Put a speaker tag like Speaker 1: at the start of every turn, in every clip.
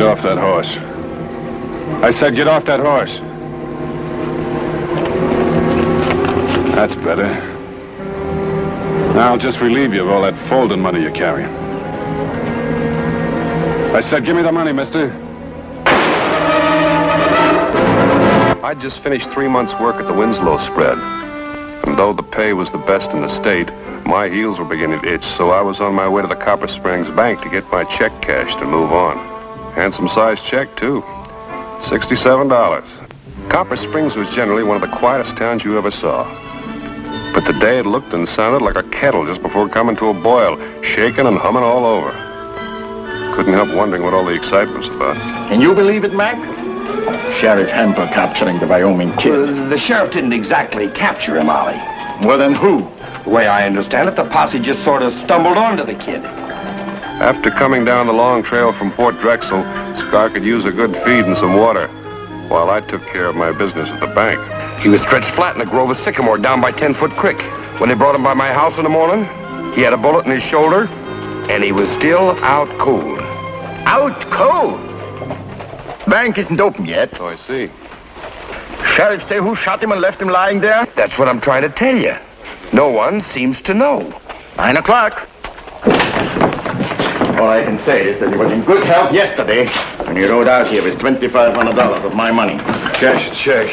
Speaker 1: Get off that horse. I said get off that horse. That's better. Now I'll just relieve you of all that folding money you're carrying. I said give me the money, mister.
Speaker 2: I'd just finished 3 months' work at the Winslow spread. And though the pay was the best in the state, my heels were beginning to itch, so I was on my way to the Copper Springs Bank to get my check cashed and move on. Handsome-sized check, too. $67. Copper Springs was generally one of the quietest towns you ever saw. But today it looked and sounded like a kettle just before coming to a boil, shaking and humming all over. Couldn't help wondering what all the excitement's about.
Speaker 3: Can you believe it, Mac? Sheriff Hempel capturing the Wyoming kid.
Speaker 4: The sheriff didn't exactly capture him, Ollie.
Speaker 3: Well, then who?
Speaker 4: The way I understand it, the posse just sort of stumbled onto the kid.
Speaker 2: After coming down the long trail from Fort Drexel, Scar could use a good feed and some water, while I took care of my business at the bank.
Speaker 4: He was stretched flat in a grove of sycamore down by 10-Foot Creek. When they brought him by my house in the morning, he had a bullet in his shoulder, and he was still out cold.
Speaker 3: Out cold? Bank isn't open yet.
Speaker 2: So I see.
Speaker 3: Sheriff say who shot him and left him lying there?
Speaker 4: That's what I'm trying to tell you. No one seems to know.
Speaker 3: 9 o'clock. All I can say is that he was in good health yesterday when he rode out here with $2,500 of my money.
Speaker 1: Cash check.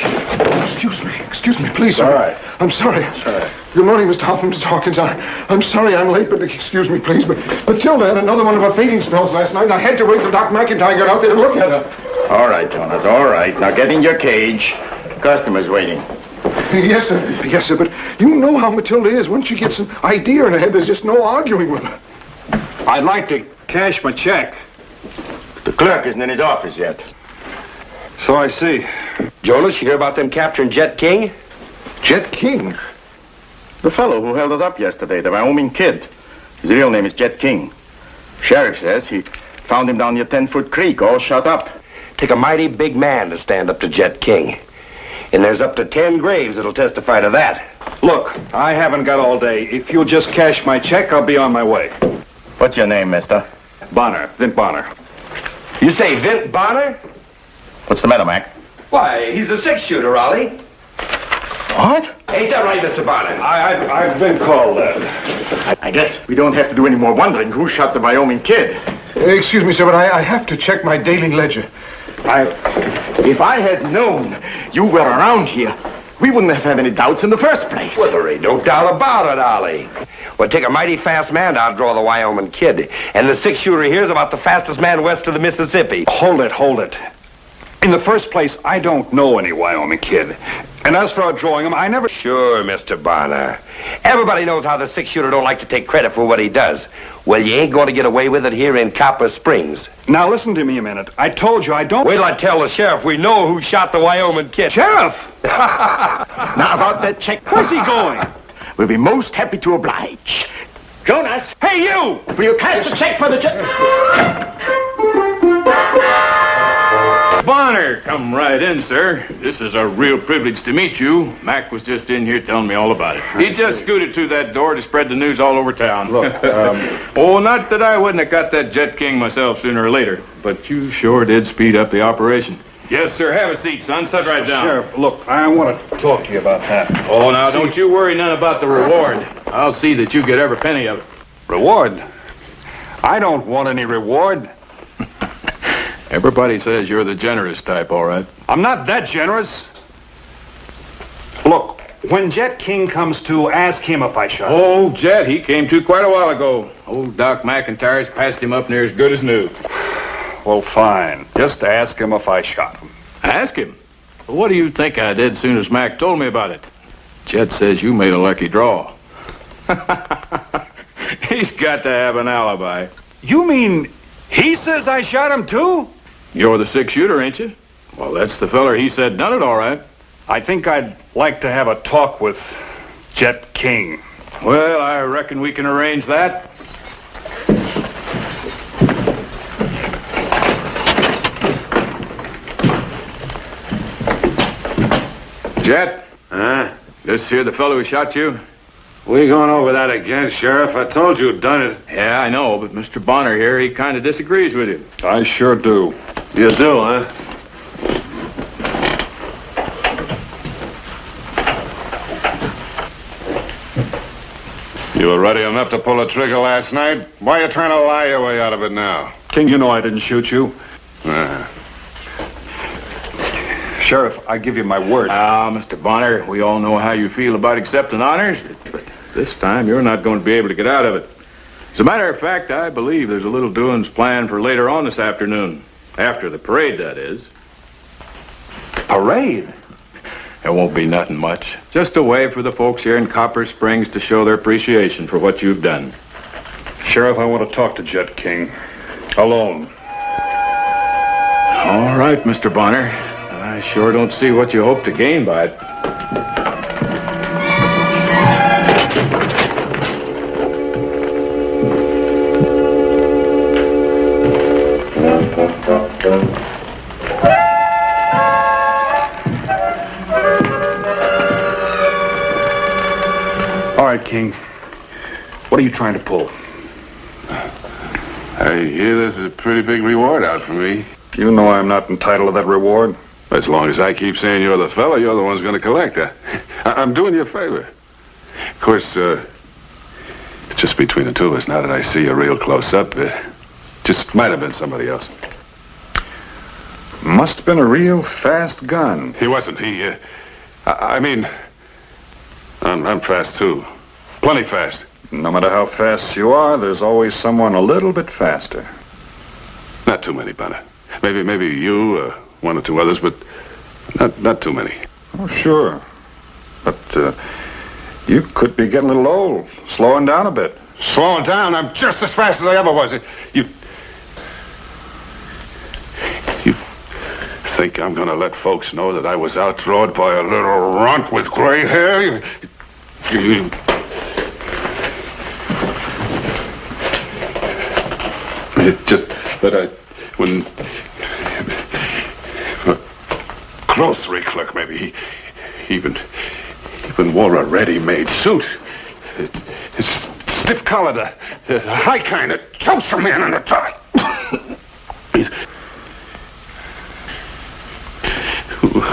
Speaker 5: Excuse me, please, sir.
Speaker 3: All right.
Speaker 5: I'm sorry.
Speaker 3: Sorry.
Speaker 5: Good morning, Mr. Hawkins. I'm sorry I'm late, but excuse me, please. But Tilda had another one of her fainting spells last night, and I had to wait till Doc McIntyre got out there to look at her.
Speaker 3: All right, Jonas, all right. Now get in your cage. Customer's waiting.
Speaker 5: Yes, sir, but you know how Matilda is. Once she gets an idea in her head, there's just no arguing with her.
Speaker 1: I'd like to cash my check.
Speaker 3: The clerk isn't in his office yet.
Speaker 1: So I see.
Speaker 4: Jonas, you hear about them capturing Jett King?
Speaker 5: Jett King?
Speaker 3: The fellow who held us up yesterday, the Wyoming kid. His real name is Jett King. Sheriff says he found him down near 10-Foot Creek, all shot up.
Speaker 4: Take a mighty big man to stand up to Jett King. And there's up to 10 graves that'll testify to that.
Speaker 1: Look, I haven't got all day. If you'll just cash my check, I'll be on my way.
Speaker 3: What's your name, mister?
Speaker 1: Bonner, Vint Bonner.
Speaker 4: You say Vint Bonner?
Speaker 3: What's the matter, Mac?
Speaker 4: Why, he's a six-shooter, Ollie.
Speaker 3: What?
Speaker 4: Ain't that right, Mr. Bonner?
Speaker 1: I've been called that.
Speaker 3: I guess we don't have to do any more wondering who shot the Wyoming kid.
Speaker 5: Excuse me, sir, but I have to check my daily ledger.
Speaker 3: If I had known you were around here, we wouldn't have had any doubts in the first place.
Speaker 4: Well, there ain't no doubt about it, Ollie. Well, take a mighty fast man to outdraw the Wyoming kid. And the six-shooter here's about the fastest man west of the Mississippi.
Speaker 1: Hold it. In the first place, I don't know any Wyoming kid. And as for outdrawing him, I never...
Speaker 4: Sure, Mr. Bonner. Everybody knows how the six-shooter don't like to take credit for what he does. Well, you ain't going to get away with it here in Copper Springs.
Speaker 1: Now, listen to me a minute. I told you I don't...
Speaker 4: Wait till I tell the sheriff we know who shot the Wyoming kid.
Speaker 1: Sheriff!
Speaker 3: Now, about that check...
Speaker 1: Where's he going?
Speaker 3: We'll be most happy to oblige. Jonas!
Speaker 1: Hey, you!
Speaker 3: Will you cash the check for the check?
Speaker 6: Bonner, come right in, sir. This is a real privilege to meet you. Mac was just in here telling me all about it. He just scooted through that door to spread the news all over town.
Speaker 1: Look,
Speaker 6: Oh, not that I wouldn't have got that Jett King myself sooner or later, but you sure did speed up the operation. Yes, sir. Have a seat, son. Sit right down.
Speaker 1: Sheriff, look, I want to talk to you about that.
Speaker 6: Oh, now, don't you worry none about the reward. I'll see that you get every penny of it.
Speaker 1: Reward? I don't want any reward.
Speaker 6: Everybody says you're the generous type, all right.
Speaker 1: I'm not that generous. Look, when Jett King comes to, ask him if I shot him.
Speaker 6: Oh, Jett, he came to quite a while ago. Old Doc McIntyre's passed him up near as good as new.
Speaker 1: Well, fine. Just ask him if I shot him.
Speaker 6: Ask him. Well, what do you think I did as soon as Mac told me about it? Jett says you made a lucky draw. He's got to have an alibi.
Speaker 1: You mean he says I shot him too?
Speaker 6: You're the six-shooter, ain't you? Well, that's the feller he said done it all right.
Speaker 1: I think I'd like to have a talk with Jett King.
Speaker 6: Well, I reckon we can arrange that. Jett?
Speaker 3: Huh?
Speaker 6: This here the fellow who shot you?
Speaker 7: We going over that again, Sheriff? I told you who'd done it.
Speaker 6: Yeah, I know, but Mr. Bonner here, he kind of disagrees with you.
Speaker 1: I sure do.
Speaker 7: You do, huh?
Speaker 2: You were ready enough to pull the trigger last night. Why are you trying to lie your way out of it now?
Speaker 1: King, you know I didn't shoot you.
Speaker 2: Uh,
Speaker 1: Sheriff, I give you my word.
Speaker 6: Mr. Bonner, we all know how you feel about accepting honors, but this time you're not going to be able to get out of it. As a matter of fact, I believe there's a little doings planned for later on this afternoon. After the parade, that is.
Speaker 1: Parade?
Speaker 6: There won't be nothing much. Just a way for the folks here in Copper Springs to show their appreciation for what you've done.
Speaker 1: Sheriff, I want to talk to Jett King. Alone.
Speaker 6: All right, Mr. Bonner. I sure don't see what you hope to gain by it.
Speaker 1: All right, King. What are you trying to pull?
Speaker 2: I hear there's a pretty big reward out for me.
Speaker 1: You know I'm not entitled to that reward.
Speaker 2: As long as I keep saying you're the fella, you're the one's going to collect it. I'm doing you a favor. Of course, it's just between the two of us now that I see you real close up. Just might have been somebody else.
Speaker 1: Must have been a real fast gun.
Speaker 2: He wasn't. I mean, I'm fast, too. Plenty fast.
Speaker 1: No matter how fast you are, there's always someone a little bit faster.
Speaker 2: Not too many, Bonner. Maybe you, one or two others, but not too many.
Speaker 1: Oh, sure. But, you could be getting a little old, slowing down a bit.
Speaker 2: Slowing down? I'm just as fast as I ever was. You think I'm going to let folks know that I was outrode by a little runt with gray hair? It just that when a grocery clerk, maybe he even wore a ready-made suit. It's stiff-collared, the high kind that chokes a man in the tie.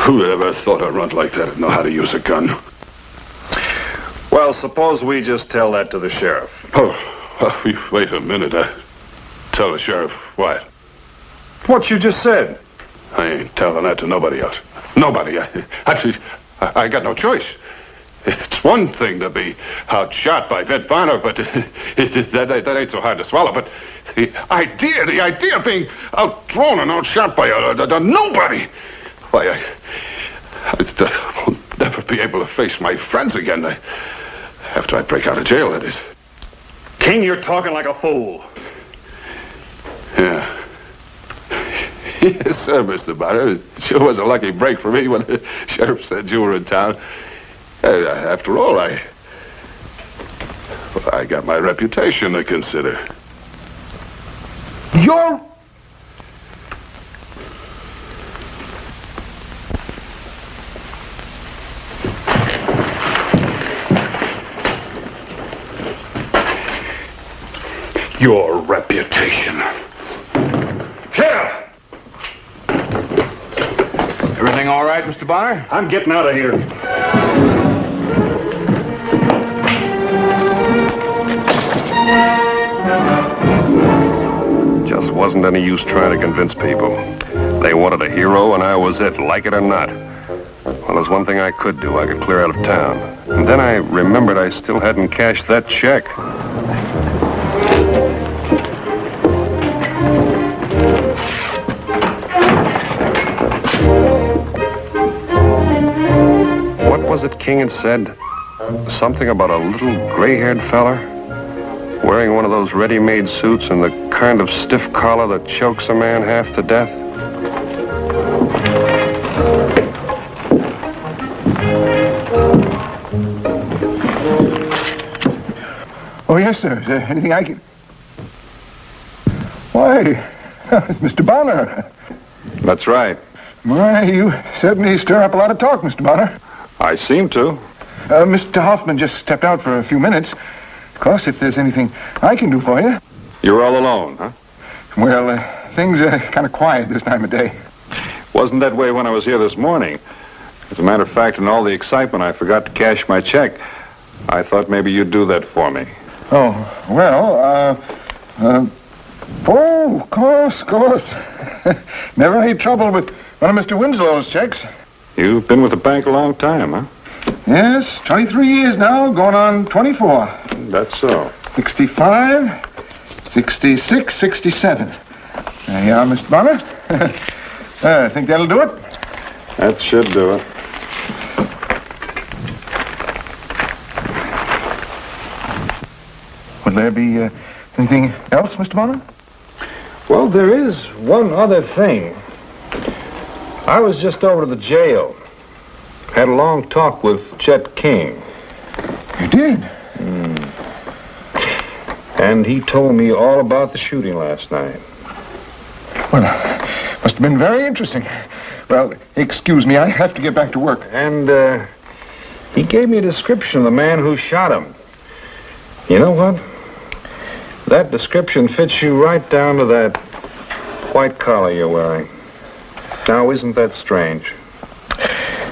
Speaker 2: Who ever thought a runt like that would know how to use a gun?
Speaker 1: Well, suppose we just tell that to the sheriff.
Speaker 2: Oh, wait a minute. Tell the sheriff what?
Speaker 1: What you just said.
Speaker 2: I ain't telling that to nobody else. Nobody. I got no choice. It's one thing to be outshot by Vet Bonner, but that ain't so hard to swallow. But the idea of being outthrown and outshot by a nobody. Why, I will never be able to face my friends again. After I break out of jail, that is.
Speaker 1: King, you're talking like a fool.
Speaker 2: Yeah. Yes, sir, Mr. Bonner. It sure was a lucky break for me when the sheriff said you were in town. After all, I got my reputation to consider. Your reputation.
Speaker 1: Sheriff!
Speaker 6: Everything all right, Mr. Bonner?
Speaker 1: I'm getting out of here.
Speaker 2: Just wasn't any use trying to convince people. They wanted a hero, and I was it, like it or not. Well, there's one thing I could do. I could clear out of town. And then I remembered I still hadn't cashed that check. What was it King had said? Something about a little gray-haired fella wearing one of those ready-made suits and the kind of stiff collar that chokes a man half to death?
Speaker 5: Oh, yes, sir. Is there anything I can... Why, it's Mr. Bonner.
Speaker 1: That's right.
Speaker 5: Why, you certainly stir up a lot of talk, Mr. Bonner.
Speaker 1: I seem to.
Speaker 5: Mr. Hoffman just stepped out for a few minutes. Of course, if there's anything I can do for you.
Speaker 1: You're all alone, huh?
Speaker 5: Well, things are kind of quiet this time of day.
Speaker 1: Wasn't that way when I was here this morning. As a matter of fact, in all the excitement, I forgot to cash my check. I thought maybe you'd do that for me.
Speaker 5: Oh, well, oh, of course. Never any trouble with one of Mr. Winslow's checks.
Speaker 1: You've been with the bank a long time, huh?
Speaker 5: Yes, 23 years now, going on 24.
Speaker 1: That's so.
Speaker 5: 65, 66, 67. There you are, Mr. Bonner. I think that'll do it.
Speaker 1: That should do it.
Speaker 5: Would there be anything else, Mr. Bonner?
Speaker 6: Well, there is one other thing. I was just over to the jail. Had a long talk with Jett King.
Speaker 5: You did?
Speaker 6: And he told me all about the shooting last night.
Speaker 5: Well, must have been very interesting. Well, excuse me, I have to get back to work.
Speaker 6: And, he gave me a description of the man who shot him. You know what? That description fits you right down to that white collar you're wearing. Now, isn't that strange?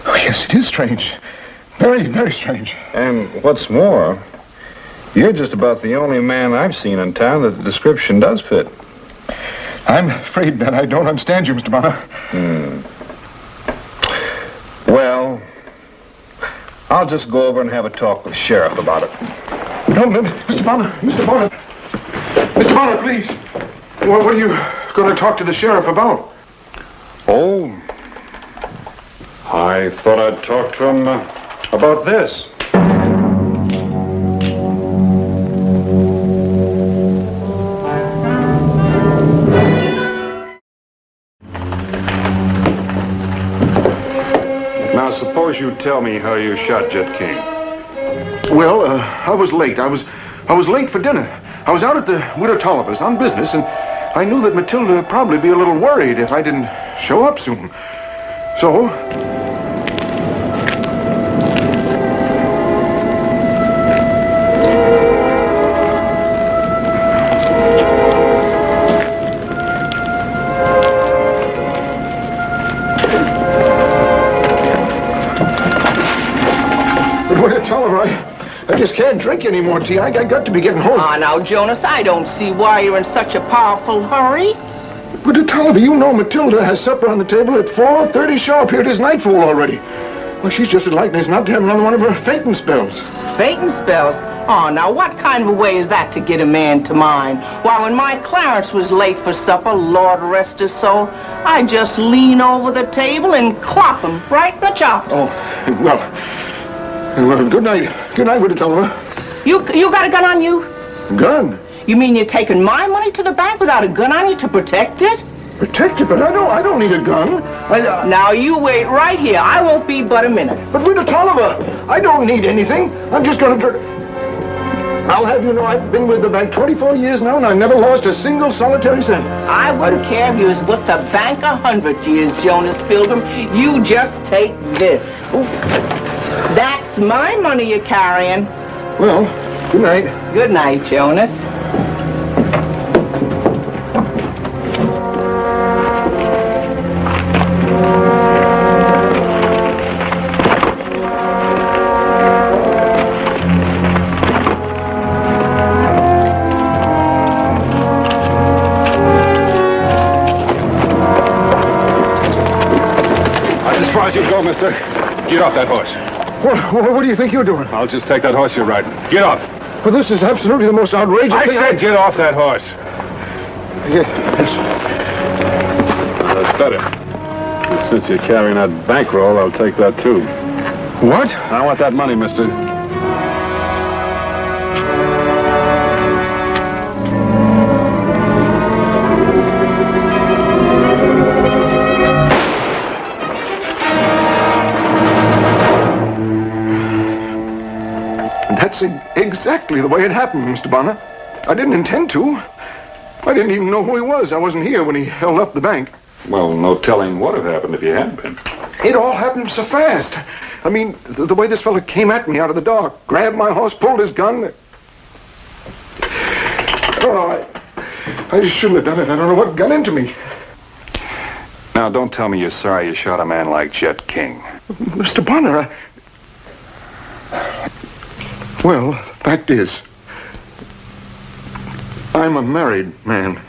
Speaker 5: Oh, yes, it is strange. Very, very strange.
Speaker 6: And what's more, you're just about the only man I've seen in town that the description does fit.
Speaker 5: I'm afraid that I don't understand you, Mr. Bonner.
Speaker 6: Well, I'll just go over and have a talk with the sheriff about it.
Speaker 5: No, Mr. Bonner, Mr. Bonner. Mr. Bonner, please. What are you going to talk to the sheriff about?
Speaker 1: Oh, I thought I'd talk to him about this. Now, suppose you tell me how you shot Jett King.
Speaker 5: Well, I was late. I was late for dinner. I was out at the Widow Tolliver's on business, and I knew that Matilda would probably be a little worried if I didn't show up soon. So... But Widow Tolliver, I just can't drink any more tea. I got to be getting home.
Speaker 8: Ah, now, Jonas, I don't see why you're in such a powerful hurry.
Speaker 5: But Tolliver, you know Matilda has supper on the table at 4:30 sharp. Here it is nightfall already. Well, she's just as likely as not to have another one of her fainting spells.
Speaker 8: Fainting spells? Oh, now, what kind of a way is that to get a man to mind? Why, when my Clarence was late for supper, Lord rest his soul, I just lean over the table and clop him right in the chops.
Speaker 5: Oh, well, good night. Good night, Widow Tolliver.
Speaker 8: You got a gun on you?
Speaker 5: Gun?
Speaker 8: You mean you're taking my money to the bank without a gun on you to protect it?
Speaker 5: Protect it, but I don't need a gun.
Speaker 8: Now, you wait right here. I won't be but a minute.
Speaker 5: But Widow Tolliver, I don't need anything. I'm just going to... I'll have you know I've been with the bank 24 years now, and I never lost a single solitary cent.
Speaker 8: I wouldn't care if you was with the bank 100 years, Jonas Pilgrim. You just take this. Ooh. That's my money you're carrying.
Speaker 5: Well, good night.
Speaker 8: Good night, Jonas.
Speaker 1: As far as you go, mister. Get off that horse.
Speaker 5: What do you think you're doing?
Speaker 1: I'll just take that horse you're riding. Get off.
Speaker 5: Well, this is absolutely the most outrageous
Speaker 1: I
Speaker 5: thing
Speaker 1: said get off that horse.
Speaker 5: Yes.
Speaker 1: That's better. And since you're carrying that bankroll, I'll take that too.
Speaker 5: What?
Speaker 1: I want that money, mister.
Speaker 5: That's exactly the way it happened, Mr. Bonner. I didn't intend to. I didn't even know who he was. I wasn't here when he held up the bank.
Speaker 1: Well, no telling what had happened if you had been.
Speaker 5: It all happened so fast. I mean, the way this fella came at me out of the dark, grabbed my horse, pulled his gun. Oh, I just shouldn't have done it. I don't know what got into me.
Speaker 1: Now, don't tell me you're sorry you shot a man like Jett King.
Speaker 5: Mr. Bonner, Well, fact is, I'm a married man.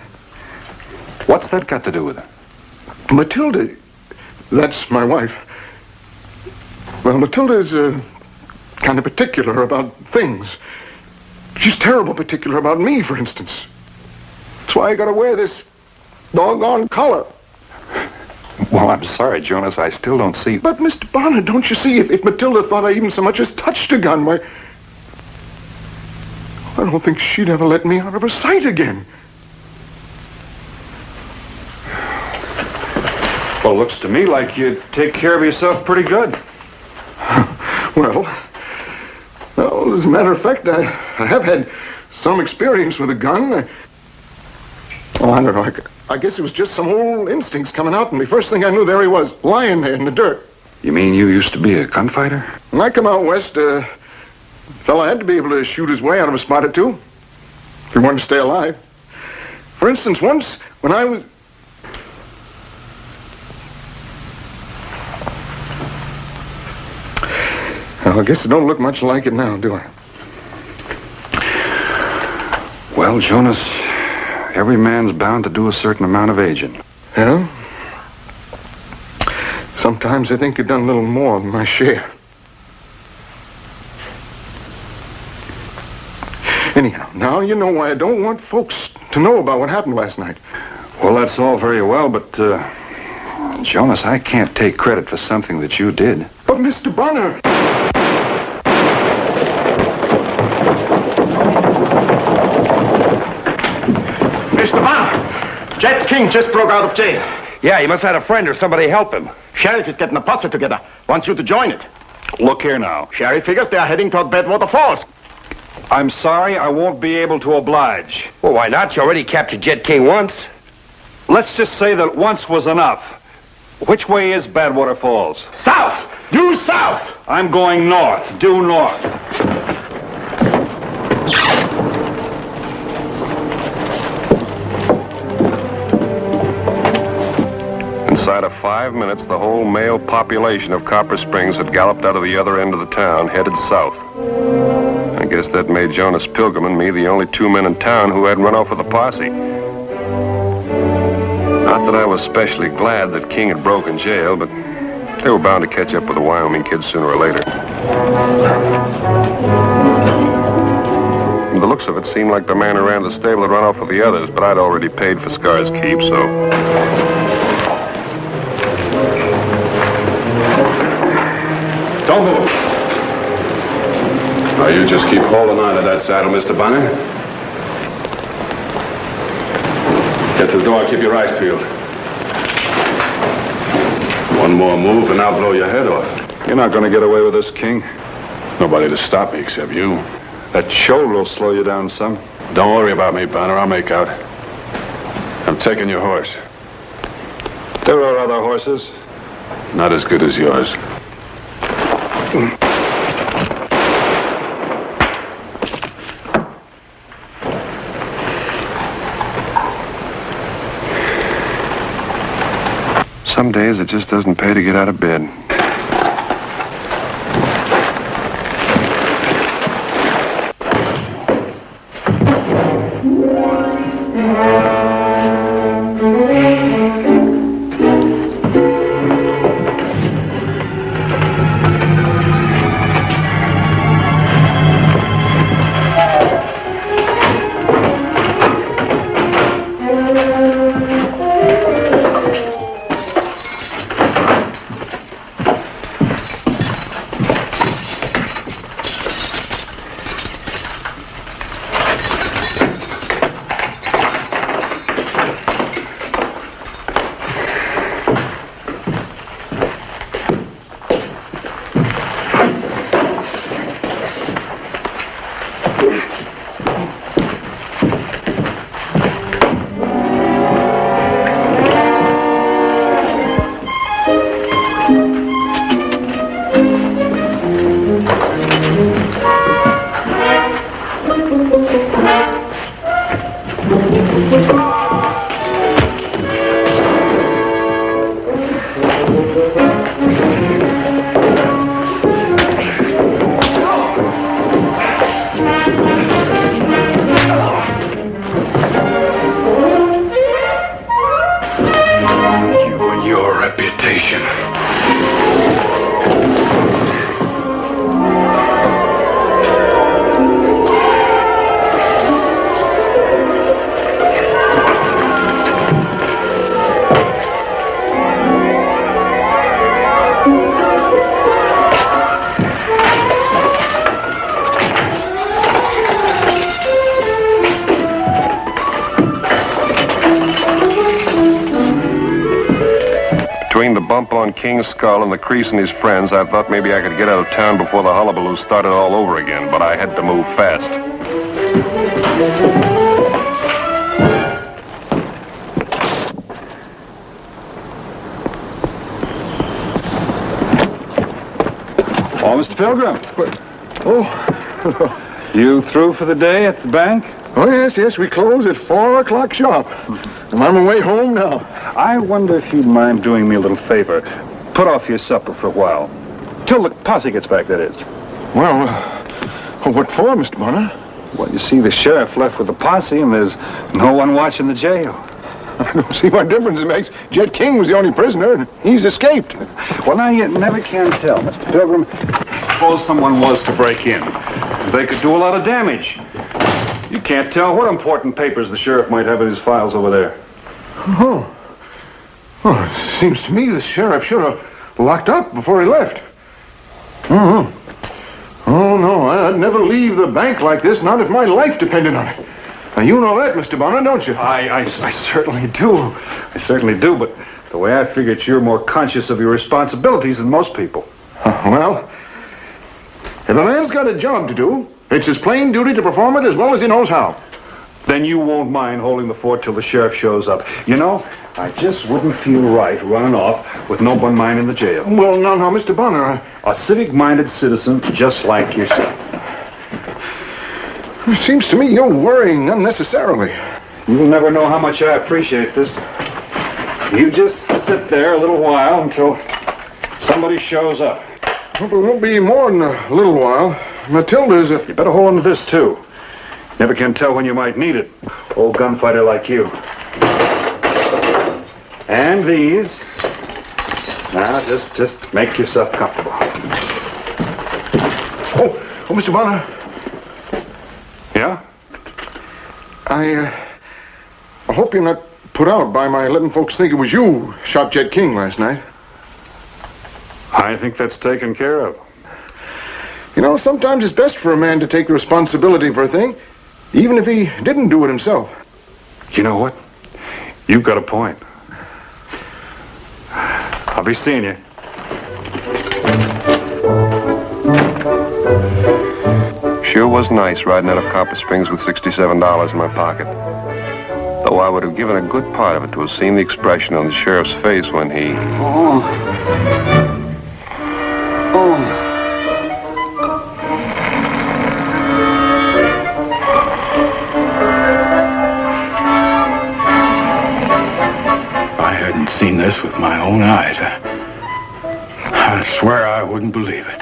Speaker 1: What's that got to do with it?
Speaker 5: Matilda, that's my wife. Well, Matilda's kind of particular about things. She's terrible particular about me, for instance. That's why I gotta wear this doggone collar.
Speaker 1: Well, I'm sorry, Jonas. I still don't see...
Speaker 5: But, Mr. Bonner, don't you see, if Matilda thought I even so much as touched a gun, why... I don't think she'd ever let me out of her sight again.
Speaker 1: Well, looks to me like you take care of yourself pretty good.
Speaker 5: Well, as a matter of fact, I have had some experience with a gun. I don't know. I guess it was just some old instincts coming out in me. First thing I knew, there he was, lying there in the dirt.
Speaker 1: You mean you used to be a gunfighter?
Speaker 5: When I come out west, fella had to be able to shoot his way out of a spot or two if he wanted to stay alive. For instance, once when I was... Well, I guess it don't look much like it now, do I?
Speaker 1: Well, Jonas, every man's bound to do a certain amount of aging.
Speaker 5: Yeah? Sometimes I think I've done a little more than my share. Anyhow, now you know why I don't want folks to know about what happened last night.
Speaker 1: Well, that's all very well, but, Jonas, I can't take credit for something that you did.
Speaker 5: But, Mr. Bonner... Mr. Bonner, Jett King just broke out of jail.
Speaker 4: Yeah, he must have had a friend or somebody help him.
Speaker 3: Sheriff is getting a posse together. Wants you to join it.
Speaker 1: Look here now.
Speaker 3: Sheriff figures they are heading toward Badwater Falls.
Speaker 1: I'm sorry, I won't be able to oblige.
Speaker 4: Well, why not? You already captured Jett King once.
Speaker 1: Let's just say that once was enough. Which way is Badwater Falls?
Speaker 3: South! Due south!
Speaker 1: I'm going north, due north.
Speaker 2: Inside of 5 minutes, the whole male population of Copper Springs had galloped out of the other end of the town, headed south. I guess that made Jonas Pilgrim and me the only two men in town who hadn't run off with the posse. Not that I was especially glad that King had broken jail, but they were bound to catch up with the Wyoming kids sooner or later. From the looks of it, seemed like the man who ran the stable had run off with the others, but I'd already paid for Scar's keep, so...
Speaker 7: Don't move. Now, you just keep holding on to that saddle, Mr. Bonner. Get to the door, keep your eyes peeled. One more move and I'll blow your head off.
Speaker 1: You're not going to get away with this, King.
Speaker 7: Nobody to stop me except you.
Speaker 1: That shoulder will slow you down some.
Speaker 7: Don't worry about me, Bonner. I'll make out. I'm taking your horse.
Speaker 1: There are other horses.
Speaker 7: Not as good as yours.
Speaker 2: Some days it just doesn't pay to get out of bed.
Speaker 7: reputation.
Speaker 2: Between the bump on King's skull and the crease in his friends, I thought maybe I could get out of town before the hullabaloo started all over again, but I had to move fast.
Speaker 1: Oh, Mr. Pilgrim.
Speaker 5: Oh,
Speaker 1: You through for the day at the bank?
Speaker 5: oh yes, we close at 4 o'clock sharp. I'm on my way home now.
Speaker 1: I wonder if you'd mind doing me a little favor. Put off your supper for a while. Till the posse gets back, that is.
Speaker 5: Well, what for, Mr. Bonner?
Speaker 1: Well, you see, the sheriff left with the posse, and there's no one watching the jail.
Speaker 5: I don't see what difference it makes. Jett King was the only prisoner, and he's escaped.
Speaker 1: Well, now, you never can tell, Mr. Pilgrim. Suppose someone was to break in. They could do a lot of damage. You can't tell what important papers the sheriff might have in his files over there.
Speaker 5: Oh. Well, it seems to me the sheriff should have locked up before he left. Oh, no, I'd never leave the bank like this, not if my life depended on it. Now, you know that, Mr. Bonner, don't you?
Speaker 1: I certainly do. I certainly do, but the way I figure it, you're more conscious of your responsibilities than most people.
Speaker 5: Well, if a man's got a job to do, it's his plain duty to perform it as well as he knows how.
Speaker 1: Then you won't mind holding the fort till the sheriff shows up. You know, I just wouldn't feel right running off with no one minding the jail.
Speaker 5: Well, no, Mr. Bonner,
Speaker 1: A civic-minded citizen just like yourself.
Speaker 5: it seems to me you're worrying unnecessarily.
Speaker 1: You'll never know how much I appreciate this. You just sit there a little while until somebody shows up.
Speaker 5: Hope it won't be more than a little while. Matilda's a...
Speaker 1: You better hold on to this, too. Never can tell when you might need it. Old gunfighter like you. And these. Now, just make yourself comfortable.
Speaker 5: Oh, Mr. Bonner,
Speaker 1: Yeah?
Speaker 5: I hope you're not put out by my letting folks think it was you who shot Jett King last night.
Speaker 1: I think that's taken care of.
Speaker 5: You know, sometimes it's best for a man to take the responsibility for a thing, even if he didn't do it himself.
Speaker 1: You know what? You've got a point. I'll be seeing you.
Speaker 2: Sure was nice riding out of Copper Springs with $67 in my pocket. Though I would have given a good part of it to have seen the expression on the sheriff's face when he...
Speaker 7: I hadn't seen this with my own eyes. I swear I wouldn't believe it.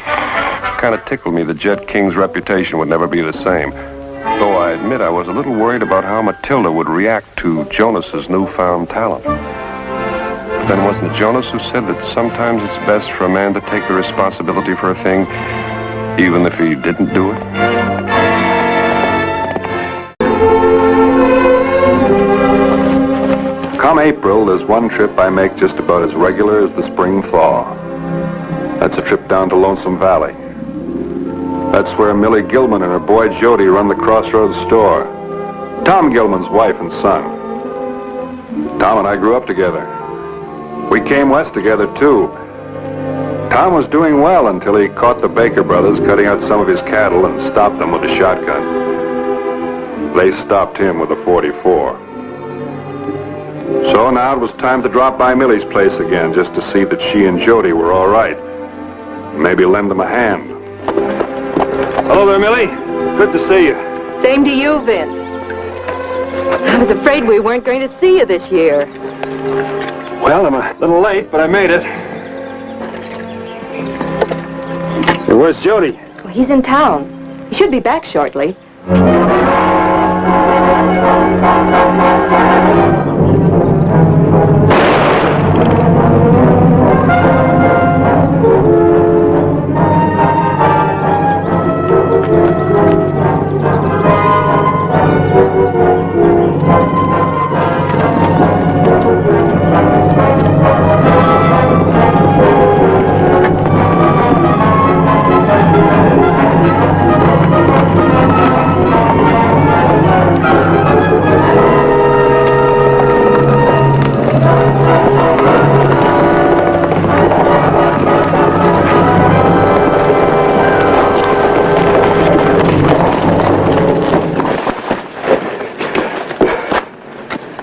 Speaker 2: Kind of tickled me that Jett King's reputation would never be the same. Though I admit I was a little worried about how Matilda would react to Jonas's newfound talent. But then wasn't it Jonas who said that sometimes it's best for a man to take the responsibility for a thing, even if he didn't do it?
Speaker 1: Come April, there's one trip I make just about as regular as the spring thaw. That's a trip down to Lonesome Valley. That's where Millie Gilman and her boy Jody run the Crossroads store. Tom Gilman's wife and son. Tom and I grew up together. We came west together, too. Tom was doing well until he caught the Baker brothers cutting out some of his cattle and stopped them with a shotgun. They stopped him with a .44. So now it was time to drop by Millie's place again just to see that she and Jody were all right. Maybe lend them a hand. Hello there, Millie. Good to see you.
Speaker 9: Same to you, Vince. I was afraid we weren't going to see you this year.
Speaker 1: Well, I'm a little late, but I made it. Hey, where's Jody?
Speaker 9: Well, he's in town. He should be back shortly.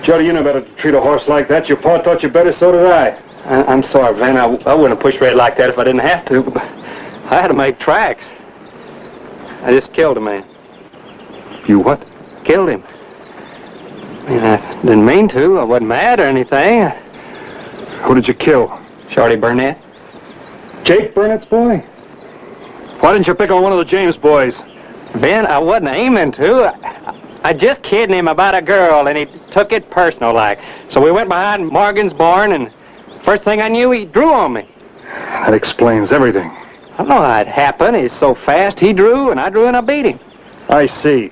Speaker 10: Jody, you know better to treat a horse like that. Your pa taught you better, so did I.
Speaker 11: I'm sorry, Van. I wouldn't have pushed Red like that if I didn't have to. But I had to make tracks. I just killed a man.
Speaker 10: You what?
Speaker 11: Killed him. I mean, I didn't mean to. I wasn't mad or anything.
Speaker 10: Who did you kill?
Speaker 11: Shorty Burnett.
Speaker 10: Jake Burnett's boy? Why didn't you pick on one of the James boys?
Speaker 11: Ben, I wasn't aiming to. I just kidding him about a girl, and he took it personal like. So we went behind Morgan's barn, and first thing I knew, he drew on me.
Speaker 10: That explains everything.
Speaker 11: I don't know how it happened. He's so fast. He drew, and I drew, and I beat him.
Speaker 10: I see.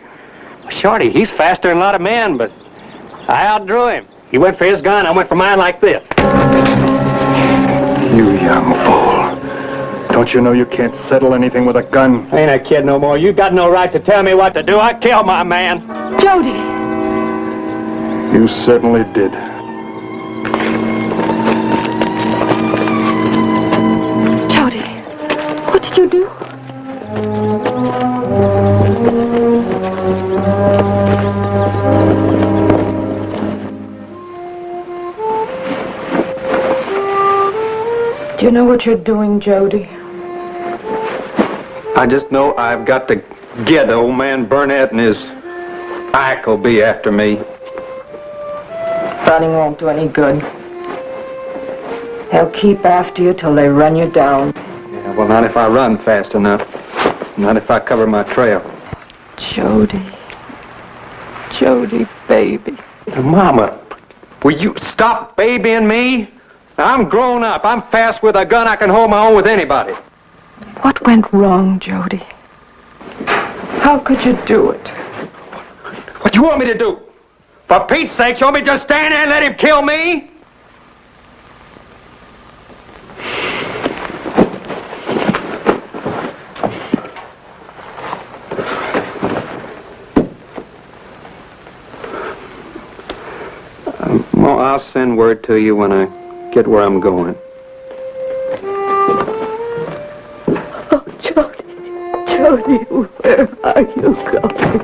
Speaker 11: Shorty, he's faster than a lot of men, but I outdrew him. He went for his gun, I went for mine like this.
Speaker 10: You young fool. Don't you know you can't settle anything with a gun?
Speaker 11: I ain't a kid no more. You got no right to tell me what to do. I killed my man.
Speaker 9: Jody!
Speaker 10: You certainly did.
Speaker 9: Jody, what did you do? Do you know what you're doing, Jody?
Speaker 11: I just know I've got to get old man Burnett, and his Ike will be after me.
Speaker 12: Fighting won't do any good. They'll keep after you till they run you down.
Speaker 11: Yeah, well, not if I run fast enough. Not if I cover my trail.
Speaker 12: Jody. Jody, baby.
Speaker 11: Mama, will you stop babying me? I'm grown up. I'm fast with a gun. I can hold my own with anybody.
Speaker 12: What went wrong, Jody? How could you do it?
Speaker 11: What you want me to do? For Pete's sake, you want me to just stand there and let him kill me? Well, I'll send word to you when I get where I'm going.
Speaker 12: Oh, Jody, where are you going?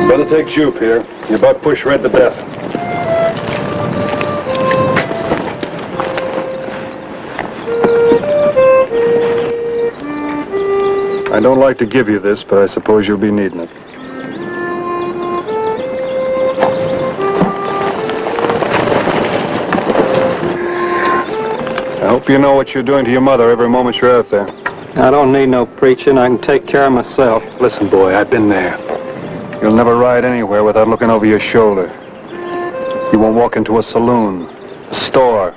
Speaker 10: Better take Jupe here. You about pushed Red to death. I don't like to give you this, but I suppose you'll be needing it. I hope you know what you're doing to your mother every moment you're out there.
Speaker 11: I don't need no preaching. I can take care of myself.
Speaker 10: Listen, boy, I've been there. You'll never ride anywhere without looking over your shoulder. You won't walk into a saloon, a store,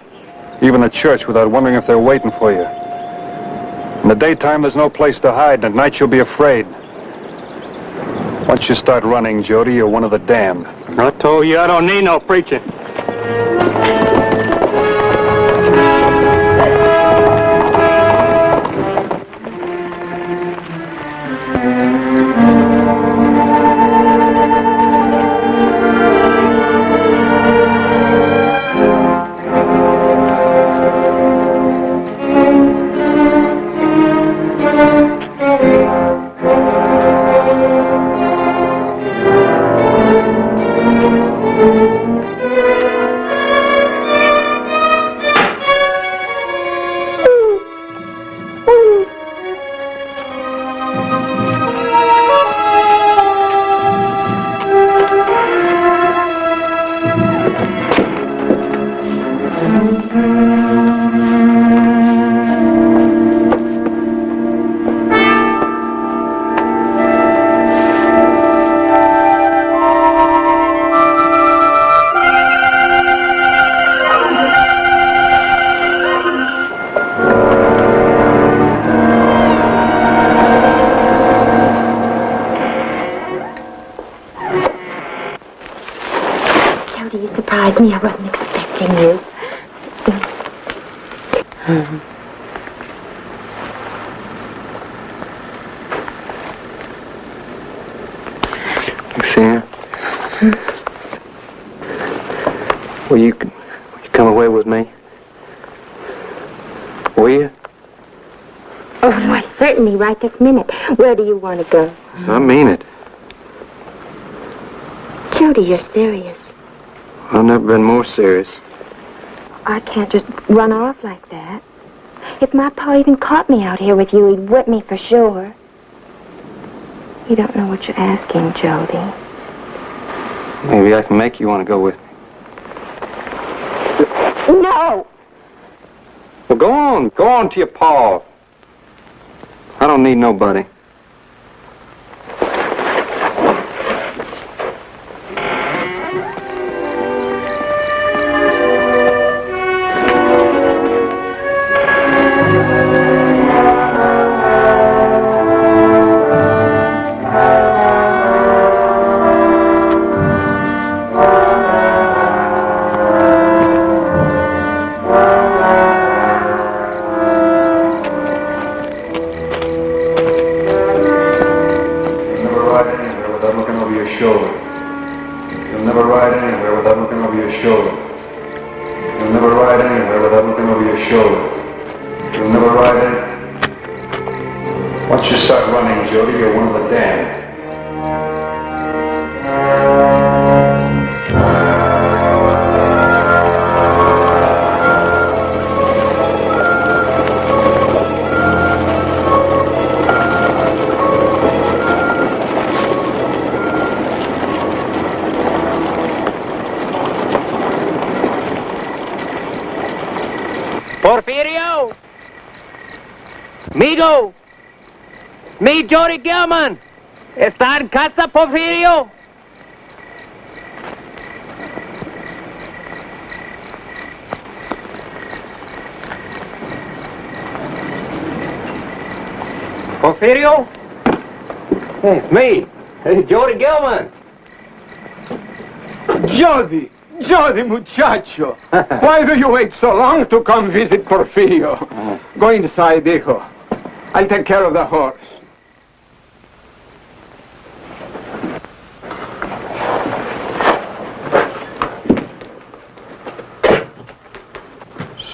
Speaker 10: even a church without wondering if they're waiting for you. In the daytime, there's no place to hide, and at night you'll be afraid. Once you start running, Jody, you're one of the damned.
Speaker 11: I told you I don't need no preaching.
Speaker 9: Me, I wasn't expecting you.
Speaker 11: Sam? Will you come away with me? Will you?
Speaker 9: Oh, why, certainly, right this minute. Where do you want to go?
Speaker 11: I mean it.
Speaker 9: Jody, you're serious.
Speaker 11: I've never been more serious.
Speaker 9: I can't just run off like that. If my pa even caught me out here with you, he'd whip me for sure. You don't know what you're asking, Jody.
Speaker 11: Maybe I can make you want to go with me.
Speaker 9: No!
Speaker 11: Well, go on. Go on to your pa. I don't need nobody.
Speaker 5: Once you start running, Jody, you're one of the damned.
Speaker 11: Porfirio! Migo! Me, Jody Gilman! ¿Está en casa, Porfirio? Porfirio? Hey, me. Hey, Jody Gilman.
Speaker 13: Jody! Jody, muchacho! Why do you wait so long to come visit Porfirio? Go inside, hijo. I'll take care of the horse.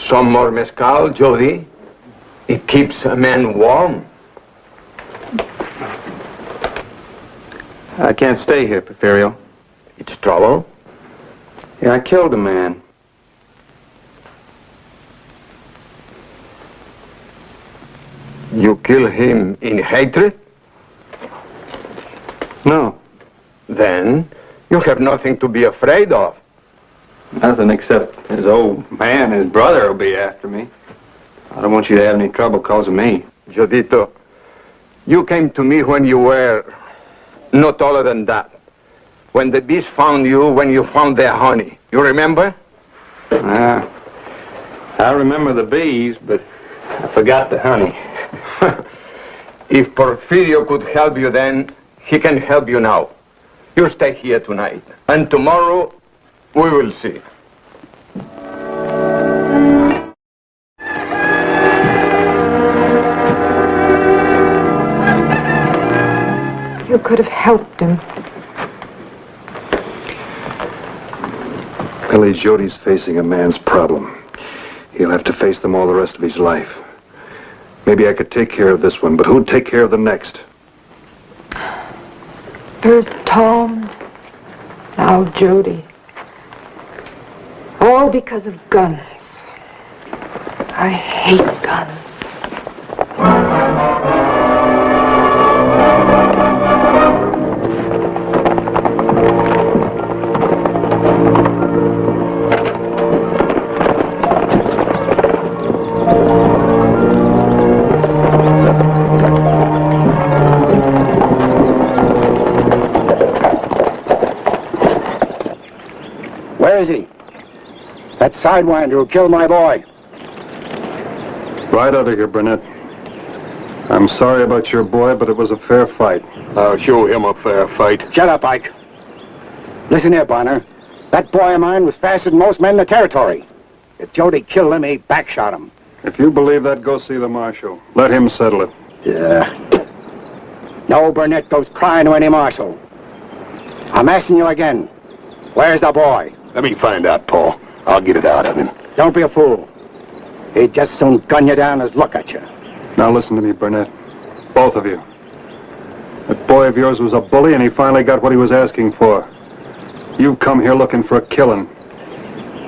Speaker 14: Some more mezcal, Jody. It keeps a man warm.
Speaker 11: I can't stay here, Porfirio.
Speaker 14: It's trouble?
Speaker 11: Yeah, I killed a man.
Speaker 14: You kill him in hatred?
Speaker 11: No.
Speaker 14: Then you have nothing to be afraid of.
Speaker 11: Nothing except his old man, his brother, will be after me. I don't want you to have any trouble because of me.
Speaker 14: Jodito, you came to me when you were no taller than that. When the bees found you, when you found their honey. You remember?
Speaker 11: I remember the bees, but I forgot the honey.
Speaker 14: If Porfirio could help you then, he can help you now. You stay here tonight. And tomorrow, we will see.
Speaker 12: You could have helped him.
Speaker 10: Billy, Jody's facing a man's problem. He'll have to face them all the rest of his life. Maybe I could take care of this one, but who'd take care of the next?
Speaker 12: First Tom, now Jody. All because of guns. I hate guns.
Speaker 15: Where is he? That sidewinder who killed my boy.
Speaker 10: Right out of here, Burnett. I'm sorry about your boy, but it was a fair fight.
Speaker 14: I'll show him a fair fight.
Speaker 15: Shut up, Ike. Listen here, Bonner. That boy of mine was faster than most men in the territory. If Jody killed him, he backshot him.
Speaker 10: If you believe that, go see the marshal. Let him settle it.
Speaker 15: Yeah. No Burnett goes crying to any marshal. I'm asking you again. Where's the boy?
Speaker 14: Let me find out, Paul. I'll get it out of him.
Speaker 15: Don't be a fool. He'd just soon gun you down as look at you.
Speaker 10: Now listen to me, Burnett. Both of you. That boy of yours was a bully, and he finally got what he was asking for. You've come here looking for a killing.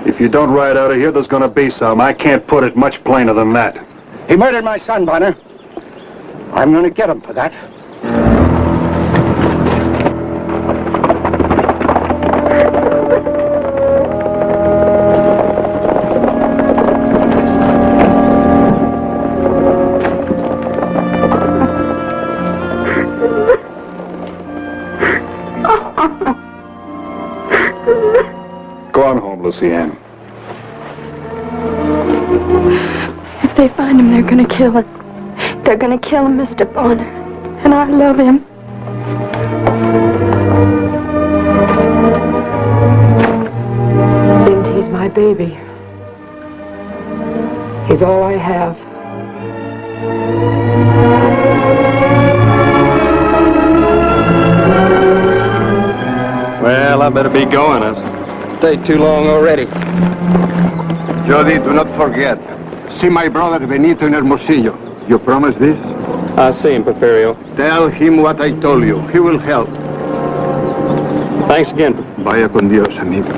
Speaker 10: If you don't ride out of here, there's going to be some. I can't put it much plainer than that.
Speaker 15: He murdered my son, Bonner. I'm going to get him for that.
Speaker 10: Go on home, Lucianne.
Speaker 12: If they find him, they're gonna kill him. They're gonna kill him, Mr. Bonner. And I love him. And he's my baby. He's all I have.
Speaker 11: Well, I better be going. I've stayed too long already.
Speaker 5: Jody, do not forget. See my brother Benito in Hermosillo. You promise this?
Speaker 11: I'll see him, Porfirio.
Speaker 5: Tell him what I told you. He will help.
Speaker 11: Thanks again.
Speaker 5: Vaya con Dios, amigo.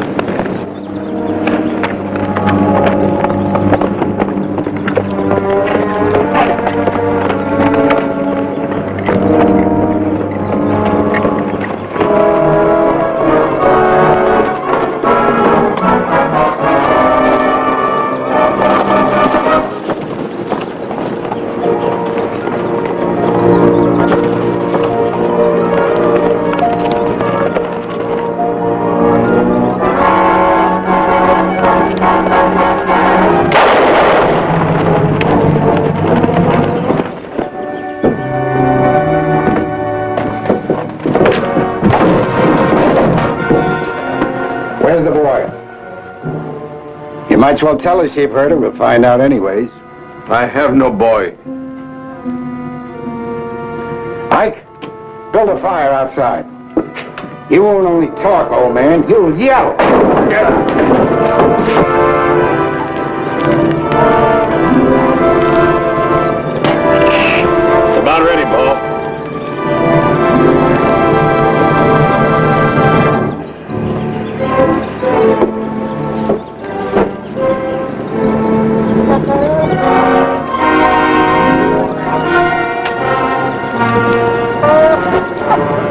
Speaker 15: Where's the boy? You might as well tell us you've heard him. We'll find out anyways.
Speaker 5: I have no boy.
Speaker 15: Ike, build a fire outside. You won't only talk, old man. You'll yell.
Speaker 6: About ready, Bo.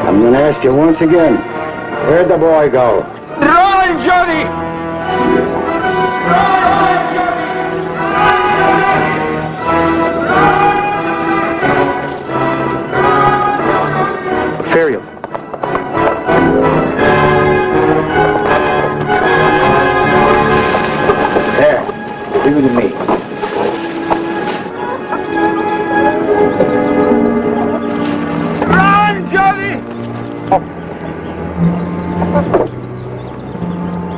Speaker 15: I'm going to ask you once again. Where'd the boy go?
Speaker 13: Run, Johnny!
Speaker 15: Porfirio. There. Leave it to me.
Speaker 13: Run, Johnny!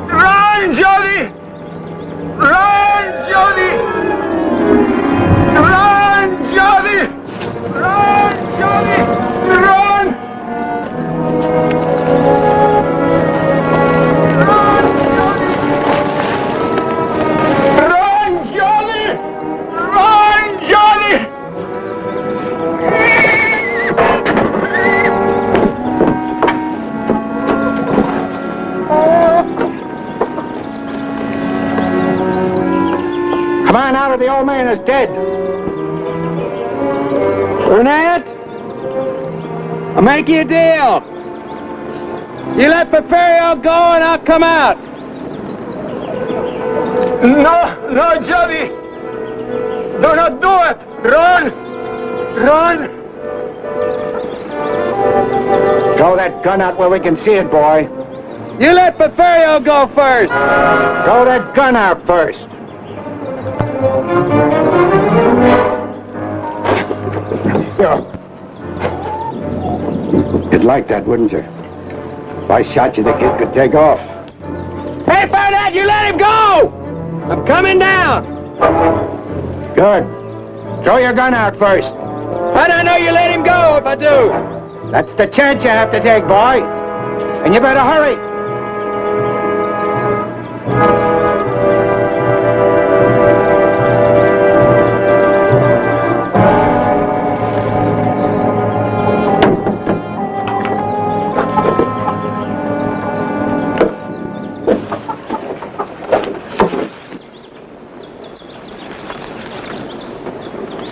Speaker 13: Run, Johnny! Run, Johnny! Run, Johnny! Run, Johnny! Run! Run, Johnny! Run, Johnny!
Speaker 15: Come on out, or the old man is dead.
Speaker 11: Burnett, I'll make you a deal. You let Porfirio go and I'll come out.
Speaker 13: No, Johnny! Do not do it! Run! Run!
Speaker 15: Throw that gun out where we can see it, boy.
Speaker 11: You let Porfirio go first.
Speaker 15: Throw that gun out first. You'd like that, wouldn't you? If I shot you, the kid could take off.
Speaker 11: Hey, Burnett, you let him go! I'm coming down.
Speaker 15: Good. Throw your gun out first.
Speaker 11: I don't know you let him go if I do.
Speaker 15: That's the chance you have to take, boy. And you better hurry.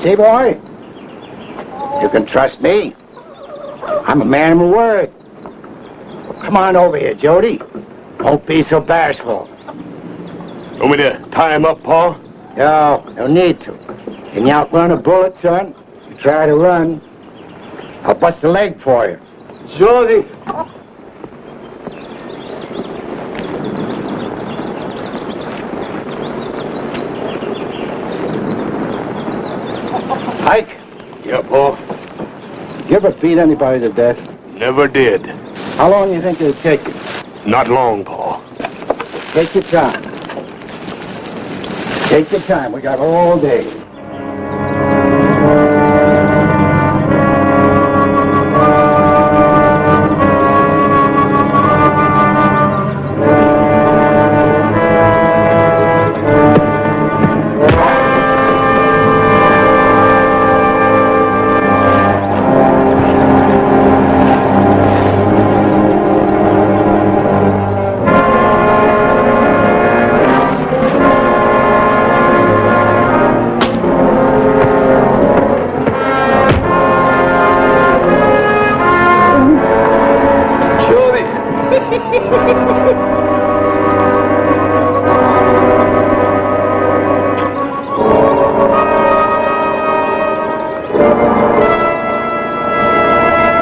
Speaker 15: see, boy? You can trust me. I'm a man of my word. Come on over here, Jody. Don't be so bashful.
Speaker 16: Want me to tie him up, Pa?
Speaker 15: No need to. Can you outrun a bullet, son? You try to run, I'll bust a leg for you.
Speaker 13: Jody!
Speaker 15: Ike?
Speaker 16: Yeah, Pa?
Speaker 15: You ever beat anybody to death?
Speaker 16: Never did.
Speaker 15: How long do you think it'll take you?
Speaker 16: Not long, Pa.
Speaker 15: Take your time. Take your time. We got all day.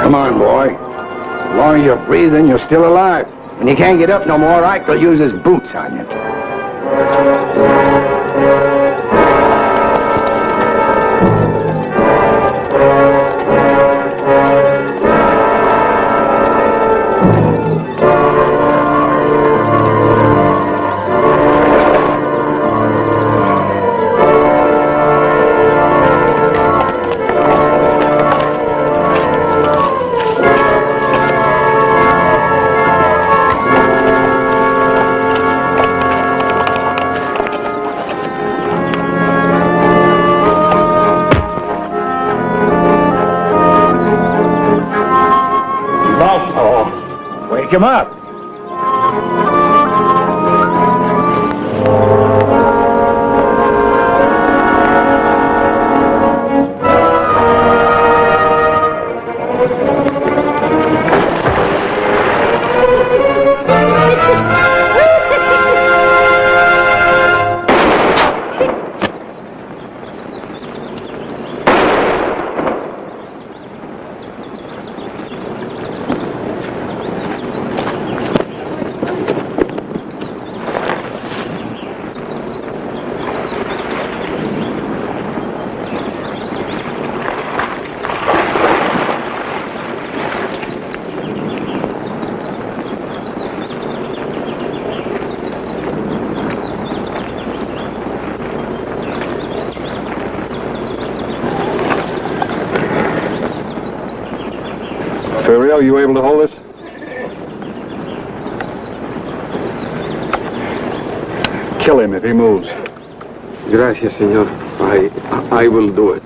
Speaker 15: Come on, boy. As long as you're breathing, you're still alive. When you can't get up no more, Ike will use his boots on you. Wake him up.
Speaker 10: Ferrier, are you able to hold it? Kill him if he moves.
Speaker 7: Gracias, señor. I will do it.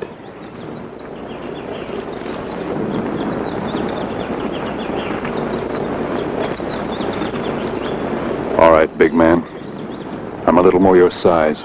Speaker 1: All right, big man. I'm a little more your size.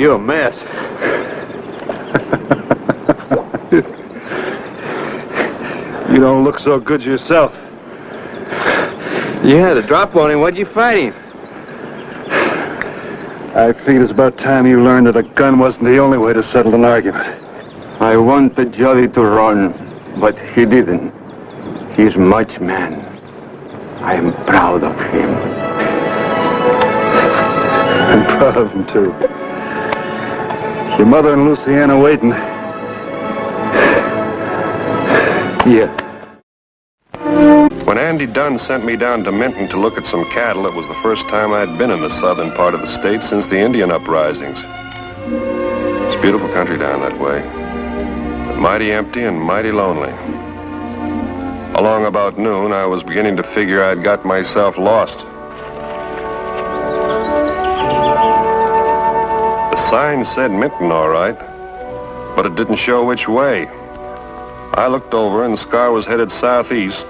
Speaker 16: You're a mess.
Speaker 10: You don't look so good yourself.
Speaker 11: You had a drop on him. What'd you fight him?
Speaker 10: I think it's about time you learned that a gun wasn't the only way to settle an argument.
Speaker 14: I wanted Jolly to run, but he didn't. He's much man. I am proud of him.
Speaker 10: I'm proud of him, too. Your mother and Luciana waiting. Yeah.
Speaker 2: When Andy Dunn sent me down to Minton to look at some cattle, it was the first time I'd been in the southern part of the state since the Indian uprisings. It's a beautiful country down that way, but mighty empty and mighty lonely. Along about noon, I was beginning to figure I'd got myself lost. The sign said Minton, all right, but it didn't show which way. I looked over, and Scar was headed southeast,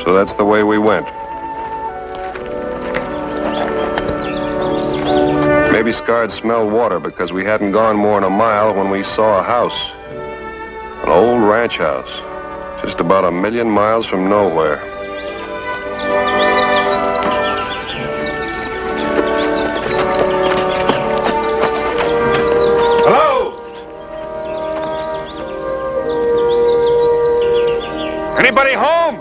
Speaker 2: so that's the way we went. Maybe Scar'd smelled water because we hadn't gone more than a mile when we saw a house. An old ranch house, just about 1,000,000 miles from nowhere.
Speaker 16: Hello? Anybody home?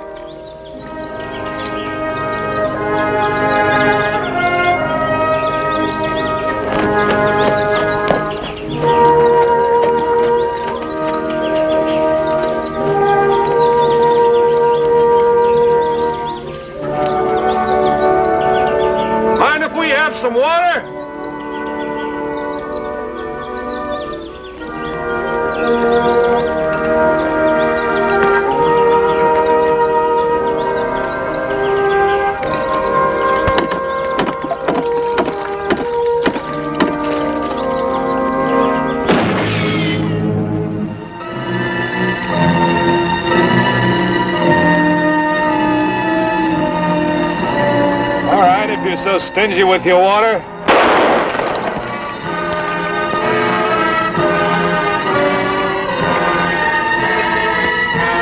Speaker 16: Mind if we have some water? All right, if you're so stingy with your water.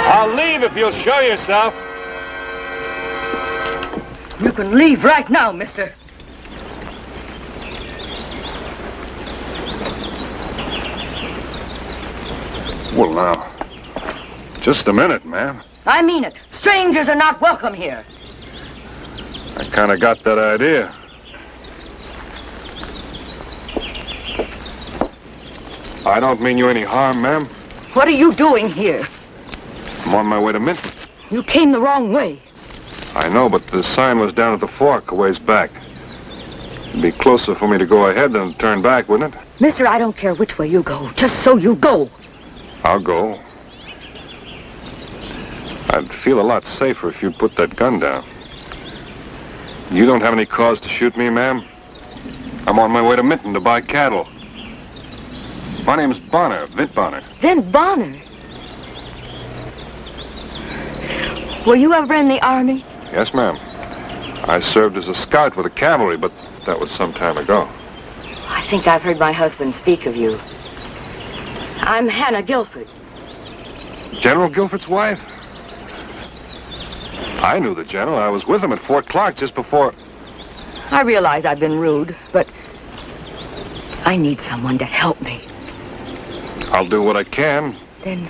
Speaker 16: I'll leave if you'll show yourself.
Speaker 17: You can leave right now, mister.
Speaker 10: Well, now, just a minute, ma'am.
Speaker 17: I mean it. Strangers are not welcome here.
Speaker 10: I kind of got that idea. I don't mean you any harm, ma'am.
Speaker 17: What are you doing here?
Speaker 10: I'm on my way to Minton.
Speaker 17: You came the wrong way.
Speaker 10: I know, but the sign was down at the fork a ways back. It'd be closer for me to go ahead than to turn back, wouldn't it?
Speaker 17: Mister, I don't care which way you go. Just so you go.
Speaker 10: I'll go. I'd feel a lot safer if you'd put that gun down. You don't have any cause to shoot me, ma'am. I'm on my way to Minton to buy cattle. My name's Bonner, Vint Bonner.
Speaker 17: Vint Bonner? Were you ever in the army?
Speaker 10: Yes, ma'am. I served as a scout with the cavalry, but that was some time ago.
Speaker 17: I think I've heard my husband speak of you. I'm Hannah Guilford.
Speaker 10: General Guilford's wife? I knew the general. I was with him at Fort Clark just before...
Speaker 17: I realize I've been rude, but I need someone to help me.
Speaker 10: I'll do what I can.
Speaker 17: Then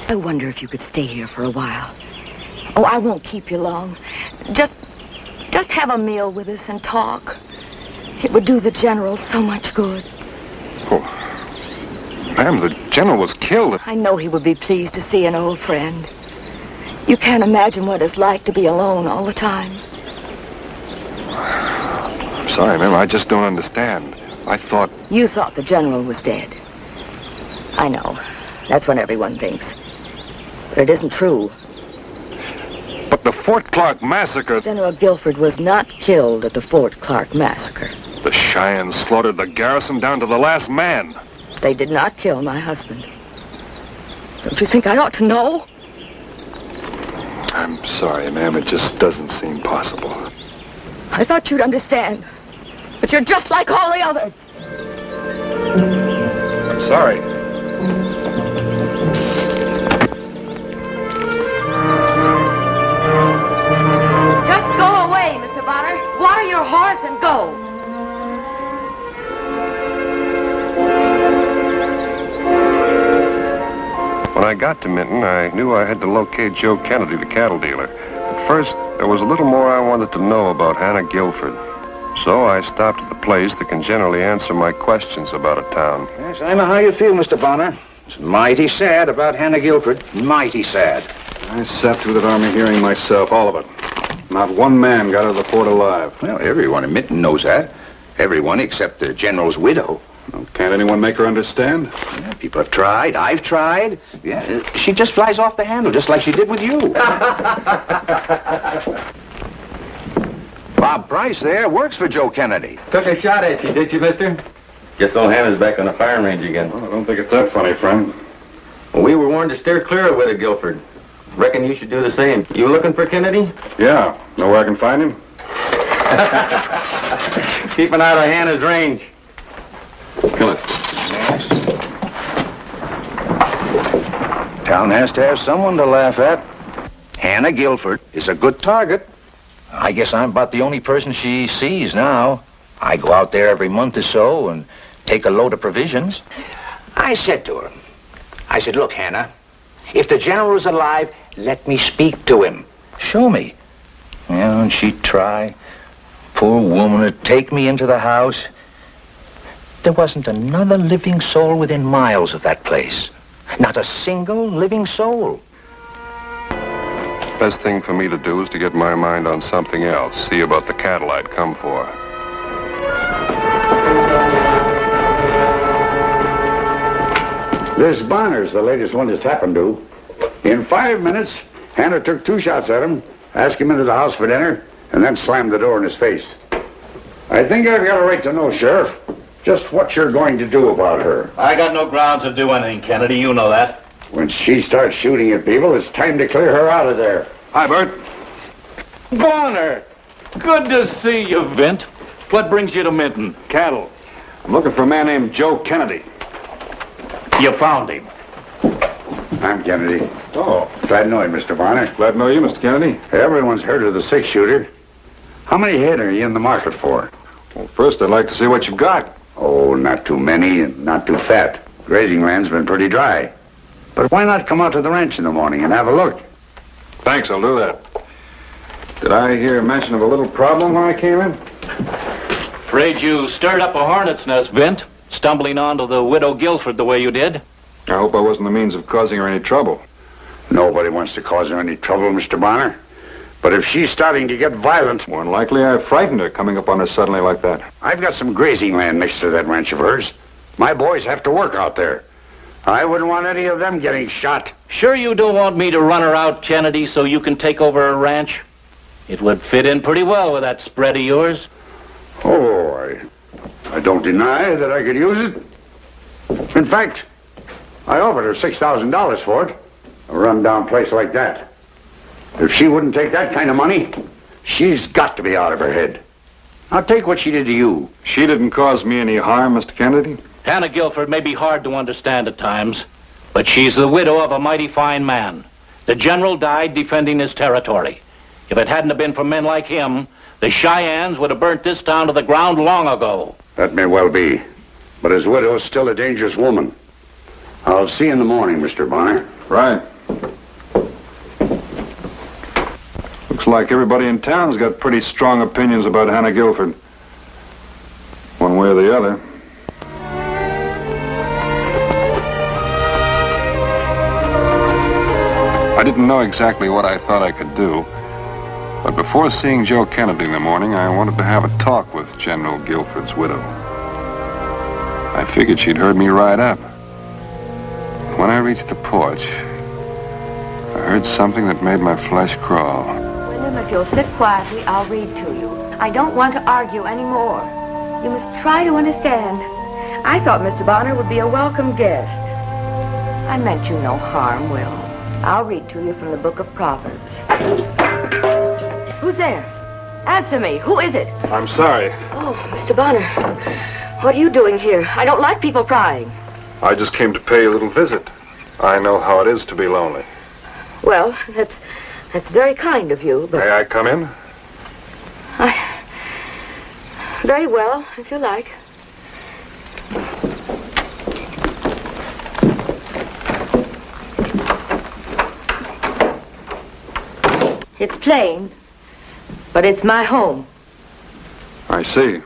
Speaker 17: I wonder if you could stay here for a while. Oh, I won't keep you long. Just have a meal with us and talk. It would do the general so much good.
Speaker 10: Oh, ma'am, the general was killed.
Speaker 17: I know he would be pleased to see an old friend. You can't imagine what it's like to be alone all the time.
Speaker 10: I'm sorry, ma'am. I just don't understand. I thought...
Speaker 17: You thought the general was dead. I know. That's what everyone thinks. But it isn't true.
Speaker 10: But the Fort Clark massacre...
Speaker 17: General Guilford was not killed at the Fort Clark massacre.
Speaker 10: The Cheyennes slaughtered the garrison down to the last man.
Speaker 17: They did not kill my husband. Don't you think I ought to know?
Speaker 10: I'm sorry, ma'am. It just doesn't seem possible.
Speaker 17: I thought you'd understand. But you're just like all the others.
Speaker 10: Sorry.
Speaker 17: Just go away, Mr. Bonner. Water your horse and go.
Speaker 2: When I got to Minton, I knew I had to locate Joe Kennedy, the cattle dealer. But first, there was a little more I wanted to know about Hannah Guilford. So I stopped at the place that can generally answer my questions about a town.
Speaker 15: Yes, I know how you feel, Mr. Bonner. It's mighty sad about Hannah Guilford. Mighty sad.
Speaker 10: I sat through that army hearing myself, all of it. Not one man got out of the fort alive.
Speaker 15: Well, everyone in Minton knows that. Everyone except the general's widow.
Speaker 10: Well, can't anyone make her understand?
Speaker 15: Yeah, people have tried. I've tried. Yeah, she just flies off the handle, just like she did with you. Bob Price there works for Joe Kennedy.
Speaker 18: Took a shot at you, did you, mister? Guess old Hannah's back on the firing range again.
Speaker 10: Well, I don't think it's that funny, friend.
Speaker 18: Well, we were warned to steer clear of Widow Guilford. Reckon you should do the same. You looking for Kennedy?
Speaker 10: Yeah. Know where I can find him?
Speaker 18: Keeping out of Hannah's range.
Speaker 10: Kill it.
Speaker 15: Town has to have someone to laugh at. Hannah Guilford is a good target. I guess I'm about the only person she sees now. I go out there every month or so and take a load of provisions. I said to her, I said, look, Hannah, if the general is alive, let me speak to him. Show me. Yeah, and she'd try. Poor woman would take me into the house. There wasn't another living soul within miles of that place. Not a single living soul.
Speaker 2: Best thing for me to do is to get my mind on something else, see about the cattle I'd come for.
Speaker 19: This Bonner's the latest one that's happened to. In 5 minutes, Hannah took 2 shots at him, asked him into the house for dinner, and then slammed the door in his face. I think I've got a right to know, Sheriff, just what you're going to do about her.
Speaker 20: I got no grounds to do anything, Kennedy. You know that.
Speaker 19: When she starts shooting at people, it's time to clear her out of there.
Speaker 10: Hi, Bert.
Speaker 6: Bonner! Good to see you, Vint. What brings you to Minton?
Speaker 10: Cattle. I'm looking for a man named Joe Kennedy.
Speaker 20: You found him.
Speaker 19: I'm Kennedy.
Speaker 10: Oh.
Speaker 19: Glad to know you, Mr. Bonner.
Speaker 10: Glad to know you, Mr. Kennedy.
Speaker 19: Everyone's heard of the 6-shooter. How many head are you in the market for?
Speaker 10: Well, first, I'd like to see what you've got.
Speaker 19: Oh, not too many and not too fat. Grazing land's been pretty dry. But why not come out to the ranch in the morning and have a look?
Speaker 10: Thanks, I'll do that. Did I hear mention of a little problem when I came in?
Speaker 20: Afraid you stirred up a hornet's nest, Vint, stumbling onto the Widow Guilford the way you did.
Speaker 10: I hope I wasn't the means of causing her any trouble.
Speaker 19: Nobody wants to cause her any trouble, Mr. Bonner. But if she's starting to get violent...
Speaker 10: More than likely I frightened her coming up on her suddenly like that.
Speaker 19: I've got some grazing land next to that ranch of hers. My boys have to work out there. I wouldn't want any of them getting shot.
Speaker 20: Sure you don't want me to run her out, Kennedy, so you can take over her ranch? It would fit in pretty well with that spread of yours.
Speaker 19: Oh, I don't deny that I could use it. In fact, I offered her $6,000 for it. A run-down place like that. If she wouldn't take that kind of money, she's got to be out of her head. Now take what she did to you.
Speaker 10: She didn't cause me any harm, Mr. Kennedy.
Speaker 20: Hannah Guilford may be hard to understand at times, but she's the widow of a mighty fine man. The general died defending his territory. If it hadn't have been for men like him, the Cheyennes would have burnt this town to the ground long ago.
Speaker 19: That may well be, but his widow's still a dangerous woman. I'll see you in the morning, Mr. Bonner.
Speaker 10: Right. Looks like everybody in town's got pretty strong opinions about Hannah Guilford. One way or the other. I didn't know exactly what I thought I could do, but before seeing Joe Kennedy in the morning, I wanted to have a talk with General Guilford's widow. I figured she'd heard me ride up. When I reached the porch, I heard something that made my flesh crawl.
Speaker 21: William, if you'll sit quietly, I'll read to you. I don't want to argue anymore. You must try to understand. I thought Mr. Bonner would be a welcome guest. I meant you no harm, Will. I'll read to you from the book of Proverbs. Who's there? Answer me. Who is it?
Speaker 10: I'm sorry.
Speaker 21: Oh, Mr. Bonner. What are you doing here? I don't like people prying.
Speaker 1: I just came to pay you a little visit. I know how it is to be lonely.
Speaker 21: Well, that's very kind of you, but...
Speaker 1: May I come in?
Speaker 21: Very well, if you like. It's plain, but it's my home.
Speaker 1: I see.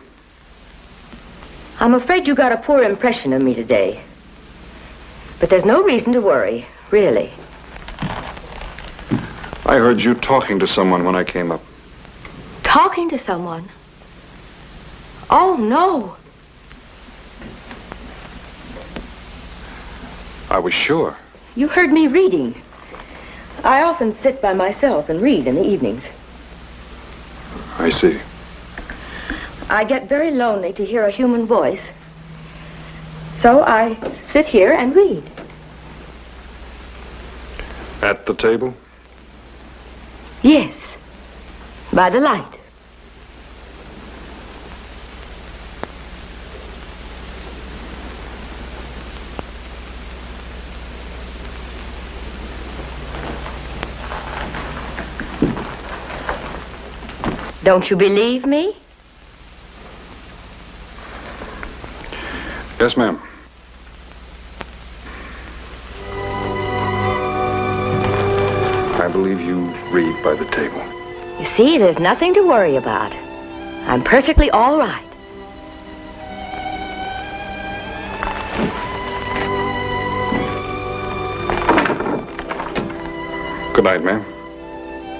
Speaker 21: I'm afraid you got a poor impression of me today. But there's no reason to worry, really.
Speaker 1: I heard you talking to someone when I came up.
Speaker 21: Talking to someone? Oh, no.
Speaker 1: I was sure.
Speaker 21: You heard me reading. I often sit by myself and read in the evenings.
Speaker 1: I see.
Speaker 21: I get very lonely to hear a human voice. So I sit here and read.
Speaker 1: At the table?
Speaker 21: Yes, by the light. Don't you believe me?
Speaker 1: Yes, ma'am. I believe you read by the table.
Speaker 21: You see, there's nothing to worry about. I'm perfectly all right.
Speaker 1: Good night, ma'am.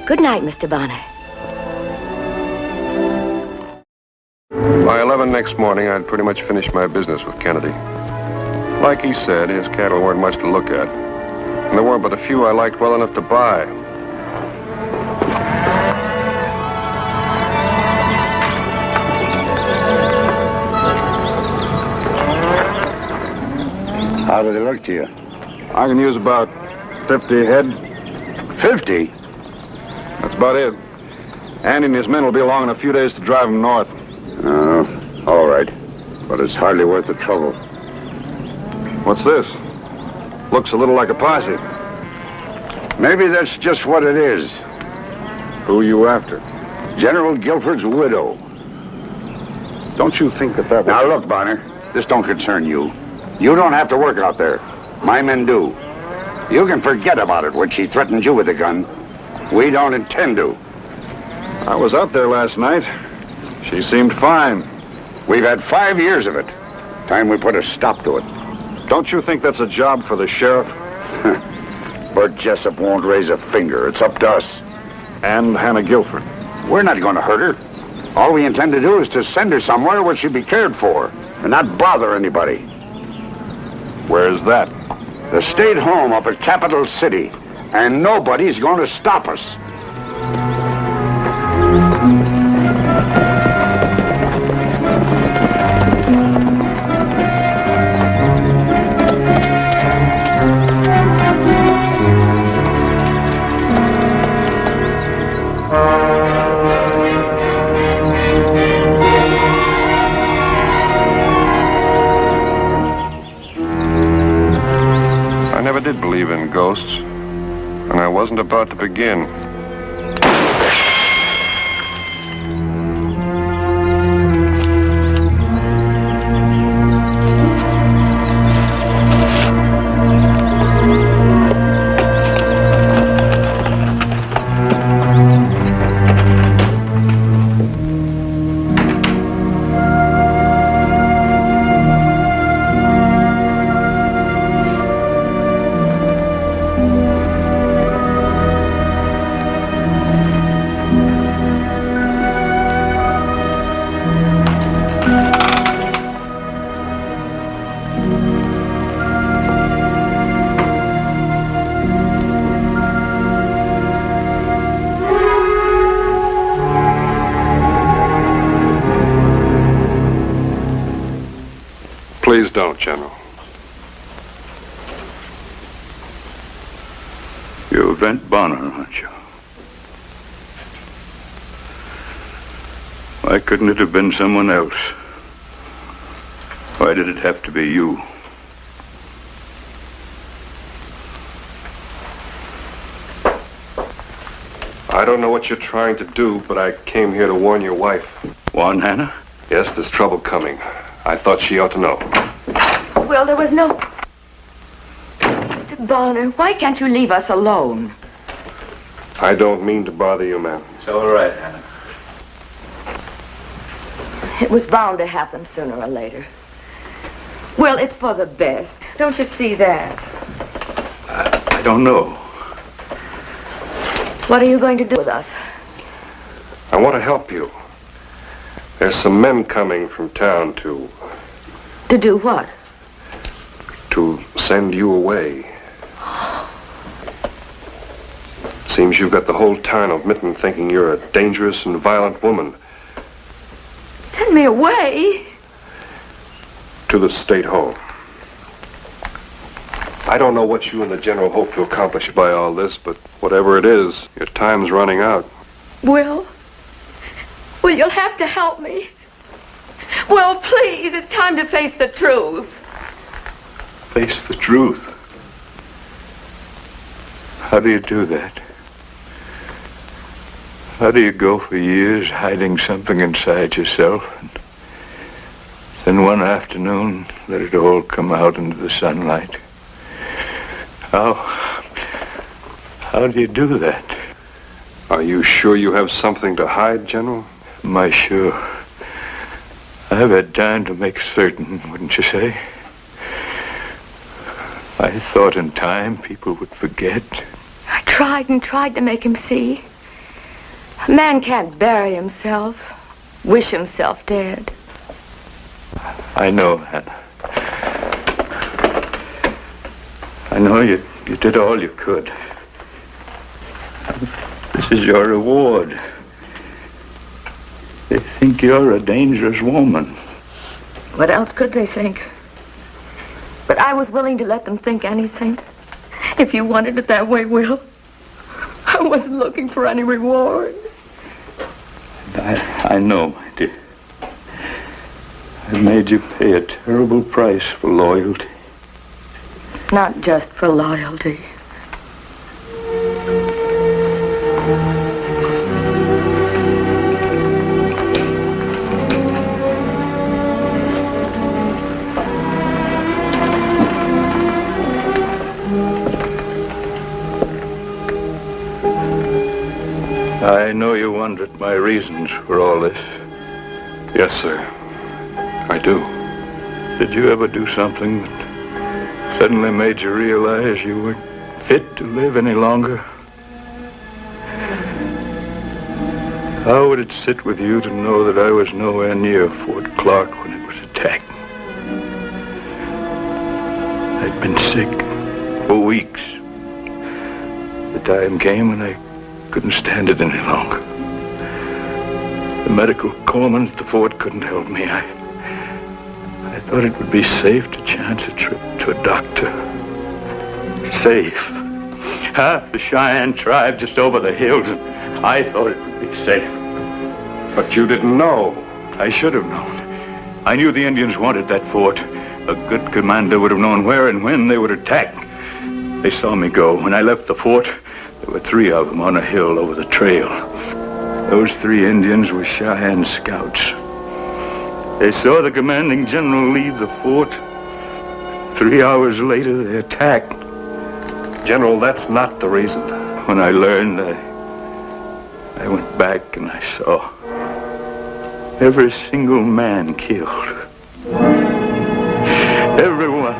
Speaker 21: Good night, Mr. Bonner.
Speaker 2: By 11 next morning, I'd pretty much finished my business with Kennedy. Like he said, his cattle weren't much to look at. And there weren't but a few I liked well enough to buy.
Speaker 19: How do they look to you?
Speaker 1: I can use about 50 head.
Speaker 19: 50?
Speaker 1: That's about it. Andy and his men will be along in a few days to drive them north.
Speaker 19: All right. But it's hardly worth the trouble.
Speaker 1: What's this? Looks a little like a posse.
Speaker 19: Maybe that's just what it is.
Speaker 1: Who are you after?
Speaker 19: General Guilford's widow.
Speaker 1: Don't you think that
Speaker 19: Now look, Bonner, this don't concern you. You don't have to work out there. My men do. You can forget about it when she threatened you with a gun. We don't intend to.
Speaker 1: I was out there last night. She seemed fine.
Speaker 19: We've had 5 years of it. Time we put a stop to it.
Speaker 1: Don't you think that's a job for the sheriff?
Speaker 19: Bert Jessup won't raise a finger. It's up to us.
Speaker 1: And Hannah Guilford.
Speaker 19: We're not going to hurt her. All we intend to do is to send her somewhere where she'll be cared for and not bother anybody.
Speaker 1: Where's that?
Speaker 19: The state home up at Capital City. And nobody's going to stop us.
Speaker 2: I never did believe in ghosts, and I wasn't about to begin. Please don't, General.
Speaker 7: You're Brent Bonner, aren't you? Why couldn't it have been someone else? Why did it have to be you?
Speaker 2: I don't know what you're trying to do, but I came here to warn your wife.
Speaker 7: Warn Hannah?
Speaker 2: Yes, there's trouble coming. I thought she ought to know.
Speaker 21: Well, there was no... Mr. Bonner, why can't you leave us alone?
Speaker 2: I don't mean to bother you, ma'am.
Speaker 7: It's all right, Hannah.
Speaker 21: It was bound to happen sooner or later. Well, it's for the best. Don't you see that?
Speaker 7: I don't know.
Speaker 21: What are you going to do with us?
Speaker 2: I want to help you. There's some men coming from town to
Speaker 21: Do what?
Speaker 2: send you away. Seems you've got the whole town of Mitten thinking you're a dangerous and violent woman.
Speaker 21: Send me away?
Speaker 2: To the state home. I don't know what you and the general hope to accomplish by all this, but whatever it is, your time's running out.
Speaker 21: Will, you'll have to help me. Well, please, it's time to face the truth.
Speaker 7: Face the truth. How do you do that? How do you go for years hiding something inside yourself, and then one afternoon let it all come out into the sunlight? How do you do that?
Speaker 2: Are you sure you have something to hide, General?
Speaker 7: Am I sure? I've had time to make certain, wouldn't you say? I thought in time people would forget.
Speaker 21: I tried and tried to make him see. A man can't bury himself, wish himself dead.
Speaker 7: I know, Hannah. I know you did all you could. This is your reward. They think you're a dangerous woman.
Speaker 21: What else could they think? But I was willing to let them think anything. If you wanted it that way, Will. I wasn't looking for any reward.
Speaker 7: I know, my dear. I made you pay a terrible price for loyalty.
Speaker 21: Not just for loyalty.
Speaker 7: I know you wondered my reasons for all this.
Speaker 2: Yes, sir. I do.
Speaker 7: Did you ever do something that suddenly made you realize you weren't fit to live any longer? How would it sit with you to know that I was nowhere near Fort Clark when it was attacked? I'd been sick for weeks. The time came when I couldn't stand it any longer. The medical corpsman at the fort couldn't help me. I thought it would be safe to chance a trip to a doctor. Safe. Half the Cheyenne tribe just over the hills, and I thought it would be safe.
Speaker 2: But you didn't know.
Speaker 7: I should have known. I knew the Indians wanted that fort. A good commander would have known where and when they would attack. They saw me go. When I left the fort, there were 3 of them on a hill over the trail. Those 3 Indians were Cheyenne scouts. They saw the commanding general leave the fort. 3 hours later, they attacked.
Speaker 2: General, that's not the reason.
Speaker 7: When I learned, I went back and I saw every single man killed. Everyone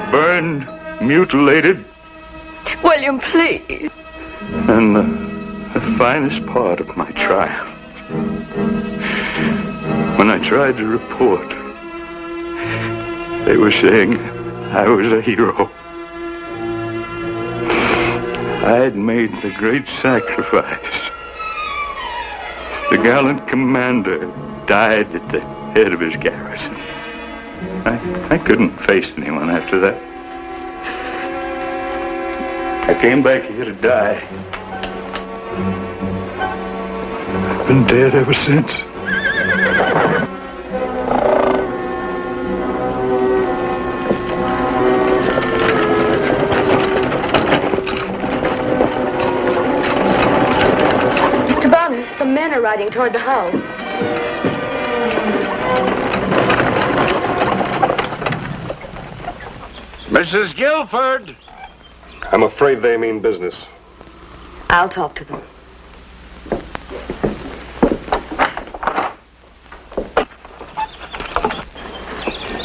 Speaker 7: burned, mutilated.
Speaker 21: William, please.
Speaker 7: And the finest part of my triumph, when I tried to report, they were saying I was a hero. I had made the great sacrifice. The gallant commander died at the head of his garrison. I couldn't face anyone after that. I came back here to die. I've been dead ever since.
Speaker 21: men are riding toward the house.
Speaker 19: Mrs. Guilford!
Speaker 2: I'm afraid they mean business.
Speaker 21: I'll talk to them.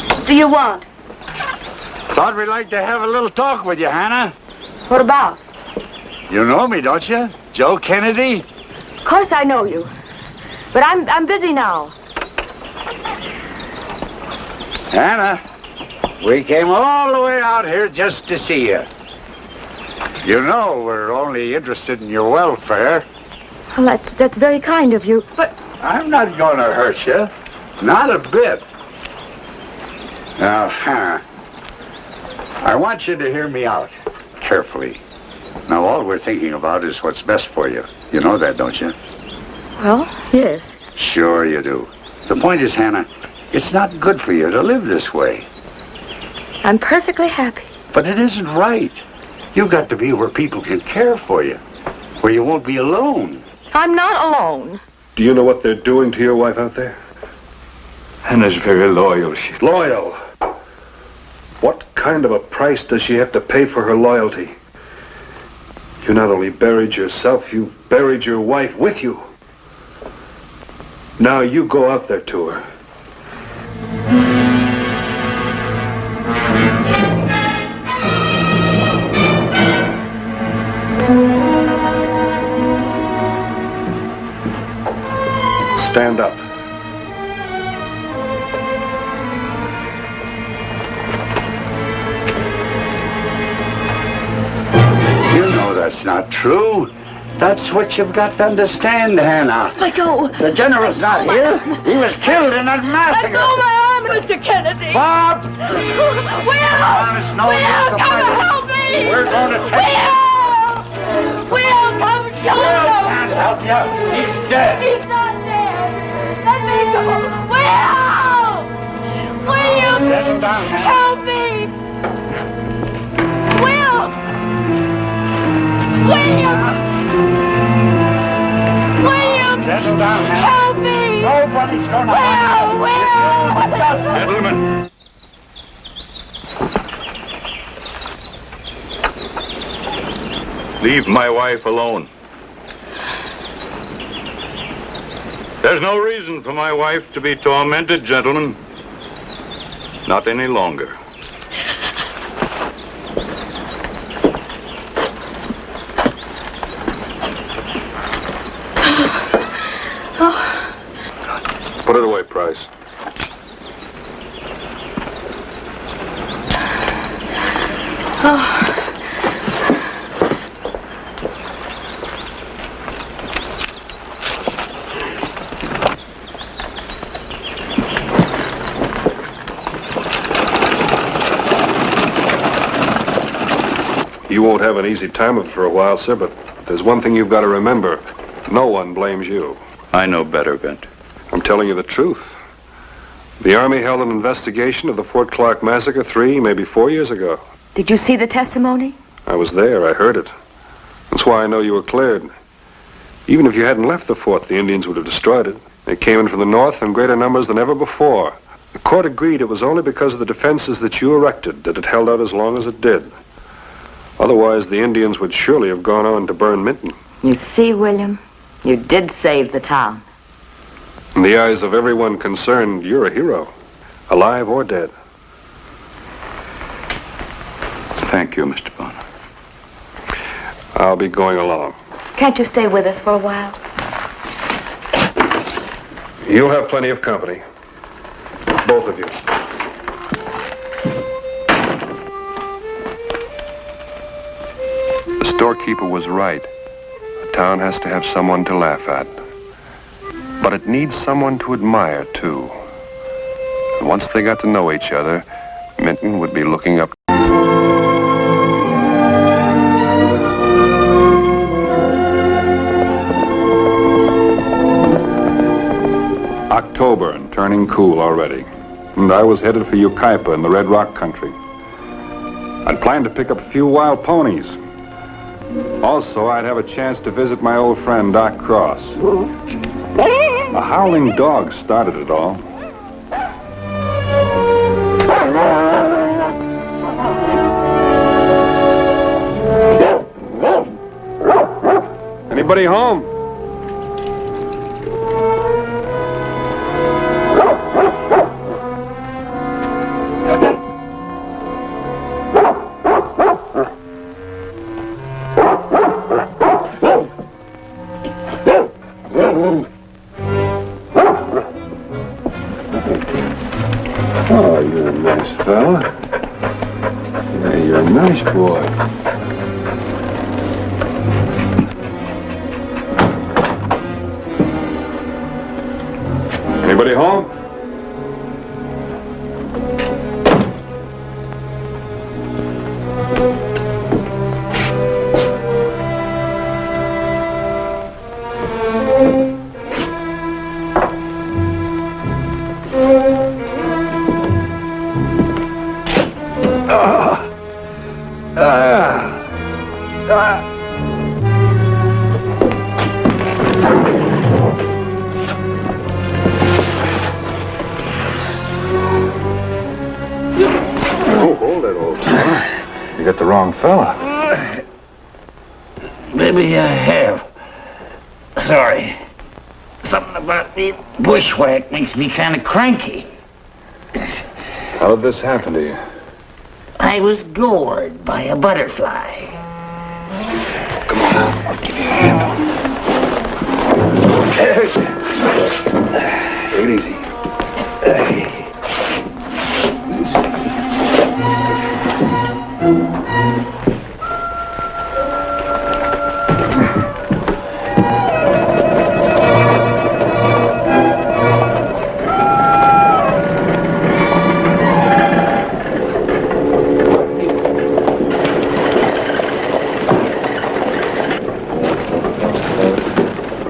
Speaker 21: What do you want?
Speaker 19: Thought we'd like to have a little talk with you, Hannah.
Speaker 21: What about?
Speaker 19: You know me, don't you? Joe Kennedy?
Speaker 21: Of course I know you. But I'm busy now.
Speaker 19: Hannah, we came all the way out here just to see you. You know we're only interested in your welfare.
Speaker 21: Well, that's very kind of you, but...
Speaker 19: I'm not going to hurt you. Not a bit. Now, Hannah, I want you to hear me out carefully. Now, all we're thinking about is what's best for you. You know that, don't you?
Speaker 21: Well, yes.
Speaker 19: Sure you do. The point is, Hannah, it's not good for you to live this way.
Speaker 21: I'm perfectly happy.
Speaker 19: But it isn't right. You've got to be where people can care for you, where you won't be alone.
Speaker 21: I'm not alone.
Speaker 2: Do you know what they're doing to your wife out there?
Speaker 7: Hannah's very loyal. She's
Speaker 2: Loyal? What kind of a price does she have to pay for her loyalty? You not only buried yourself, you buried your wife with you. Now you go out there to her. Stand up.
Speaker 19: You know that's not true. That's what you've got to understand, Hannah.
Speaker 21: Let go.
Speaker 19: The general's not here. He was killed in that massacre.
Speaker 21: Let go my arm, Mr. Kennedy.
Speaker 19: Bob!
Speaker 21: Will!
Speaker 19: Honest, no use
Speaker 21: Will,
Speaker 19: to
Speaker 21: come
Speaker 19: fight.
Speaker 21: and help me!
Speaker 19: We're going to take you.
Speaker 21: Will, come show
Speaker 19: Will
Speaker 21: him!
Speaker 19: can't help you. He's dead.
Speaker 21: He's not dead. Let me go. Will! William!
Speaker 19: Settle down, Hannah.
Speaker 21: Help me! Will! William! William!
Speaker 19: Settle down, Hannah.
Speaker 21: Help me!
Speaker 19: Nobody's going to
Speaker 7: Gentlemen. Leave my wife alone. There's no reason for my wife to be tormented, gentlemen. Not any longer.
Speaker 2: Put it away, Price. You won't have an easy time of it for a while, sir, but there's one thing you've got to remember. No one blames you.
Speaker 7: I know better, Bent.
Speaker 2: I'm telling you the truth. The Army held an investigation of the Fort Clark massacre 3, maybe 4 years ago.
Speaker 21: Did you see the testimony?
Speaker 2: I was there. I heard it. That's why I know you were cleared. Even if you hadn't left the fort, the Indians would have destroyed it. They came in from the north in greater numbers than ever before. The court agreed it was only because of the defenses that you erected that it held out as long as it did. Otherwise, the Indians would surely have gone on to burn Minton.
Speaker 21: You see, William, you did save the town.
Speaker 2: In the eyes of everyone concerned, you're a hero, alive or dead.
Speaker 7: Thank you, Mr. Bonner.
Speaker 2: I'll be going along.
Speaker 21: Can't you stay with us for a while?
Speaker 2: You'll have plenty of company. Both of you. The storekeeper was right. A town has to have someone to laugh at. But it needs someone to admire, too. And once they got to know each other, Minton would be looking up.
Speaker 1: October and turning cool already. And I was headed for Yucaipa in the Red Rock country. I'd planned to pick up a few wild ponies. Also, I'd have a chance to visit my old friend, Doc Cross. A howling dog started it all. Anybody home? Oh, you're a nice fella. Yeah, you're a nice boy. Anybody home? You got the wrong fella.
Speaker 8: Maybe I have. Sorry. Something about the bushwhack makes me kind of cranky.
Speaker 1: How did this happen to you?
Speaker 8: I was gored by a butterfly.
Speaker 1: Come on, I'll give you a hand. Take it easy.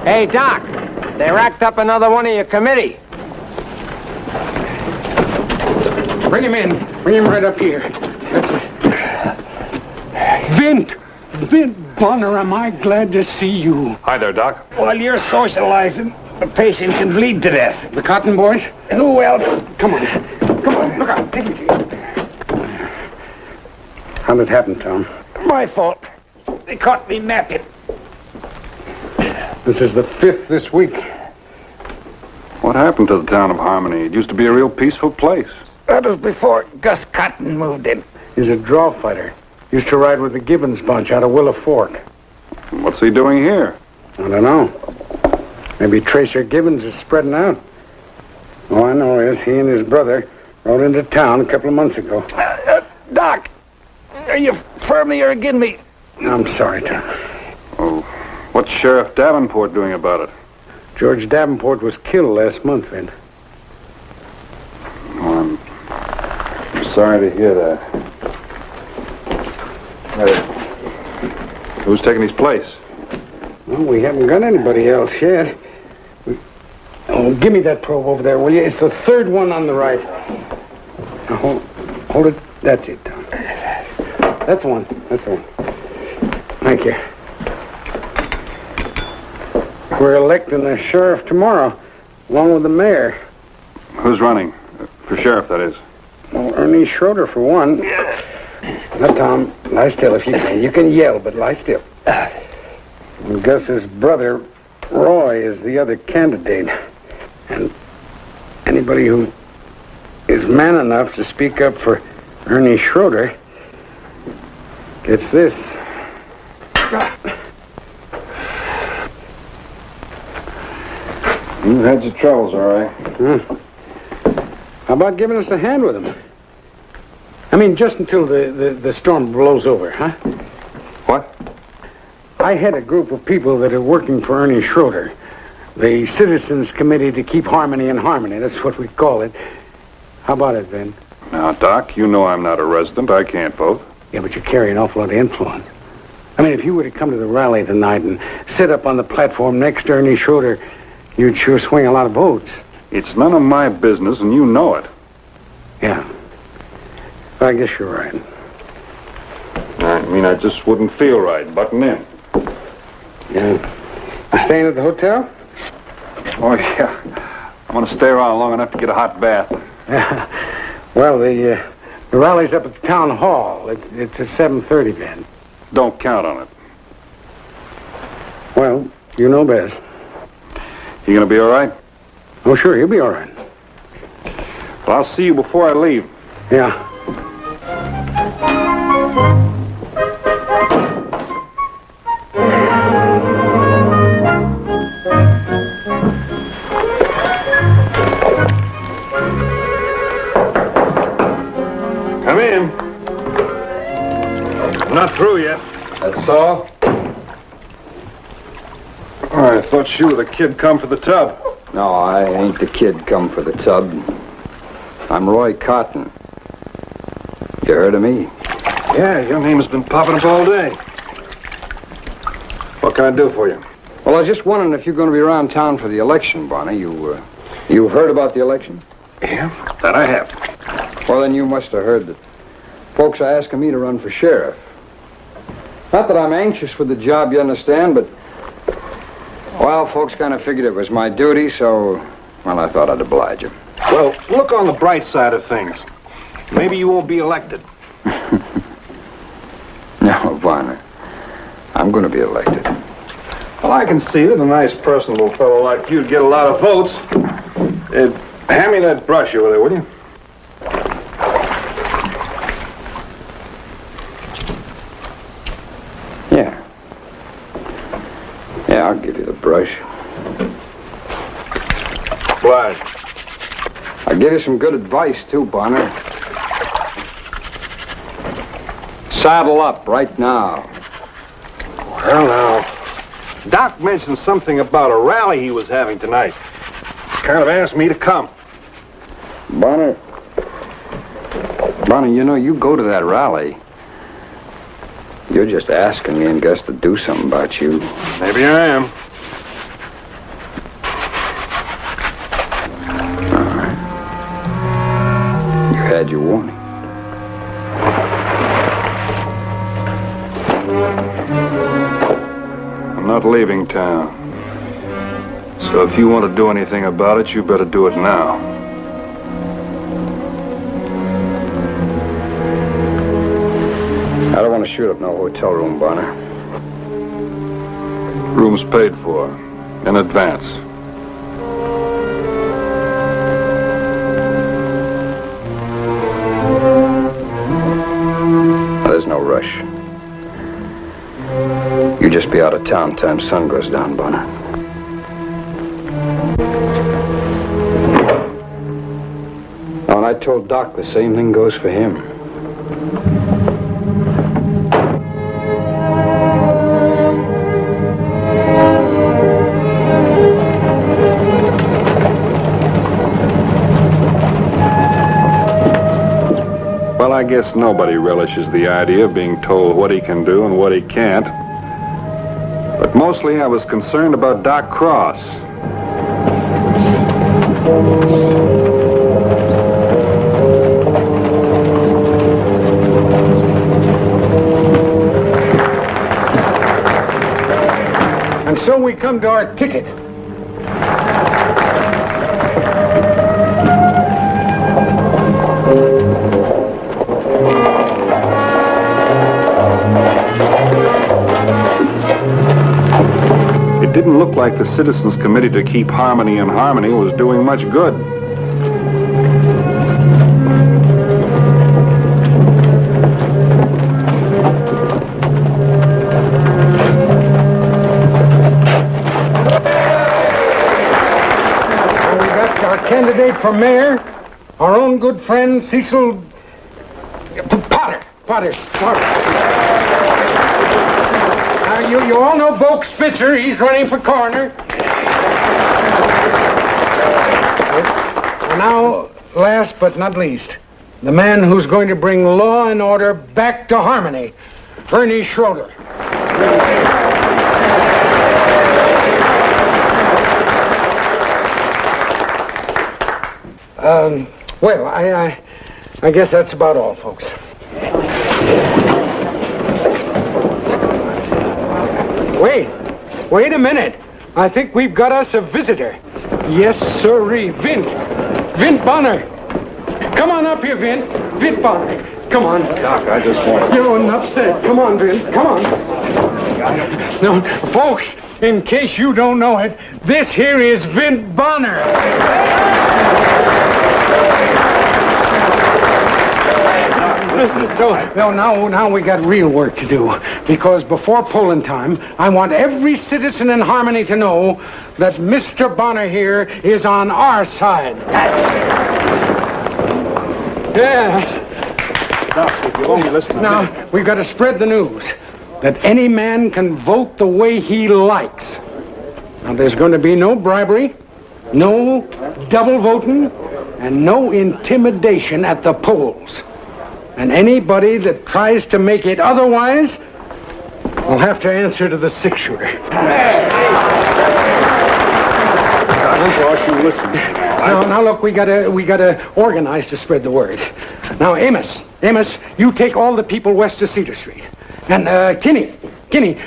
Speaker 11: Hey, Doc, they racked up another one of your committee.
Speaker 13: Bring him in. Bring him right up here. That's it. Vint Bonner, am I glad to see you.
Speaker 1: Hi there, Doc.
Speaker 8: While you're socializing, the patient can bleed to death.
Speaker 13: The Cotton boys?
Speaker 8: Who else?
Speaker 13: Come on. Come on. Look out. Take it easy. How'd it happen, Tom?
Speaker 8: My fault. They caught me napping.
Speaker 13: This is the 5th this week.
Speaker 1: What happened to the town of Harmony? It used to be a real peaceful place.
Speaker 8: That was before Gus Cotton moved in.
Speaker 13: He's a draw fighter. Used to ride with the Gibbons bunch out of Willow Fork.
Speaker 1: What's he doing here?
Speaker 13: I don't know. Maybe Tracer Gibbons is spreading out. All I know is he and his brother rode into town a couple of months ago.
Speaker 8: Doc, are you for me or against me?
Speaker 13: I'm sorry, Tom.
Speaker 1: Oh, what's Sheriff Davenport doing about it?
Speaker 13: George Davenport was killed last month, Vint.
Speaker 1: Oh, I'm sorry to hear that. Who's taking his place?
Speaker 13: Well, we haven't got anybody else yet. Oh, give me that probe over there, will you? It's the third one on the right. Now, hold it. That's it, Tom. That's the one. That's the one. Thank you. We're electing the sheriff tomorrow, along with the mayor.
Speaker 1: Who's running? For sheriff, that is.
Speaker 13: Well, Ernie Schroeder, for one. Now, Tom, lie still if you can. You can yell, but lie still. And Gus's brother, Roy, is the other candidate. And anybody who is man enough to speak up for Ernie Schroeder gets this.
Speaker 1: You've had your troubles, all right.
Speaker 13: How about giving us a hand with them? I mean, just until the storm blows over, huh?
Speaker 1: What?
Speaker 13: I had a group of people that are working for Ernie Schroeder. The Citizens Committee to Keep Harmony in Harmony. That's what we call it. How about it, Ben?
Speaker 1: Now, Doc, you know I'm not a resident. I can't vote.
Speaker 13: Yeah, but you carry an awful lot of influence. I mean, if you were to come to the rally tonight and sit up on the platform next to Ernie Schroeder, you'd sure swing a lot of votes.
Speaker 1: It's none of my business, and you know it.
Speaker 13: Yeah. I guess you're right.
Speaker 1: All
Speaker 5: I mean, I just wouldn't feel right butting in.
Speaker 13: Yeah. Staying at the hotel?
Speaker 5: Oh, yeah. I want to stay around long enough to get a hot bath.
Speaker 13: Well, the rally's up at the town hall. It's at 7:30, Ben.
Speaker 5: Don't count on it.
Speaker 13: Well, you know best.
Speaker 5: You gonna be all right?
Speaker 13: Oh, sure, you'll be all right.
Speaker 5: Well, I'll see you before I leave.
Speaker 13: Yeah.
Speaker 5: Come in. I'm not through yet.
Speaker 10: That's all?
Speaker 5: Oh, I thought you were the kid come for the tub.
Speaker 10: No, I ain't the kid come for the tub. I'm Roy Cotton. You heard of me?
Speaker 5: Yeah, your name has been popping up all day. What can I do for you?
Speaker 10: Well, I was just wondering if you're going to be around town for the election, Bonnie. You heard about the election?
Speaker 5: Yeah, that I have.
Speaker 10: Well, then you must have heard that folks are asking me to run for sheriff. Not that I'm anxious for the job, you understand, but, well, folks kind of figured it was my duty, so, well, I thought I'd oblige them.
Speaker 5: Well, look on the bright side of things. Maybe you won't be elected.
Speaker 10: No, Bonner. I'm going to be elected.
Speaker 5: Well, I can see that a nice, personable fellow like you'd get a lot of votes. Hand me that brush over there, will you?
Speaker 10: Yeah. Yeah, I'll give you the brush.
Speaker 5: Obliged.
Speaker 10: I'll give you some good advice, too, Bonner. Saddle up right now.
Speaker 5: Well, now, Doc mentioned something about a rally he was having tonight. Kind of asked me to come.
Speaker 10: Bonner, you know, you go to that rally. You're just asking me and Gus to do something about you.
Speaker 5: Maybe I am.
Speaker 10: All right. You had your warning.
Speaker 5: I'm not leaving town. So if you want to do anything about it, you better do it now.
Speaker 10: I don't want to shoot up no hotel room, Bonner.
Speaker 5: Room's paid for. In advance.
Speaker 10: There's no rush. You just be out of town time sun goes down, Bonner. Oh, and I told Doc the same thing goes for him.
Speaker 5: Well, I guess nobody relishes the idea of being told what he can do and what he can't. But mostly I was concerned about Doc Cross.
Speaker 13: And so we come to our ticket.
Speaker 5: It didn't look like the Citizens Committee to Keep Harmony in Harmony was doing much good.
Speaker 13: And we got our candidate for mayor, our own good friend Cecil Potter. You all know Bo Spitzer. He's running for coroner. And now, last but not least, the man who's going to bring law and order back to Harmony, Ernie Schroeder. Well, I guess that's about all, folks. Wait a minute. I think we've got us a visitor. Yes, sirree. Vint Bonner. Come on up here, Vint. Vint Bonner. Come on.
Speaker 10: Doc, I just want to...
Speaker 13: You're upset. Come on, Vint. Come on. No, folks, in case you don't know it, this here is Vint Bonner. No, now we got real work to do. Because before polling time, I want every citizen in Harmony to know that Mr. Bonner here is on our side. Yes.
Speaker 10: Doc, if you only listen to
Speaker 13: Now,
Speaker 10: me.
Speaker 13: we've got to spread the news that any man can vote the way he likes. Now, there's going to be no bribery, no double voting, and no intimidation at the polls. And anybody that tries to make it otherwise will have to answer to the six-shooter. Now look, we gotta organize to spread the word. Now, Amos, you take all the people west of Cedar Street. And, Kinney,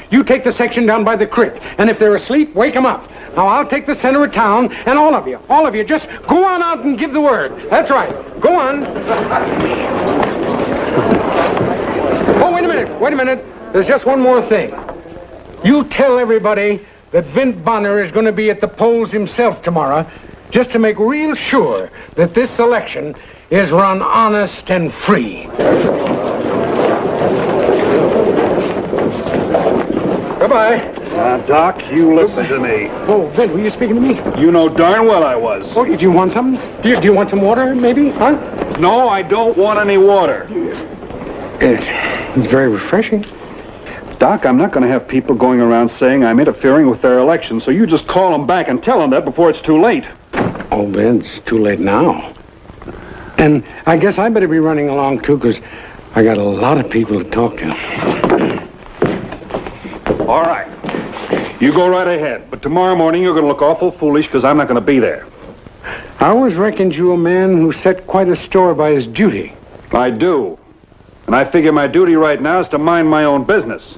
Speaker 13: you take the section down by the creek. And if they're asleep, wake them up. Now, I'll take the center of town, and all of you, just go on out and give the word. That's right. Go on. Oh, wait a minute. There's just one more thing. You tell everybody that Vint Bonner is going to be at the polls himself tomorrow, just to make real sure that this election is run honest and free. Goodbye.
Speaker 10: Doc, you listen to me.
Speaker 13: Oh, Vint, were you speaking to me?
Speaker 10: You know darn well I was.
Speaker 13: Oh, do you want something? Do you want some water, maybe? Huh?
Speaker 10: No, I don't want any water.
Speaker 13: It's very refreshing.
Speaker 10: Doc, I'm not going to have people going around saying I'm interfering with their election, so you just call them back and tell them that before it's too late.
Speaker 13: Oh, Ben, it's too late now. And I guess I better be running along, too, because I got a lot of people to talk to.
Speaker 10: All right. You go right ahead, but tomorrow morning you're going to look awful foolish because I'm not going to be there.
Speaker 13: I always reckoned you a man who set quite a store by his duty.
Speaker 10: I do. And I figure my duty right now is to mind my own business.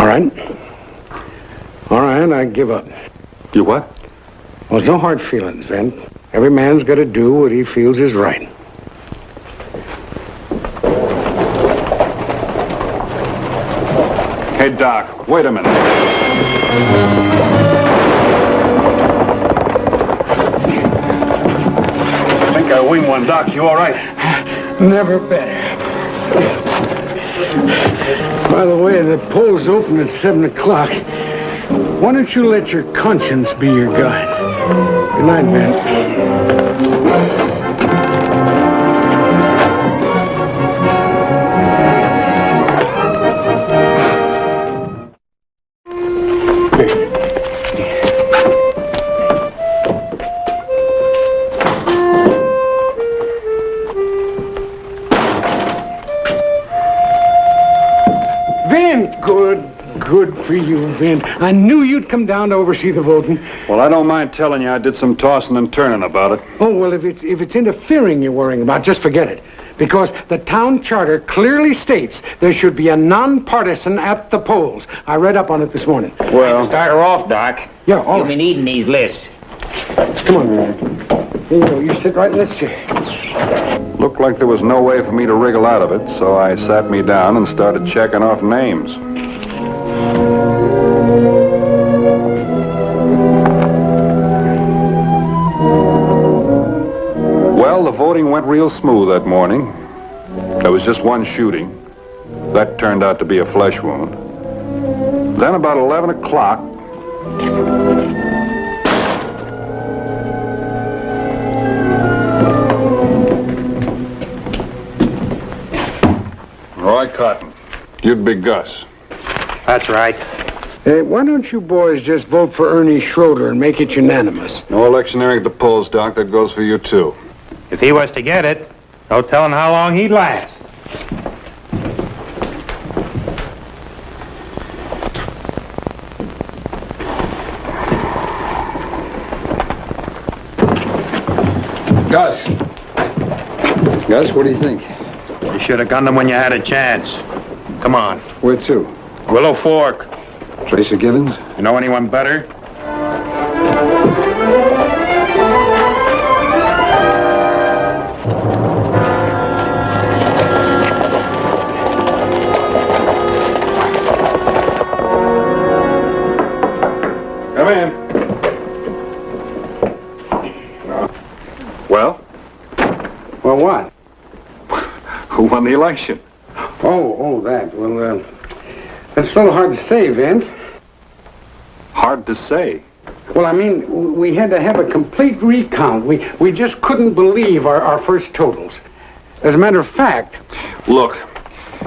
Speaker 13: All right, I give up.
Speaker 10: You what?
Speaker 13: Well, there's no hard feelings, Vint. Every man's got to do what he feels is right.
Speaker 10: Hey, Doc, wait a minute. I think I winged one, Doc. You all right?
Speaker 13: Never better. By the way, the polls open at 7 o'clock. Why don't you let your conscience be your guide? Good night, Vint. Good for you, Vint. I knew you'd come down to oversee the voting.
Speaker 10: Well, I don't mind telling you I did some tossing and turning about it.
Speaker 13: Oh, well, if it's interfering you're worrying about, just forget it. Because the town charter clearly states there should be a nonpartisan at the polls. I read up on it this morning.
Speaker 14: Well, start her off, Doc.
Speaker 13: Yeah, all
Speaker 14: You'll
Speaker 13: right.
Speaker 14: be needing these lists.
Speaker 13: Come on, man. Here you go. You sit right in this chair.
Speaker 1: Looked like there was no way for me to wriggle out of it, so I sat me down and started checking off names. Well, the voting went real smooth that morning. There was just one shooting. That turned out to be a flesh wound. Then about 11 o'clock... Roy Cotton. You'd be Gus.
Speaker 14: That's right.
Speaker 13: Hey, why don't you boys just vote for Ernie Schroeder and make it unanimous?
Speaker 1: No electioneering at the polls, Doc. That goes for you, too.
Speaker 18: If he was to get it, no telling how long he'd last.
Speaker 1: Gus, what do you think?
Speaker 18: You should have gunned him when you had a chance.
Speaker 3: Come on.
Speaker 13: Where to?
Speaker 3: Willow Fork.
Speaker 13: Tracer Gibbons?
Speaker 3: You know anyone better?
Speaker 10: Come in. Well?
Speaker 13: Well, what?
Speaker 10: Who won the election?
Speaker 13: Oh, that. Well, that's a little hard to say, Vince.
Speaker 10: Hard to say.
Speaker 13: Well, I mean, we had to have a complete recount. We just couldn't believe our first totals. As a matter of fact...
Speaker 10: Look,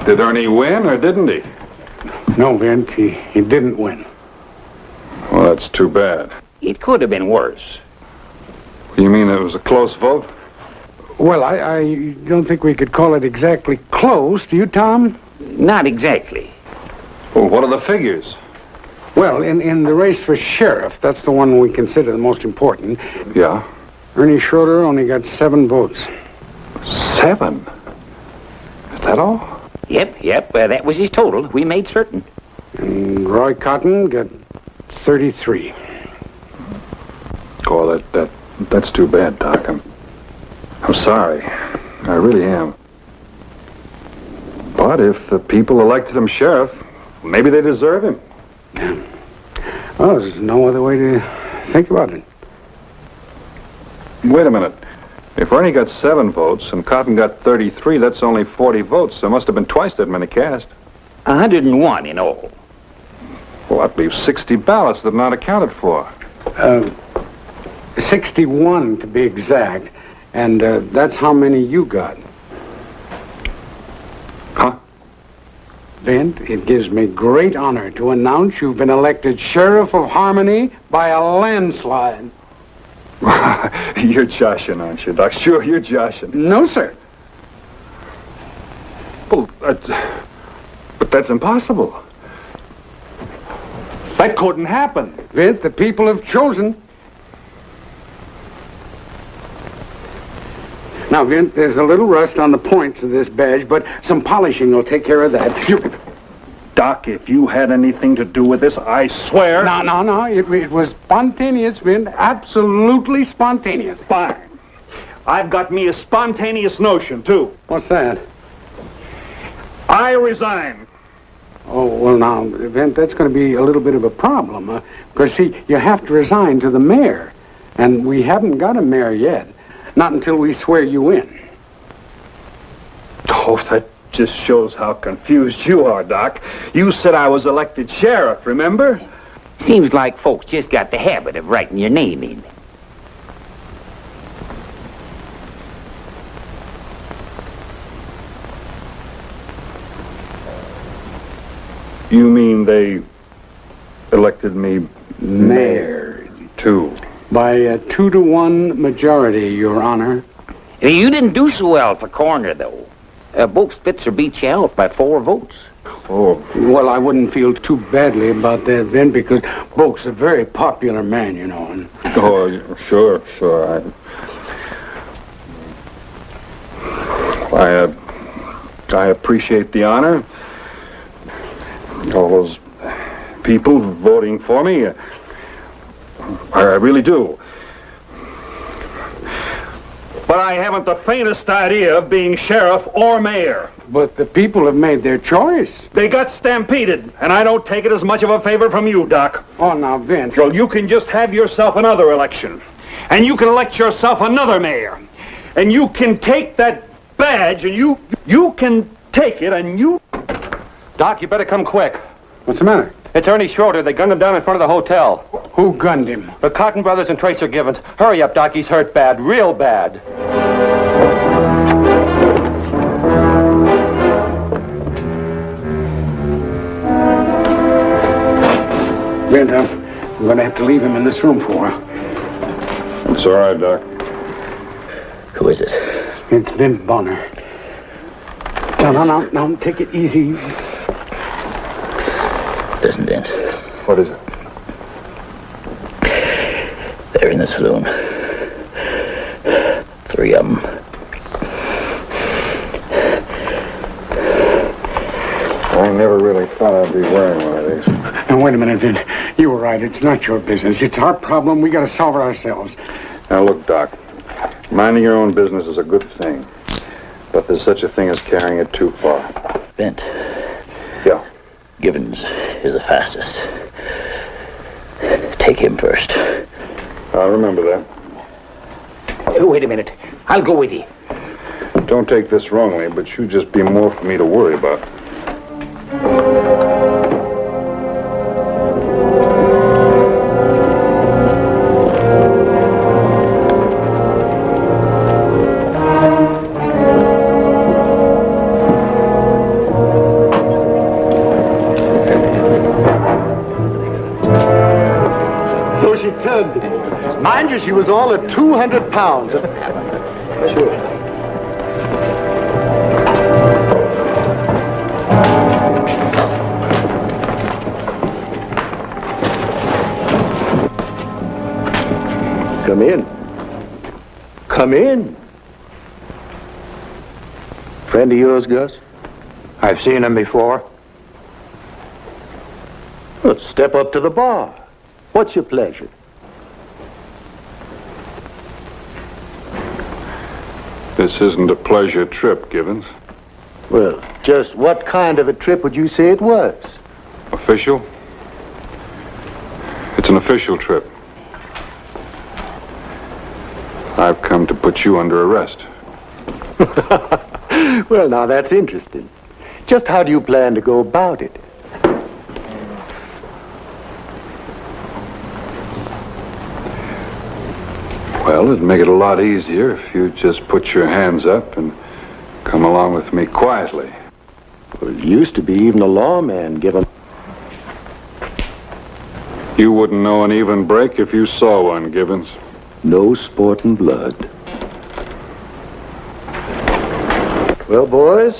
Speaker 10: did Ernie win or didn't he?
Speaker 13: No, Vince, he didn't win.
Speaker 10: Well, that's too bad.
Speaker 8: It could have been worse.
Speaker 10: You mean it was a close vote?
Speaker 13: Well, I don't think we could call it exactly close. Do you, Tom?
Speaker 8: Not exactly.
Speaker 10: Well, what are the figures?
Speaker 13: Well, in the race for sheriff, that's the one we consider the most important.
Speaker 10: Yeah?
Speaker 13: Ernie Schroeder only got 7 votes.
Speaker 10: 7? Is that all?
Speaker 8: Yep, that was his total. We made certain.
Speaker 13: And Roy Cotton got 33.
Speaker 10: Oh, that's too bad, Doc. I'm sorry. I really am. But if the people elected him sheriff, maybe they deserve him.
Speaker 13: Well, there's no other way to think about it.
Speaker 10: Wait a minute. If Ernie got 7 votes and Cotton got 33, that's only 40 votes. There must have been twice that many cast.
Speaker 8: 101 in all.
Speaker 10: Well, that leaves 60 ballots that are not accounted for.
Speaker 13: 61 to be exact. And that's how many you got.
Speaker 10: Huh?
Speaker 13: Vint, it gives me great honor to announce you've been elected Sheriff of Harmony by a landslide.
Speaker 10: You're joshing, aren't you, Doc? Sure, you're joshing.
Speaker 13: No, sir.
Speaker 10: Well, but that's impossible. That couldn't happen.
Speaker 13: Vint, the people have chosen. Now, Vint, there's a little rust on the points of this badge, but some polishing will take care of that.
Speaker 10: Doc, if you had anything to do with this, I swear...
Speaker 13: No. It was spontaneous, Vint. Absolutely spontaneous.
Speaker 10: Fine. I've got me a spontaneous notion, too.
Speaker 13: What's that?
Speaker 10: I resign.
Speaker 13: Oh, well, now, Vint, that's going to be a little bit of a problem. Because, see, you have to resign to the mayor. And we haven't got a mayor yet. Not until we swear you in.
Speaker 10: Oh, that just shows how confused you are, Doc. You said I was elected sheriff, remember?
Speaker 8: Seems like folks just got the habit of writing your name in.
Speaker 10: You mean they elected me mayor, too?
Speaker 13: By a 2-to-1 majority, Your Honor.
Speaker 8: You didn't do so well for coroner, though. Both Spitzer beat you out by 4 votes.
Speaker 10: Oh.
Speaker 13: Well, I wouldn't feel too badly about that then, because Boke's a very popular man, you know. And...
Speaker 10: Oh, sure. I appreciate the honor. All those people voting for me. I really do. But I haven't the faintest idea of being sheriff or mayor.
Speaker 13: But the people have made their choice.
Speaker 10: They got stampeded, and I don't take it as much of a favor from you, Doc.
Speaker 13: Oh, now, Vince.
Speaker 10: Well, you can just have yourself another election. And you can elect yourself another mayor. And you can take that badge, and you can take it, and you...
Speaker 11: Doc, you better come quick.
Speaker 13: What's the matter?
Speaker 11: It's Ernie Schroeder. They gunned him down in front of the hotel.
Speaker 13: Who gunned him?
Speaker 11: The Cotton Brothers and Tracer Gibbons. Hurry up, Doc. He's hurt bad. Real bad.
Speaker 13: Vince, I'm going to have to leave him in this room for a while.
Speaker 10: It's all right, Doc.
Speaker 8: Who is it?
Speaker 13: It's Vince Bonner. Now, take it easy.
Speaker 8: Listen, Vince.
Speaker 10: What is it?
Speaker 8: They're in the saloon. 3 of them.
Speaker 10: I never really thought I'd be wearing one of these.
Speaker 13: Now, wait a minute, Vin. You were right. It's not your business. It's our problem. We got to solve it ourselves.
Speaker 10: Now, look, Doc. Minding your own business is a good thing. But there's such a thing as carrying it too far.
Speaker 4: Bent.
Speaker 10: Yeah.
Speaker 4: Givens is the fastest. Take him first.
Speaker 10: I'll remember that.
Speaker 8: Wait a minute. I'll go with you.
Speaker 10: Don't take this wrongly, but you'd just be more for me to worry about.
Speaker 22: So she turned me. Mind you, she was all at 200 pounds. Sure. Come in. Come in. Friend of yours, Gus?
Speaker 14: I've seen him before.
Speaker 22: Well, step up to the bar. What's your pleasure?
Speaker 10: This isn't a pleasure trip, Givens.
Speaker 22: Well, just what kind of a trip would you say it was?
Speaker 10: Official? It's an official trip. I've come to put you under arrest.
Speaker 22: Well, now that's interesting. Just how do you plan to go about it?
Speaker 10: Well, it'd make it a lot easier if you just put your hands up and come along with me quietly.
Speaker 22: Well, it used to be even a lawman give 'em.
Speaker 10: You wouldn't know an even break if you saw one, Givens.
Speaker 22: No sporting blood. Well, boys,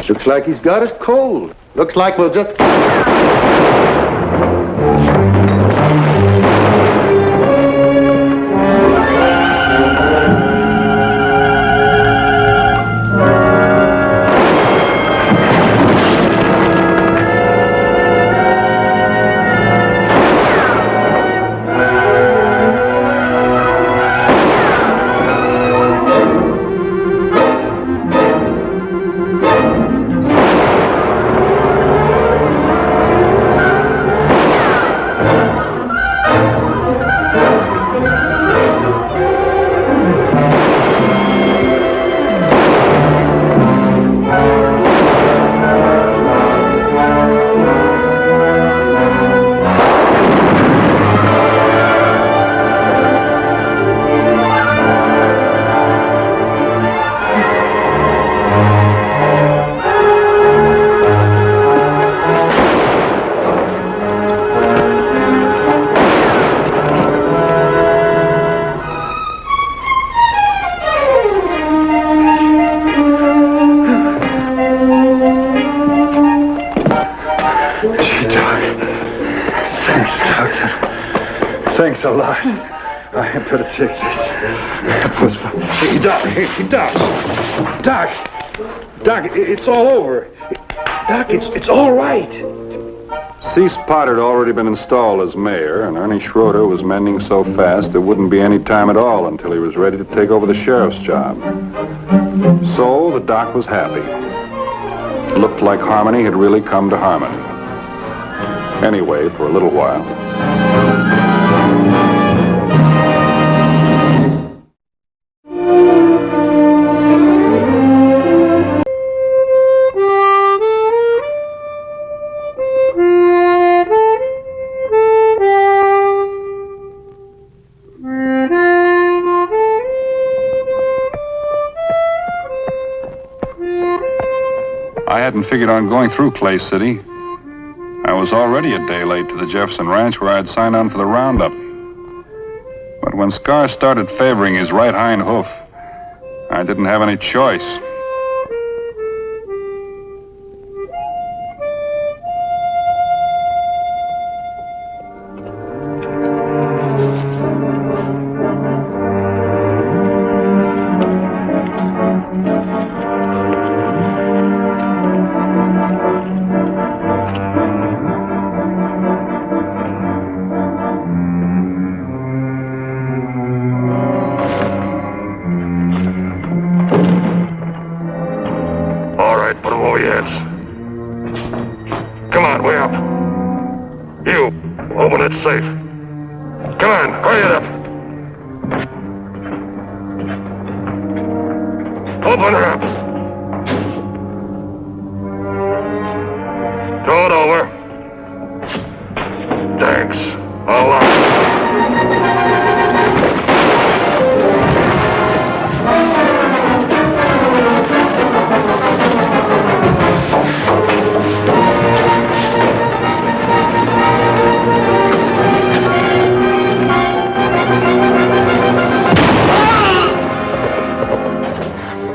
Speaker 22: looks like he's got it cold. Looks like we'll just...
Speaker 10: Thanks a lot. I had better take this.
Speaker 5: Hey, Doc. Hey, Doc. Doc, it's all over. Doc, it's all right.
Speaker 10: Cease Potter had already been installed as mayor, and Ernie Schroeder was mending so fast there wouldn't be any time at all until he was ready to take over the sheriff's job. So the doc was happy. It looked like harmony had really come to Harmony. Anyway, for a little while. I hadn't figured on going through Clay City. I was already a day late to the Jefferson Ranch where I'd signed on for the roundup. But when Scar started favoring his right hind hoof, I didn't have any choice.
Speaker 2: No, but it's safe. Come on, hurry it up. Open her up. Throw it over. Thanks. A lot.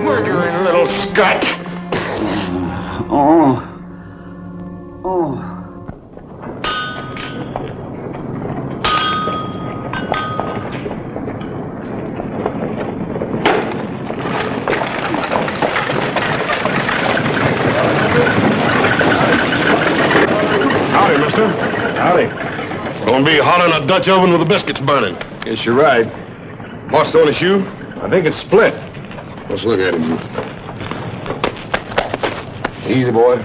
Speaker 19: Murdering little scut.
Speaker 8: Oh. Oh.
Speaker 2: Howdy, mister.
Speaker 10: Howdy.
Speaker 2: Gonna be hot in a Dutch oven with the biscuits burning.
Speaker 10: Guess you're right.
Speaker 2: Boss on the shoe?
Speaker 10: I think it's split.
Speaker 2: Let's look at him. Easy, boy.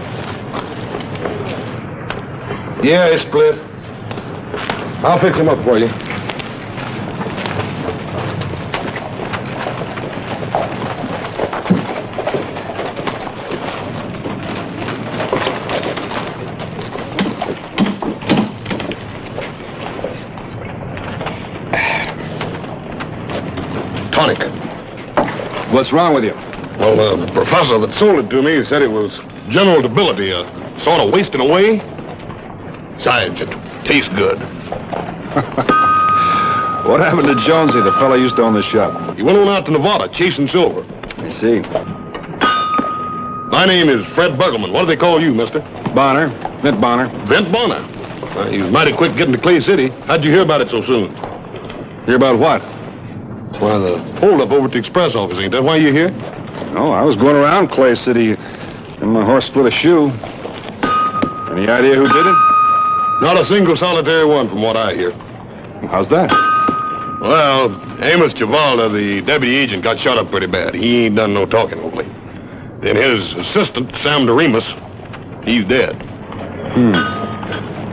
Speaker 2: Yeah, it's split. I'll fix him up for you. Tonic.
Speaker 10: What's wrong with you?
Speaker 2: Well, the professor that sold it to me said it was general debility, sort of wasting away. Besides, it tastes good.
Speaker 10: What happened to Jonesy, the fellow used to own the shop?
Speaker 2: He went on out to Nevada chasing silver.
Speaker 10: I see.
Speaker 2: My name is Fred Buggleman. What do they call you, mister?
Speaker 10: Bonner. Vint Bonner.
Speaker 2: Vint Bonner. He was mighty quick getting to Clay City. How'd you hear about it so soon?
Speaker 10: Hear about what?
Speaker 2: Why, the holdup over at the express office. Ain't that why you're here?
Speaker 10: No, I was going around Clay City, and my horse split a shoe. Any idea who did it?
Speaker 2: Not a single solitary one, from what I hear.
Speaker 10: How's that?
Speaker 2: Well, Amos Chavalda, the deputy agent, got shot up pretty bad. He ain't done no talking lately. Then his assistant, Sam DeRemus, he's dead.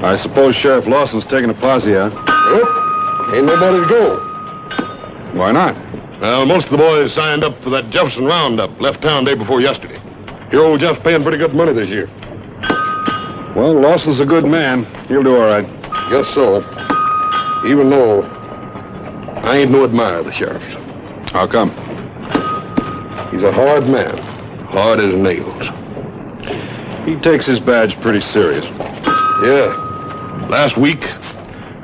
Speaker 10: I suppose Sheriff Lawson's taking a posse out.
Speaker 2: Nope. Ain't nobody to go.
Speaker 10: Why not?
Speaker 2: Well, most of the boys signed up for that Jefferson Roundup. Left town day before yesterday. Your old Jeff's paying pretty good money this year.
Speaker 10: Well, Lawson's a good man. He'll do all right.
Speaker 2: Guess so. Even though I ain't no admirer of the sheriff's.
Speaker 10: How come?
Speaker 2: He's a hard man. Hard as nails.
Speaker 10: He takes his badge pretty serious.
Speaker 2: Yeah. Last week,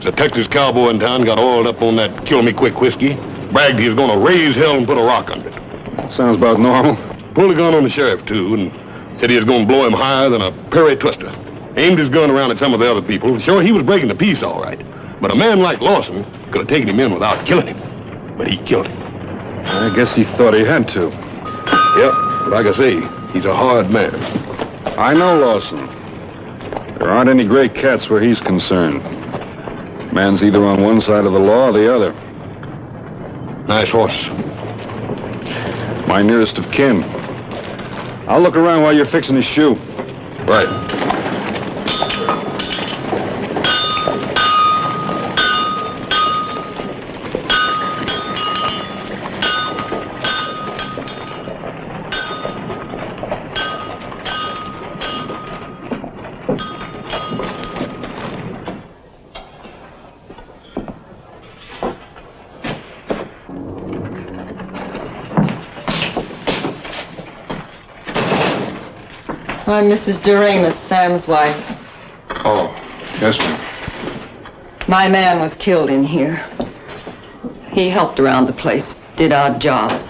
Speaker 2: the Texas cowboy in town got oiled up on that Kill Me Quick whiskey. Bragged he was going to raise hell and put a rock under it.
Speaker 10: Sounds about normal.
Speaker 2: Pulled a gun on the sheriff, too, and said he was going to blow him higher than a Perry Twister. Aimed his gun around at some of the other people. Sure, he was breaking the peace all right. But a man like Lawson could have taken him in without killing him. But he killed him.
Speaker 10: I guess he thought he had to.
Speaker 2: Yep, like I say, he's a hard man.
Speaker 10: I know Lawson. There aren't any gray cats where he's concerned. Man's either on one side of the law or the other.
Speaker 2: Nice horse.
Speaker 10: My nearest of kin. I'll look around while you're fixing his shoe.
Speaker 2: Right.
Speaker 9: I'm Mrs. DeRemus, Sam's wife.
Speaker 10: Oh, yes, ma'am.
Speaker 9: My man was killed in here. He helped around the place, did odd jobs.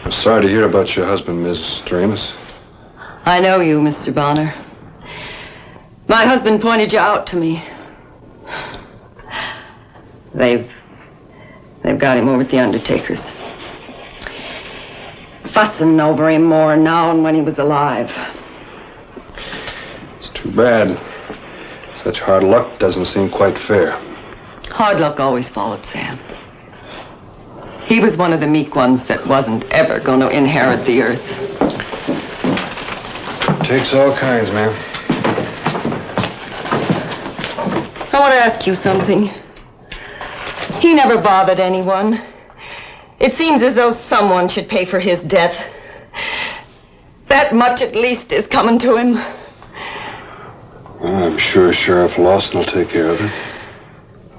Speaker 10: I'm sorry to hear about your husband, Miss Dramus.
Speaker 9: I know you, Mr. Bonner. My husband pointed you out to me. They've got him over at the undertaker's. Fussing over him more now than when he was alive.
Speaker 10: It's too bad. Such hard luck doesn't seem quite fair.
Speaker 9: Hard luck always followed Sam. He was one of the meek ones that wasn't ever going to inherit the earth.
Speaker 10: Takes all kinds, ma'am.
Speaker 9: I want to ask you something. He never bothered anyone. It seems as though someone should pay for his death. That much at least is coming to him.
Speaker 10: I'm sure Sheriff Lawson will take care of it.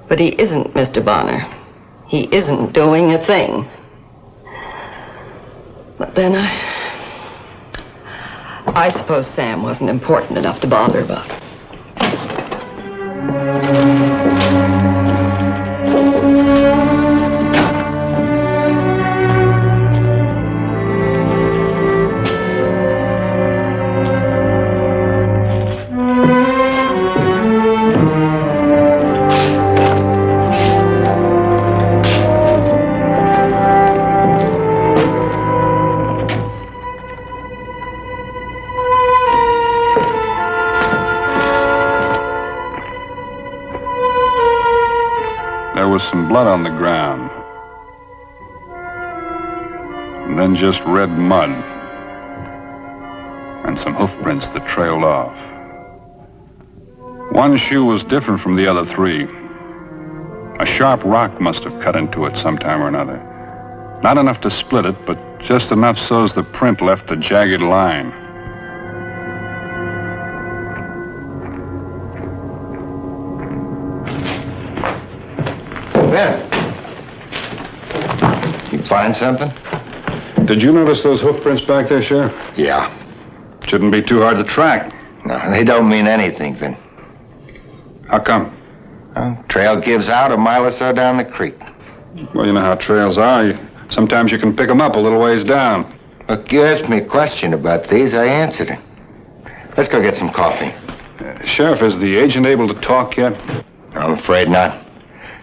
Speaker 9: But he isn't, Mr. Bonner. He isn't doing a thing. But then I suppose Sam wasn't important enough to bother about.
Speaker 1: Some blood on the ground. And then just red mud. And some hoof prints that trailed off. One shoe was different from the other three. A sharp rock must have cut into it sometime or another. Not enough to split it, but just enough so as the print left a jagged line.
Speaker 15: You find something?
Speaker 10: Did you notice those hoof prints back there, Sheriff?
Speaker 15: Yeah.
Speaker 10: Shouldn't be too hard to track.
Speaker 15: No, they don't mean anything, then.
Speaker 10: How come?
Speaker 15: Trail gives out a mile or so down the creek.
Speaker 10: Well, you know how trails are. Sometimes you can pick them up a little ways down.
Speaker 15: Look, you asked me a question about these. I answered it. Let's go get some coffee.
Speaker 10: Sheriff, is the agent able to talk yet?
Speaker 15: I'm afraid not.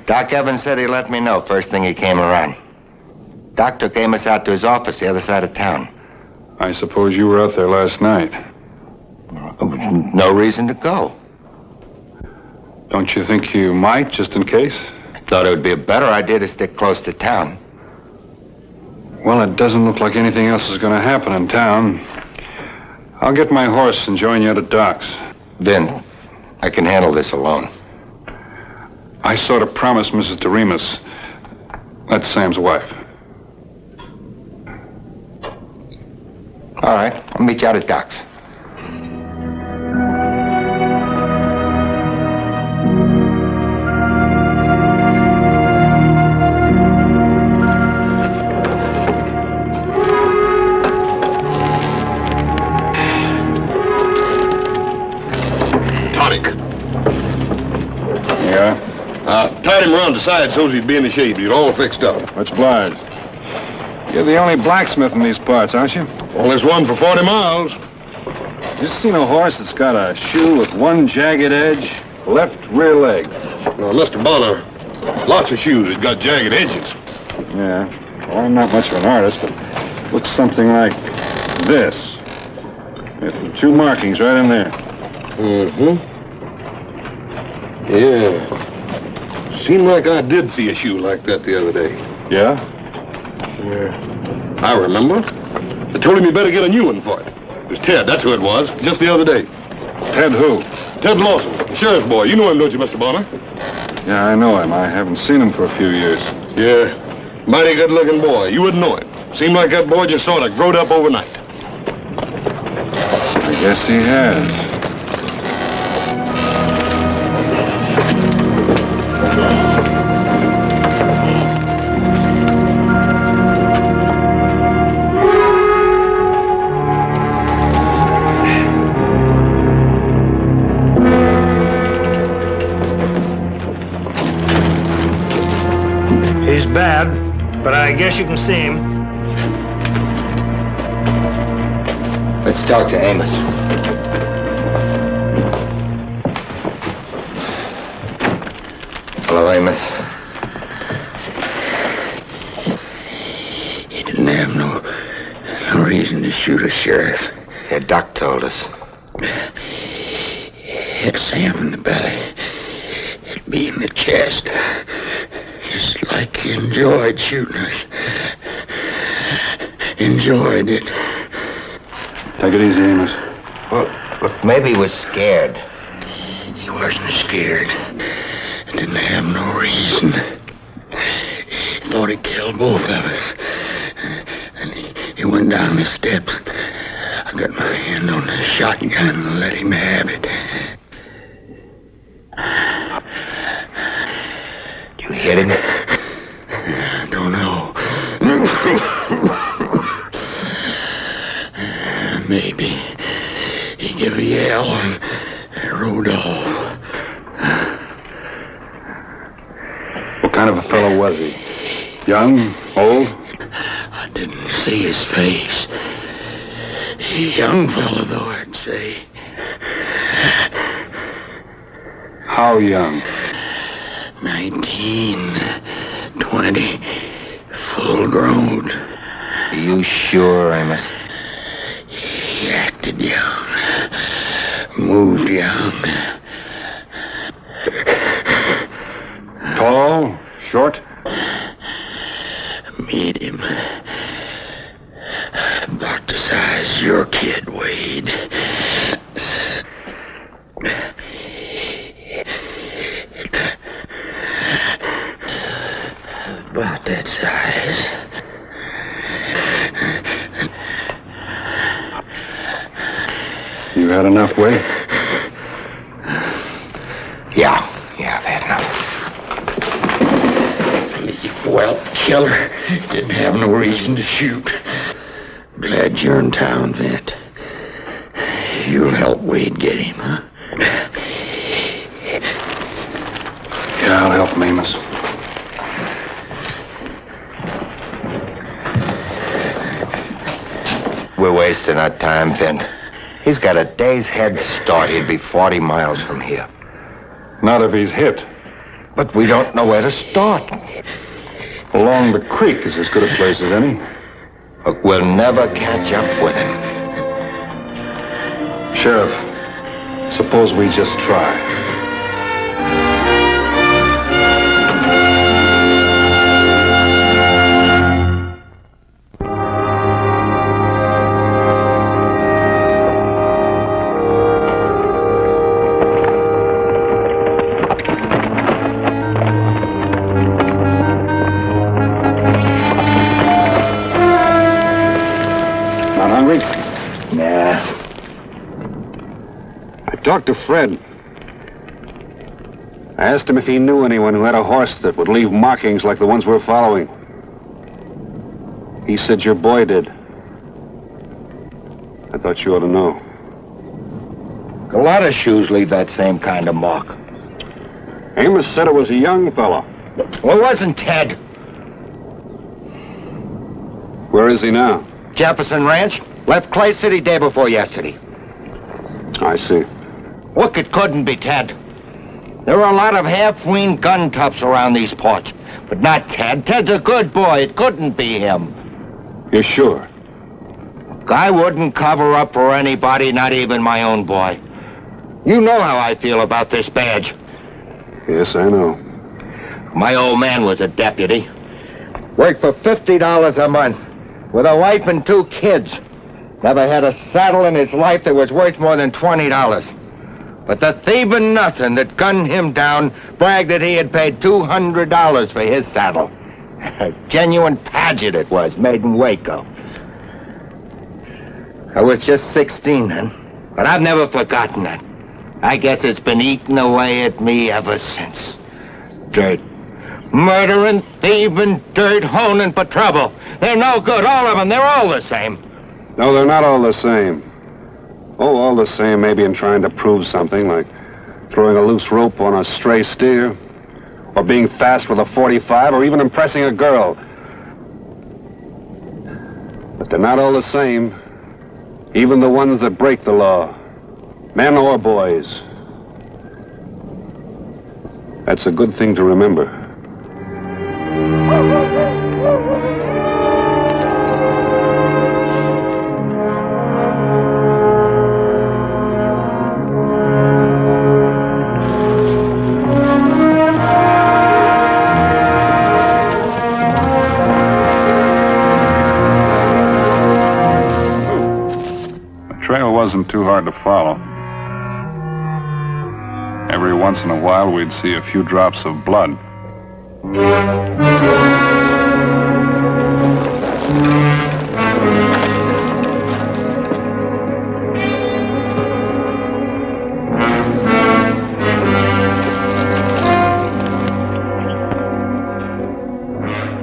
Speaker 15: Doc Evans said he'd let me know first thing he came around. Doc took Amos out to his office the other side of town.
Speaker 10: I suppose you were out there last night.
Speaker 15: No reason to go.
Speaker 10: Don't you think you might, just in case?
Speaker 15: I thought it would be a better idea to stick close to town.
Speaker 10: Well, it doesn't look like anything else is going to happen in town. I'll get my horse and join you at Doc's.
Speaker 15: Then I can handle this alone.
Speaker 10: I sort of promised Mrs. Doremus. That's Sam's wife.
Speaker 15: All right, I'll meet you out at Doc's.
Speaker 12: Tonic.
Speaker 10: Yeah?
Speaker 12: Tied him around the side so's he'd be in the shade. He's all fixed up.
Speaker 10: What's Blige? You're the only blacksmith in these parts, aren't you?
Speaker 12: Well, there's one for 40 miles.
Speaker 10: You seen a horse that's got a shoe with one jagged edge, left rear leg?
Speaker 12: No, Mr. Bonner, lots of shoes that got jagged edges.
Speaker 10: Yeah. Well, I'm not much of an artist, but it looks something like this. With two markings right in there.
Speaker 12: Mm-hmm. Yeah. Seemed like I did see a shoe like that the other day.
Speaker 10: Yeah?
Speaker 12: Yeah. I remember. I told him you better get a new one for it. It was Ted, that's who it was, just the other day.
Speaker 10: Ted who?
Speaker 12: Ted Lawson, the sheriff's boy. You know him, don't you, Mr. Bonner?
Speaker 10: Yeah, I know him. I haven't seen him for a few years.
Speaker 12: Yeah. Mighty good-looking boy. You wouldn't know him. Seemed like that boy just sort of growed up overnight.
Speaker 10: I guess he has.
Speaker 16: He's bad, but I guess you can see him.
Speaker 15: Let's talk to Amos. Hello, Amos.
Speaker 8: He didn't have no reason to shoot a sheriff.
Speaker 15: Yeah, Doc told us.
Speaker 8: Hit Sam in the belly. Hit me in the chest. Just like he enjoyed shooting us. Enjoyed it.
Speaker 10: Take it easy, Amos.
Speaker 15: Well, look, maybe he was scared.
Speaker 8: He wasn't scared.
Speaker 6: Didn't have no reason. He thought he killed both of us. And he went down the steps. I got my hand on the shotgun and let him have it.
Speaker 15: You hit him?
Speaker 6: I don't know. Maybe. He gave a yell and rode off.
Speaker 10: What kind of a fellow was he? Young? Old?
Speaker 6: I didn't see his face. A young fellow, though, I'd say.
Speaker 10: How young?
Speaker 6: 19, 20, full grown.
Speaker 15: Are you sure, Amos?
Speaker 6: He acted young, moved young.
Speaker 10: Tall? Short?
Speaker 6: Medium. About the size your kid weighed. About that size.
Speaker 10: You had enough weight?
Speaker 6: Yeah, I've had enough. Leave well, killer. Didn't have no reason to shoot. Glad you're in town, Vent. You'll help Wade get him, huh?
Speaker 10: Yeah, I'll help him, Amos.
Speaker 15: We're wasting our time, Vin. He's got a day's head start. He'd be 40 miles from here.
Speaker 10: Not if he's hit.
Speaker 15: But we don't know where to start.
Speaker 10: Along the creek is as good a place as any.
Speaker 15: But we'll never catch up with him.
Speaker 10: Sheriff, suppose we just try. Talked to Fred. I asked him if he knew anyone who had a horse that would leave markings like the ones we're following. He said your boy did. I thought you ought to know.
Speaker 15: A lot of shoes leave that same kind of mark.
Speaker 10: Amos said it was a young fella.
Speaker 15: Well, it wasn't Ted.
Speaker 10: Where is he now?
Speaker 15: Jefferson Ranch. Left Clay City day before yesterday.
Speaker 10: I see.
Speaker 15: Look, it couldn't be Ted. There are a lot of half-weaned gun tops around these parts. But not Ted. Ted's a good boy. It couldn't be him.
Speaker 10: You're sure?
Speaker 15: I wouldn't cover up for anybody, not even my own boy. You know how I feel about this badge.
Speaker 10: Yes, I know.
Speaker 15: My old man was a deputy. Worked for $50 a month. With a wife and 2 kids. Never had a saddle in his life that was worth more than $20. But the thieving nothing that gunned him down bragged that he had paid $200 for his saddle. A genuine Paget it was, made in Waco. I was just 16 then, but I've never forgotten that. I guess it's been eating away at me ever since. Dirt. Murdering, thieving, dirt, honing for trouble. They're no good, all of them. They're all the same.
Speaker 10: No, they're not all the same. Oh, all the same, maybe in trying to prove something, like throwing a loose rope on a stray steer, or being fast with a .45, or even impressing a girl. But they're not all the same. Even the ones that break the law. Men or boys. That's a good thing to remember.
Speaker 1: Wasn't too hard to follow. Every
Speaker 2: once in a while we'd see a few drops of blood.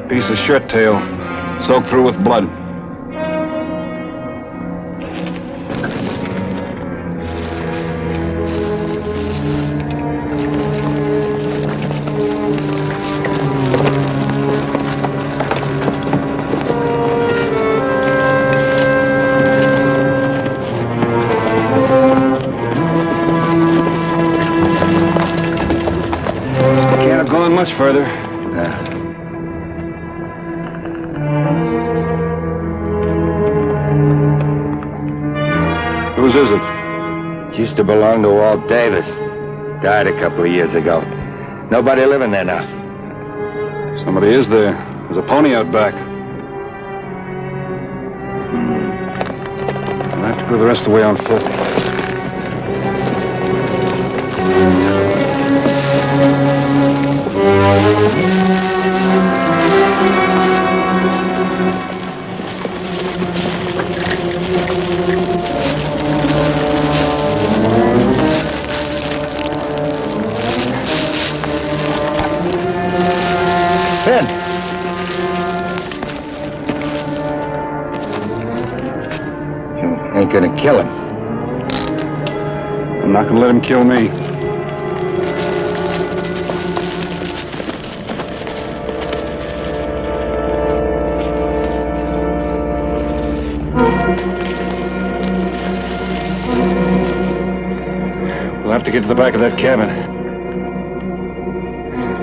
Speaker 10: Piece of shirt tail, soaked through with blood. Can't have gone much further. Whose is it?
Speaker 15: Used to belong to Walt Davis. Died a couple of years ago. Nobody living there now.
Speaker 10: Somebody is there. There's a pony out back. I'll have to go the rest of the way on foot.
Speaker 15: Ben! You ain't gonna kill him.
Speaker 10: I'm not gonna let him kill me. We'll have to get to the back of that cabin.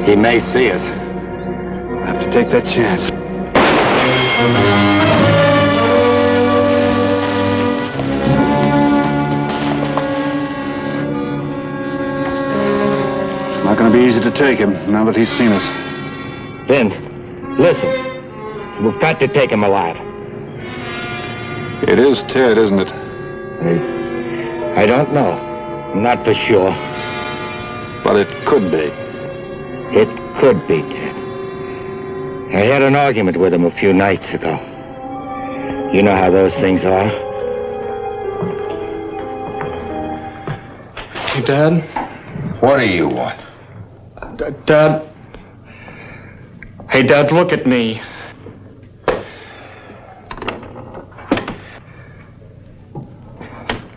Speaker 15: He may see us.
Speaker 10: I'll have to take that chance. It's not going to be easy to take him now that he's seen us.
Speaker 15: Ben, listen. We've got to take him alive.
Speaker 10: It is Ted, isn't it?
Speaker 15: I don't know. Not for sure.
Speaker 10: But it could be.
Speaker 15: It could be, Ted. I had an argument with him a few nights ago. You know how those things are.
Speaker 17: Hey, Dad?
Speaker 15: What do you want?
Speaker 17: Dad? Hey, Dad, look at me.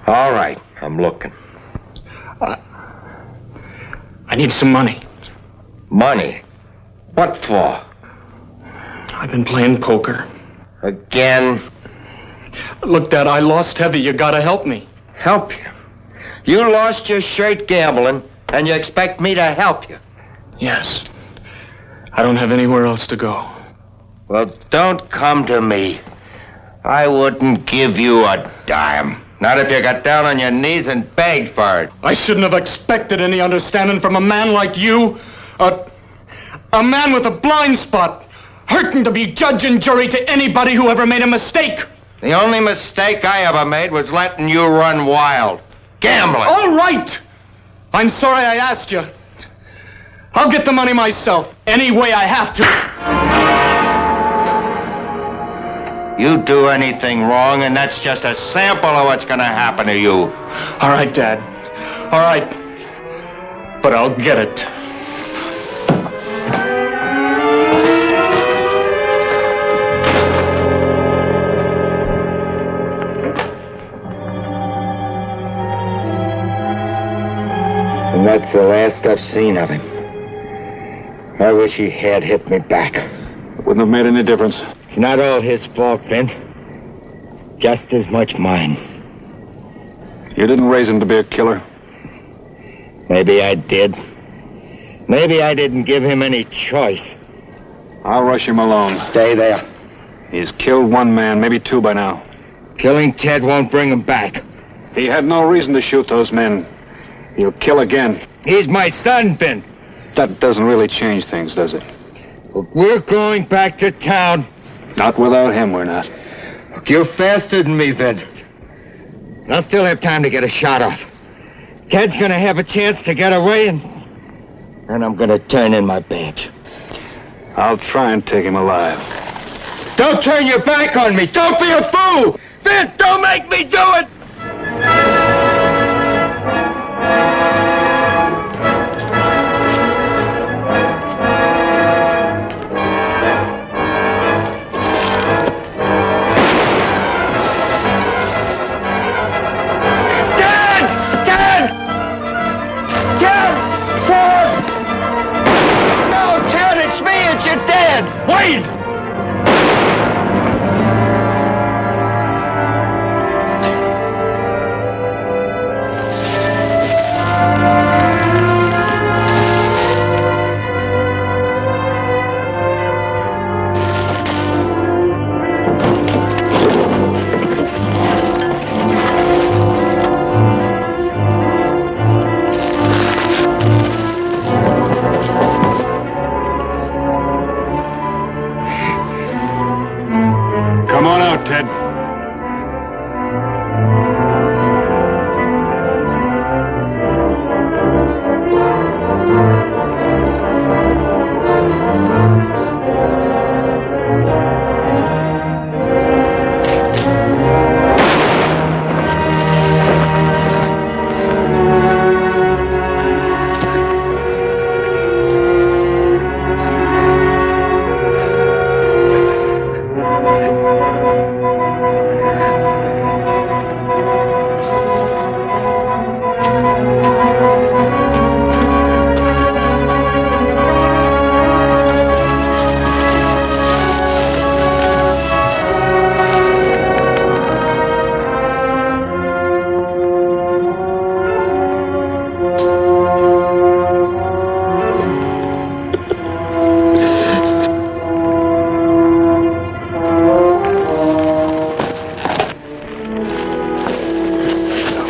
Speaker 15: All right, I'm looking.
Speaker 17: I need some money.
Speaker 15: Money? What for?
Speaker 17: I've been playing poker.
Speaker 15: Again?
Speaker 17: Look, Dad, I lost heavy. You gotta help me.
Speaker 15: Help you? You lost your shirt gambling, and you expect me to help you?
Speaker 17: Yes. I don't have anywhere else to go.
Speaker 15: Well, don't come to me. I wouldn't give you a dime. Not if you got down on your knees and begged for it.
Speaker 17: I shouldn't have expected any understanding from a man like you. A man with a blind spot, hurting to be judge and jury to anybody who ever made a mistake.
Speaker 15: The only mistake I ever made was letting you run wild. Gambling.
Speaker 17: All right. I'm sorry I asked you. I'll get the money myself, any way I have to.
Speaker 15: You do anything wrong, and that's just a sample of what's going to happen to you.
Speaker 17: All right, Dad. All right. But I'll get it.
Speaker 15: And that's the last I've seen of him. I wish he had hit me back.
Speaker 10: It wouldn't have made any difference.
Speaker 15: It's not all his fault, Ben. It's just as much mine.
Speaker 10: You didn't raise him to be a killer.
Speaker 15: Maybe I did. Maybe I didn't give him any choice.
Speaker 10: I'll rush him alone.
Speaker 15: Stay there.
Speaker 10: He's killed one man, maybe two by now.
Speaker 15: Killing Ted won't bring him back.
Speaker 10: He had no reason to shoot those men. He'll kill again.
Speaker 15: He's my son, Ben.
Speaker 10: That doesn't really change things, does it?
Speaker 15: Look, we're going back to town.
Speaker 10: Not without him, we're not.
Speaker 15: Look, you're faster than me, Ben. I'll still have time to get a shot off. Ted's gonna have a chance to get away, and
Speaker 6: and I'm gonna turn in my badge.
Speaker 10: I'll try and take him alive.
Speaker 6: Don't turn your back on me! Don't be a fool! Vince, don't make me do it!
Speaker 8: Wait!
Speaker 10: Come on out, Ted.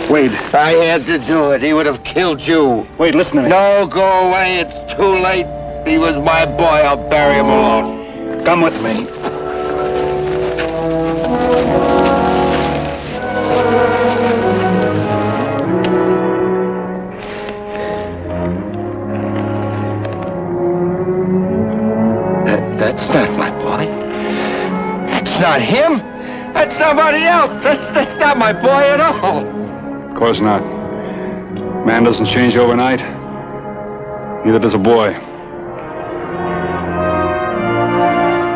Speaker 22: Wade.
Speaker 6: I had to do it. He would have killed you.
Speaker 22: Wade, listen to me.
Speaker 6: No, go away. It's too late. He was my boy. I'll bury him alone.
Speaker 22: Come with me.
Speaker 6: That's not my boy. That's not him. That's somebody else. That's not my boy at all.
Speaker 10: Of course not. Man doesn't change overnight. Neither does a boy.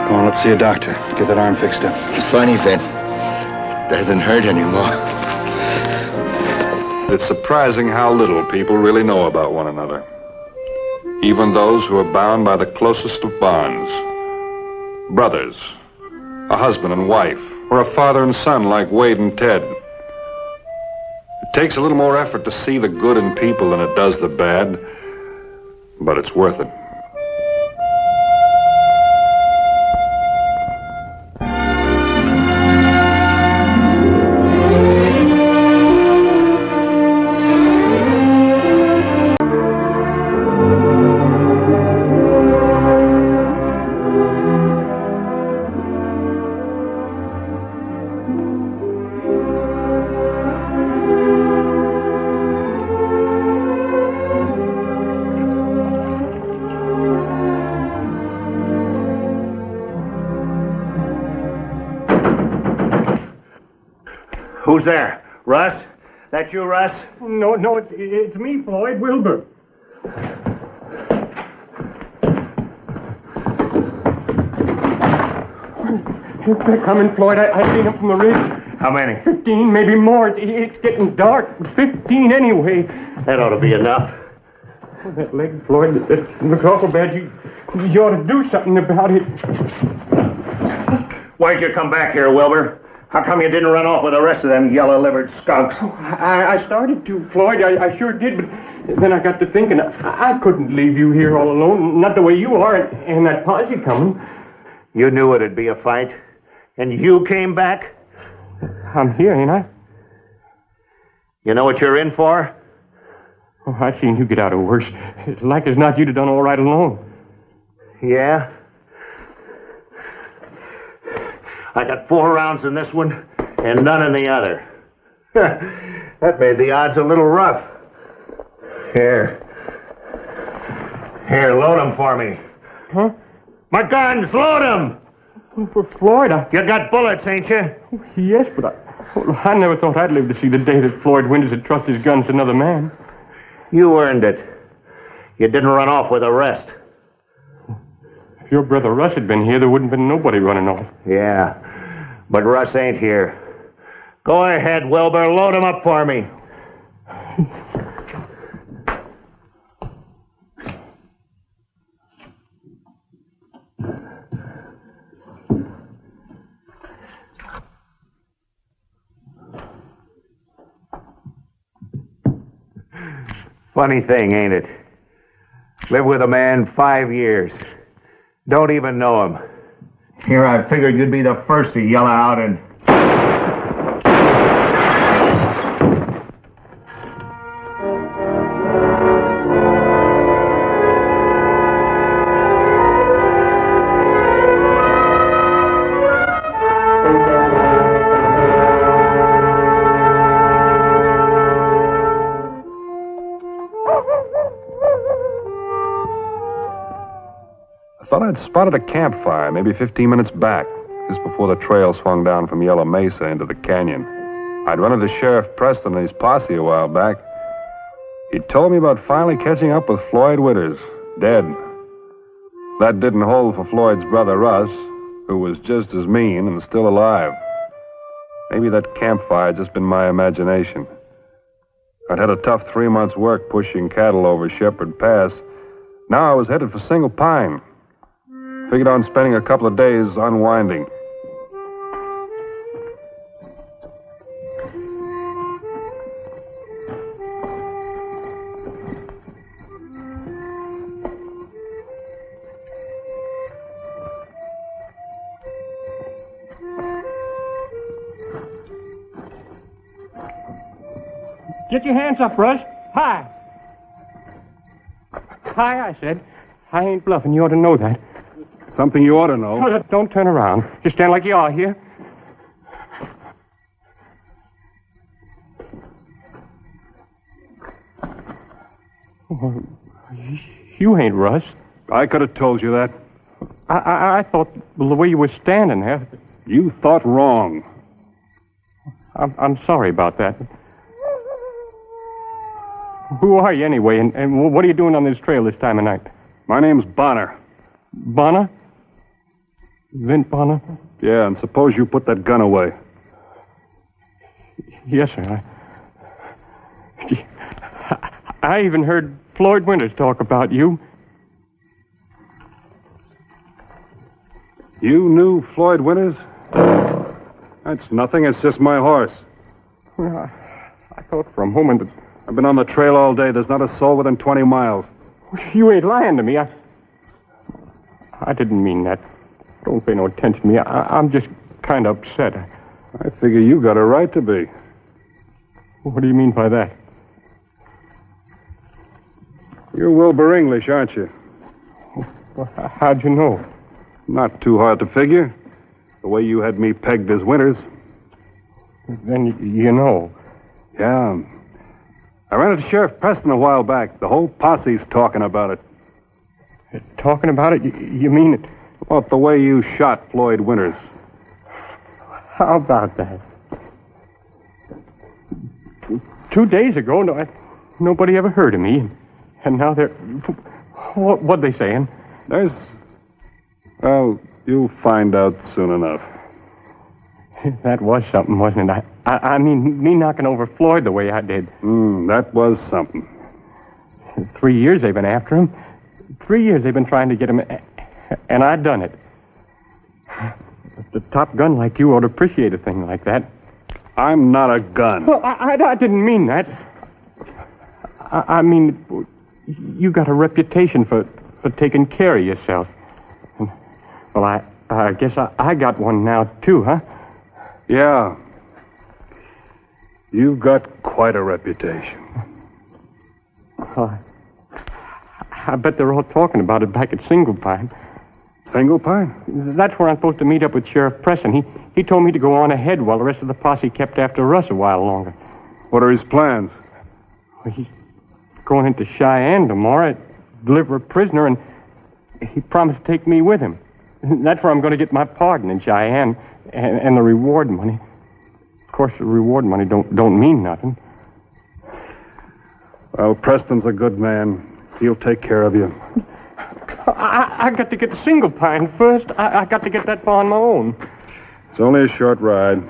Speaker 10: Come on, let's see a doctor. Get that arm fixed up.
Speaker 6: It's funny, Vin. Doesn't hurt anymore.
Speaker 1: It's surprising how little people really know about one another. Even those who are bound by the closest of bonds. Brothers, a husband and wife, or a father and son like Wade and Ted. It takes a little more effort to see the good in people than it does the bad, but it's worth it.
Speaker 16: Who's there? Russ? That you, Russ?
Speaker 17: No, it's me, Floyd Wilbur. They're coming, Floyd. I've seen them from the ridge.
Speaker 16: How many?
Speaker 17: 15, maybe more. It's getting dark. 15 anyway.
Speaker 16: That ought to be enough.
Speaker 17: Oh, that leg, Floyd, the cockle badge, you ought to do something about it.
Speaker 16: Why'd you come back here, Wilbur? How come you didn't run off with the rest of them yellow-livered skunks?
Speaker 17: Oh, I started to, Floyd. I sure did, but then I got to thinking I couldn't leave you here all alone, not the way you are, and that posse coming.
Speaker 16: You knew it'd be a fight, and you came back?
Speaker 17: I'm here, ain't I?
Speaker 16: You know what you're in for?
Speaker 17: Oh, I've seen you get out of worse. It's like as not you'd have done all right alone.
Speaker 16: Yeah? I got 4 rounds in this one and none in the other. That made the odds a little rough. Here. Here, load them for me.
Speaker 17: Huh?
Speaker 16: My guns, load them!
Speaker 17: For Floyd,
Speaker 16: You got bullets, ain't you?
Speaker 17: Yes, but I never thought I'd live to see the day that Floyd Winters had trusted his guns to another man.
Speaker 16: You earned it. You didn't run off with the rest.
Speaker 17: If your brother Russ had been here, there wouldn't have been nobody running off.
Speaker 16: Yeah, but Russ ain't here. Go ahead, Wilbur. Load him up for me. Funny thing, ain't it? Live with a man 5 years. Don't even know him. Here I figured you'd be the first to yell out and...
Speaker 2: I thought I'd spotted a campfire maybe 15 minutes back, just before the trail swung down from Yellow Mesa into the canyon. I'd run into Sheriff Preston and his posse a while back. He told me about finally catching up with Floyd Winters, dead. That didn't hold for Floyd's brother Russ, who was just as mean and still alive. Maybe that campfire had just been my imagination. I'd had a tough 3 months' work pushing cattle over Shepherd Pass. Now I was headed for Single Pine. Figured on spending a couple of days unwinding.
Speaker 17: Get your hands up, Russ. Hi. Hi, I said. I ain't bluffing. You ought to know that.
Speaker 2: Something you ought to know.
Speaker 17: No, don't turn around. Just stand like you are here. Oh, you ain't Russ.
Speaker 2: I could have told you that.
Speaker 17: I thought the way you were standing there.
Speaker 2: You thought wrong.
Speaker 17: I'm sorry about that. Who are you anyway, and what are you doing on this trail this time of night?
Speaker 2: My name's Bonner.
Speaker 17: Bonner? Vint Bonner?
Speaker 2: Yeah, and suppose you put that gun away.
Speaker 17: Yes, sir. I even heard Floyd Winters talk about you.
Speaker 2: You knew Floyd Winters? That's nothing. It's just my horse.
Speaker 17: Well, I thought for a moment that...
Speaker 2: I've been on the trail all day. There's not a soul within 20 miles.
Speaker 17: You ain't lying to me. I didn't mean that. Don't pay no attention to me. I'm just kind of upset.
Speaker 2: I figure you got a right to be.
Speaker 17: What do you mean by that?
Speaker 2: You're Wilbur English, aren't you?
Speaker 17: Well, how'd you know?
Speaker 2: Not too hard to figure. The way you had me pegged as Winters.
Speaker 17: Then you know.
Speaker 2: Yeah. I ran into Sheriff Preston a while back. The whole posse's talking about it.
Speaker 17: Talking about it? You mean it?
Speaker 2: About the way you shot Floyd Winters.
Speaker 17: How about that? 2 days ago, nobody ever heard of me. And now they're... What'd they saying?
Speaker 2: There's... Well, you'll find out soon enough.
Speaker 17: That was something, wasn't it? I mean, me knocking over Floyd the way I did.
Speaker 2: That was something.
Speaker 17: 3 years they've been after him. 3 years they've been trying to get him, and I done it. The top gun like you ought to appreciate a thing like that.
Speaker 2: I'm not a gun.
Speaker 17: Well, I didn't mean that. I mean, you got a reputation for taking care of yourself. Well, I guess I got one now, too, huh?
Speaker 2: Yeah. You've got quite a reputation.
Speaker 17: Well, I bet they're all talking about it back at Single Pine.
Speaker 2: Single Pine?
Speaker 17: That's where I'm supposed to meet up with Sheriff Preston. He told me to go on ahead while the rest of the posse kept after Russ a while longer.
Speaker 2: What are his plans?
Speaker 17: Well, he's going into Cheyenne tomorrow. deliver a prisoner, and he promised to take me with him. That's where I'm going to get my pardon in Cheyenne and the reward money. Of course, the reward money don't mean nothing.
Speaker 10: Well, Preston's a good man. He'll take care of you.
Speaker 17: I got to get to Single Pine first. I got to get that far on my own.
Speaker 10: It's only a short ride.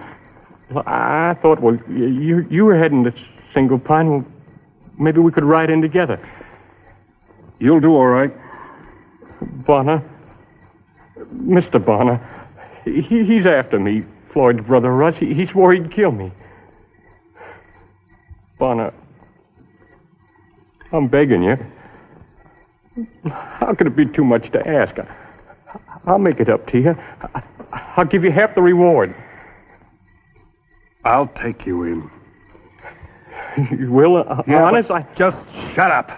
Speaker 17: Well, I thought, well, you were heading to Single Pine. Well, maybe we could ride in together.
Speaker 10: You'll do all right.
Speaker 17: Bonner. Mr. Bonner. He's after me, Floyd's brother Russ. He swore he'd kill me. Bonner, I'm begging you. How could it be too much to ask? I'll make it up to you. I'll give you half the reward.
Speaker 10: I'll take you in.
Speaker 17: You will? Honest?
Speaker 10: Just shut up.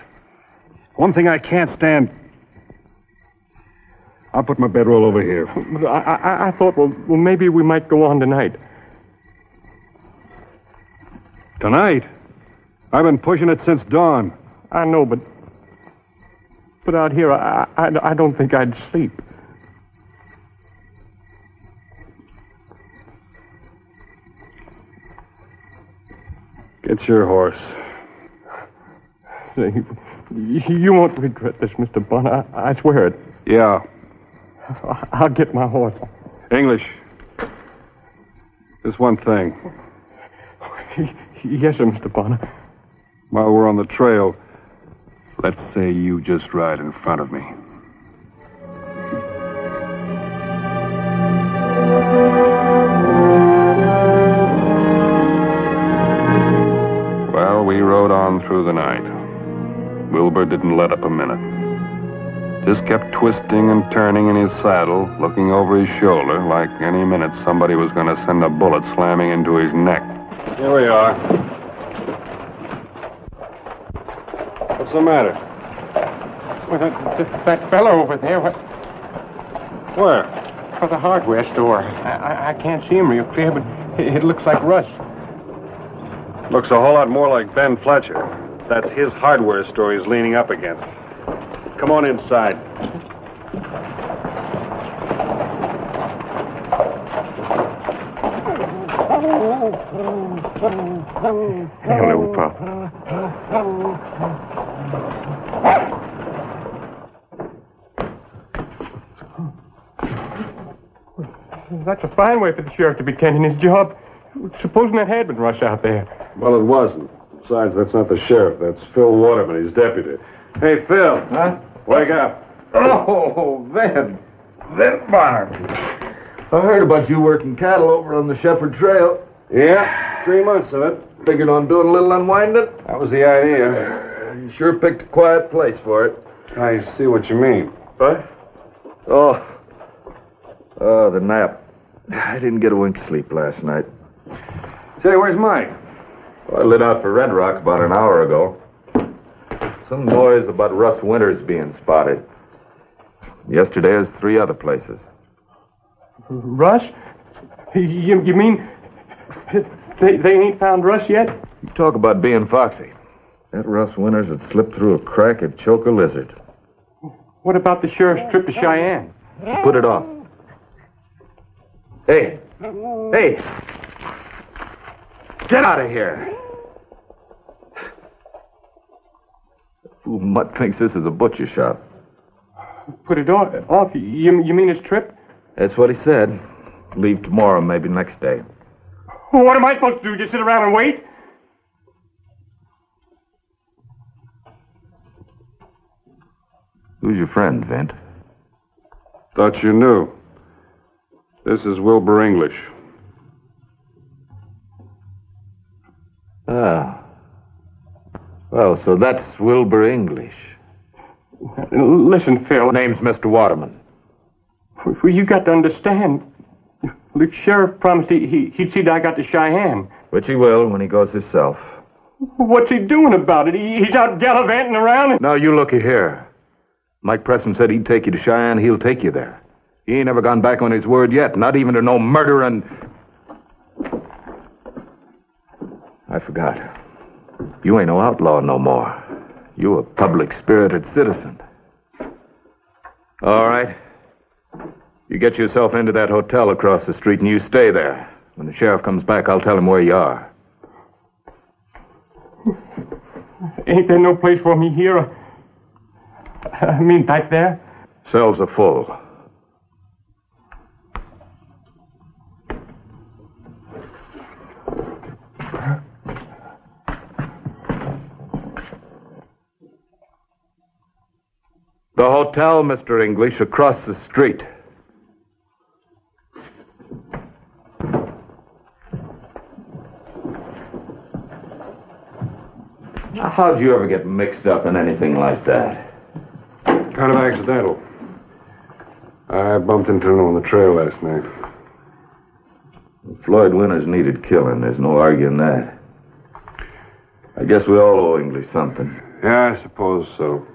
Speaker 10: One thing I can't stand. I'll put my bedroll over here.
Speaker 17: I thought, well, maybe we might go on tonight.
Speaker 10: Tonight? I've been pushing it since dawn.
Speaker 17: I know, but out here, I don't think I'd sleep.
Speaker 10: Get your horse.
Speaker 17: You won't regret this, Mr. Bonner. I swear it.
Speaker 10: Yeah.
Speaker 17: I'll get my horse.
Speaker 10: English. Just one thing.
Speaker 17: Yes, sir, Mr. Bonner.
Speaker 10: While we're on the trail, let's say you just ride in front of me.
Speaker 2: Well, we rode on through the night. Wilbur didn't let up a minute. Just kept twisting and turning in his saddle, looking over his shoulder like any minute somebody was going to send a bullet slamming into his neck.
Speaker 10: Here we are. What's the matter?
Speaker 17: Well, that fellow over there.
Speaker 10: Where?
Speaker 17: For the hardware store. I can't see him real clear, but it looks like Russ.
Speaker 10: Looks a whole lot more like Ben Fletcher. That's his hardware store he's leaning up against. Come on inside.
Speaker 17: Hello, Pop. That's a fine way for the sheriff to be tending his job. Supposing that had been Russ out there.
Speaker 10: Well, it wasn't. Besides, that's not the sheriff. That's Phil Waterman, his deputy. Hey, Phil.
Speaker 7: Huh?
Speaker 10: Wake up.
Speaker 7: Oh, Ben Bonner. I heard about you working cattle over on the Shepherd Trail.
Speaker 10: Yeah, 3 months of it.
Speaker 7: Figured on doing a little unwinding.
Speaker 10: That was the idea.
Speaker 7: You sure picked a quiet place for it.
Speaker 10: I see what you mean.
Speaker 7: What? Oh, the nap. I didn't get a wink of sleep last night.
Speaker 10: Say, where's Mike?
Speaker 7: Well, I lit out for Red Rock about an hour ago. Some noise about Russ Winters being spotted. Yesterday was 3 other places.
Speaker 17: Russ? You mean they ain't found Russ yet?
Speaker 7: You talk about being foxy. That Russ Winters had slipped through a crack and choke a lizard.
Speaker 17: What about the sheriff's trip to Cheyenne?
Speaker 7: Put it off. Hey! Get out of here! Fool mutt thinks this is a butcher shop.
Speaker 17: Put it off? You mean his trip?
Speaker 7: That's what he said. Leave tomorrow, maybe next day.
Speaker 17: What am I supposed to do? Just sit around and wait?
Speaker 7: Who's your friend, Vint?
Speaker 10: Thought you knew. This is Wilbur English.
Speaker 7: Ah. Well, so that's Wilbur English.
Speaker 17: Listen, Phil.
Speaker 7: Name's Mr. Waterman.
Speaker 17: Well, you got to understand. The sheriff promised he'd see that I got to Cheyenne.
Speaker 7: Which he will when he goes himself.
Speaker 17: What's he doing about it? He's out gallivanting around.
Speaker 7: Now, you looky here. Mike Preston said he'd take you to Cheyenne. He'll take you there. He ain't never gone back on his word yet, not even to no murder and... I forgot. You ain't no outlaw no more. You a public-spirited citizen. All right. You get yourself into that hotel across the street and you stay there. When the sheriff comes back, I'll tell him where you are.
Speaker 17: Ain't there no place for me here? I mean, back there?
Speaker 7: Cells are full. The hotel, Mr. English, across the street. How'd you ever get mixed up in anything like that?
Speaker 5: Kind of accidental. I bumped into him on the trail last night.
Speaker 7: Floyd Winters needed killing. There's no arguing that. I guess we all owe English something.
Speaker 5: Yeah, I suppose so.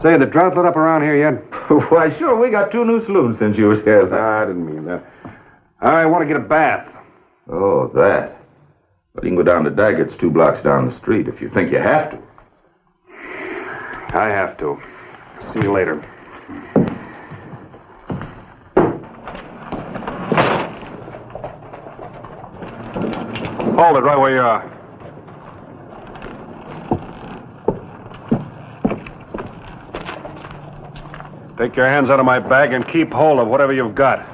Speaker 5: Say, the drought let up around here yet?
Speaker 7: Why, sure. We got 2 new saloons since you was here.
Speaker 5: I didn't mean that. I want to get a bath.
Speaker 7: Oh, that. Well, you can go down to Daggett's 2 blocks down the street if you think you have to.
Speaker 5: I have to. See you later. Hold it right where you are. Take your hands out of my bag and keep hold of whatever you've got.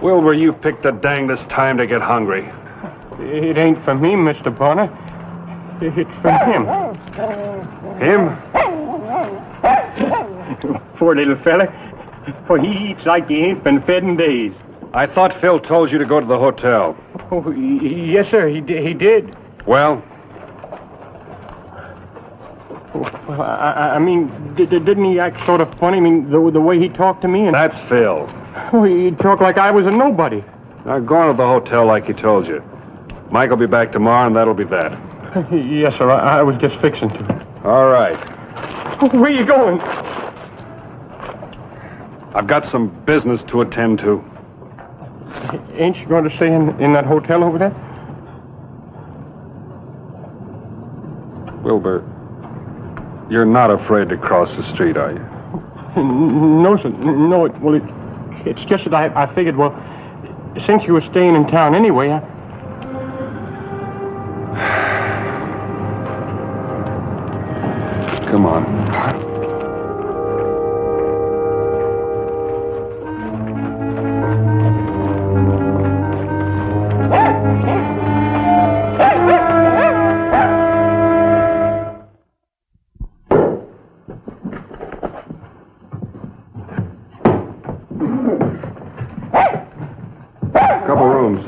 Speaker 5: Wilbur, you picked the dangest time to get hungry.
Speaker 17: It ain't for me, Mr. Bonner. It's for him.
Speaker 5: Him?
Speaker 17: Poor little fella. For he eats like he ain't been fed in days.
Speaker 5: I thought Phil told you to go to the hotel.
Speaker 17: Oh, yes, sir, he did.
Speaker 5: Well?
Speaker 17: Well, I mean, didn't he act sort of funny? I mean, the way he talked to me and...
Speaker 5: That's Phil.
Speaker 17: Oh, he talked like I was a nobody.
Speaker 5: Now, go on to the hotel like he told you. Mike will be back tomorrow, and that'll be that.
Speaker 17: Yes, sir, I was just fixing to.
Speaker 5: All right.
Speaker 17: Where you going?
Speaker 5: I've got some business to attend to.
Speaker 17: Ain't you going to stay in that hotel over there?
Speaker 5: Wilbur, you're not afraid to cross the street, are you?
Speaker 17: No, sir. No, it's just that I figured, well, since you were staying in town anyway,
Speaker 5: Come on.
Speaker 7: Couple rooms.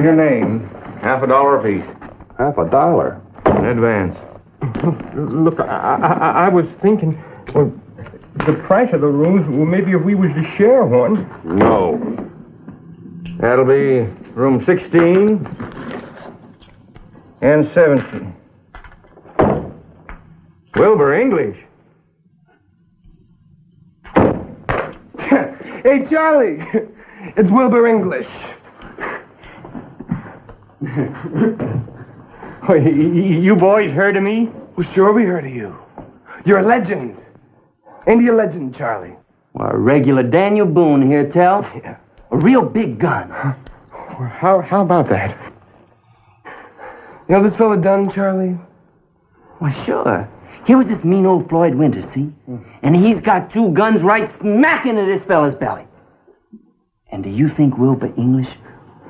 Speaker 7: Your name. $50 apiece.
Speaker 5: $50?
Speaker 7: In advance.
Speaker 17: Look, I was thinking, well, the price of the rooms, well, maybe if we was to share one.
Speaker 5: No.
Speaker 13: That'll be room 16 and 17. Wilbur English.
Speaker 22: Hey, Charlie. It's Wilbur English.
Speaker 17: Oh, you boys heard of me?
Speaker 22: Well, sure we heard of you. You're a legend. Ain't he a legend, Charlie?
Speaker 20: Well, a regular Daniel Boone here, Tell.
Speaker 22: Yeah.
Speaker 20: A real big gun.
Speaker 22: Well, how about that? You know this fella Dunn, Charlie?
Speaker 20: Well, sure. Here was this mean old Floyd Winters, see? And he's got 2 guns right smack into this fella's belly. And do you think Wilbur English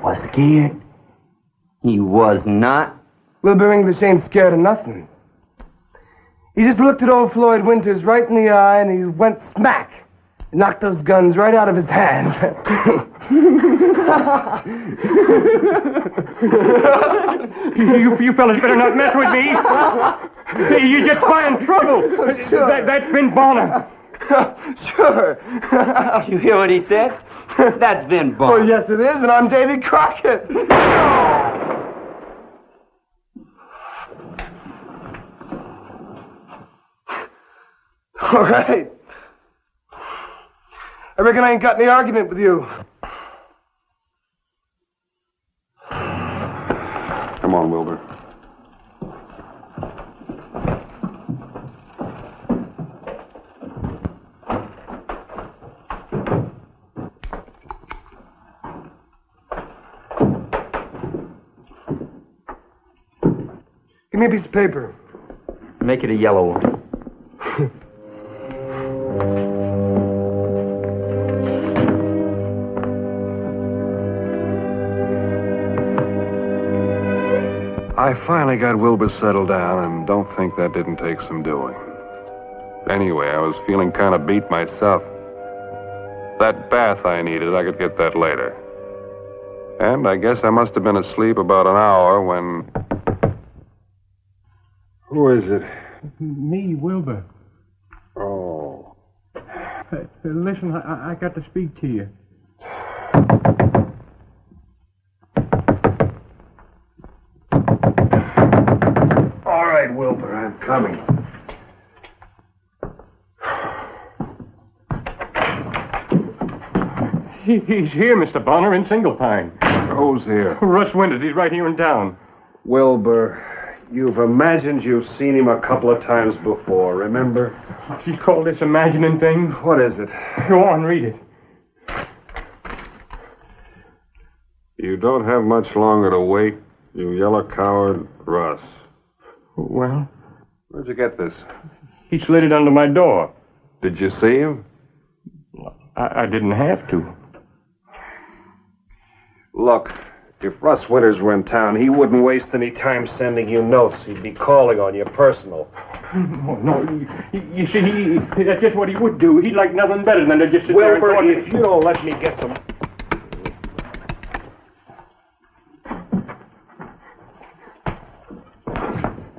Speaker 20: was scared? He was not.
Speaker 22: Wilbur English ain't scared of nothing. He just looked at old Floyd Winters right in the eye and he went smack. Knocked those guns right out of his hands.
Speaker 17: You fellas better not mess with me. You just find trouble.
Speaker 22: Sure.
Speaker 17: That's been Bonner.
Speaker 22: Sure.
Speaker 20: You hear what he said? That's been Bonner.
Speaker 22: Oh, yes, it is, and I'm Davy Crockett. All right. I reckon I ain't got any argument with you.
Speaker 2: Come on, Wilbur.
Speaker 22: Give me a piece of paper.
Speaker 14: Make it a yellow one.
Speaker 2: I finally got Wilbur settled down, and don't think that didn't take some doing. Anyway, I was feeling kind of beat myself. That bath I needed, I could get that later. And I guess I must have been asleep about an hour when... Who is it?
Speaker 17: Me, Wilbur.
Speaker 2: Oh.
Speaker 17: Listen, I got to speak to you.
Speaker 5: All right, Wilbur, I'm coming.
Speaker 17: He's here, Mr. Bonner, in Single Pine.
Speaker 2: Who's here?
Speaker 17: Russ Winters. He's right here in town.
Speaker 18: Wilbur, you've imagined you've seen him a couple of times before, remember?
Speaker 17: You call this imagining thing?
Speaker 18: What is it?
Speaker 17: Go on, read it.
Speaker 2: You don't have much longer to wait, you yellow coward, Russ.
Speaker 17: Well?
Speaker 2: Where'd you get this?
Speaker 17: He slid it under my door.
Speaker 2: Did you see him?
Speaker 17: I didn't have to.
Speaker 18: Look, if Russ Winters were in town, he wouldn't waste any time sending you notes. He'd be calling on you personal.
Speaker 17: No. You see, that's just what he would do. He'd like nothing better than to just sit there and
Speaker 18: Wilbur,
Speaker 17: talk.
Speaker 18: if you don't let me get some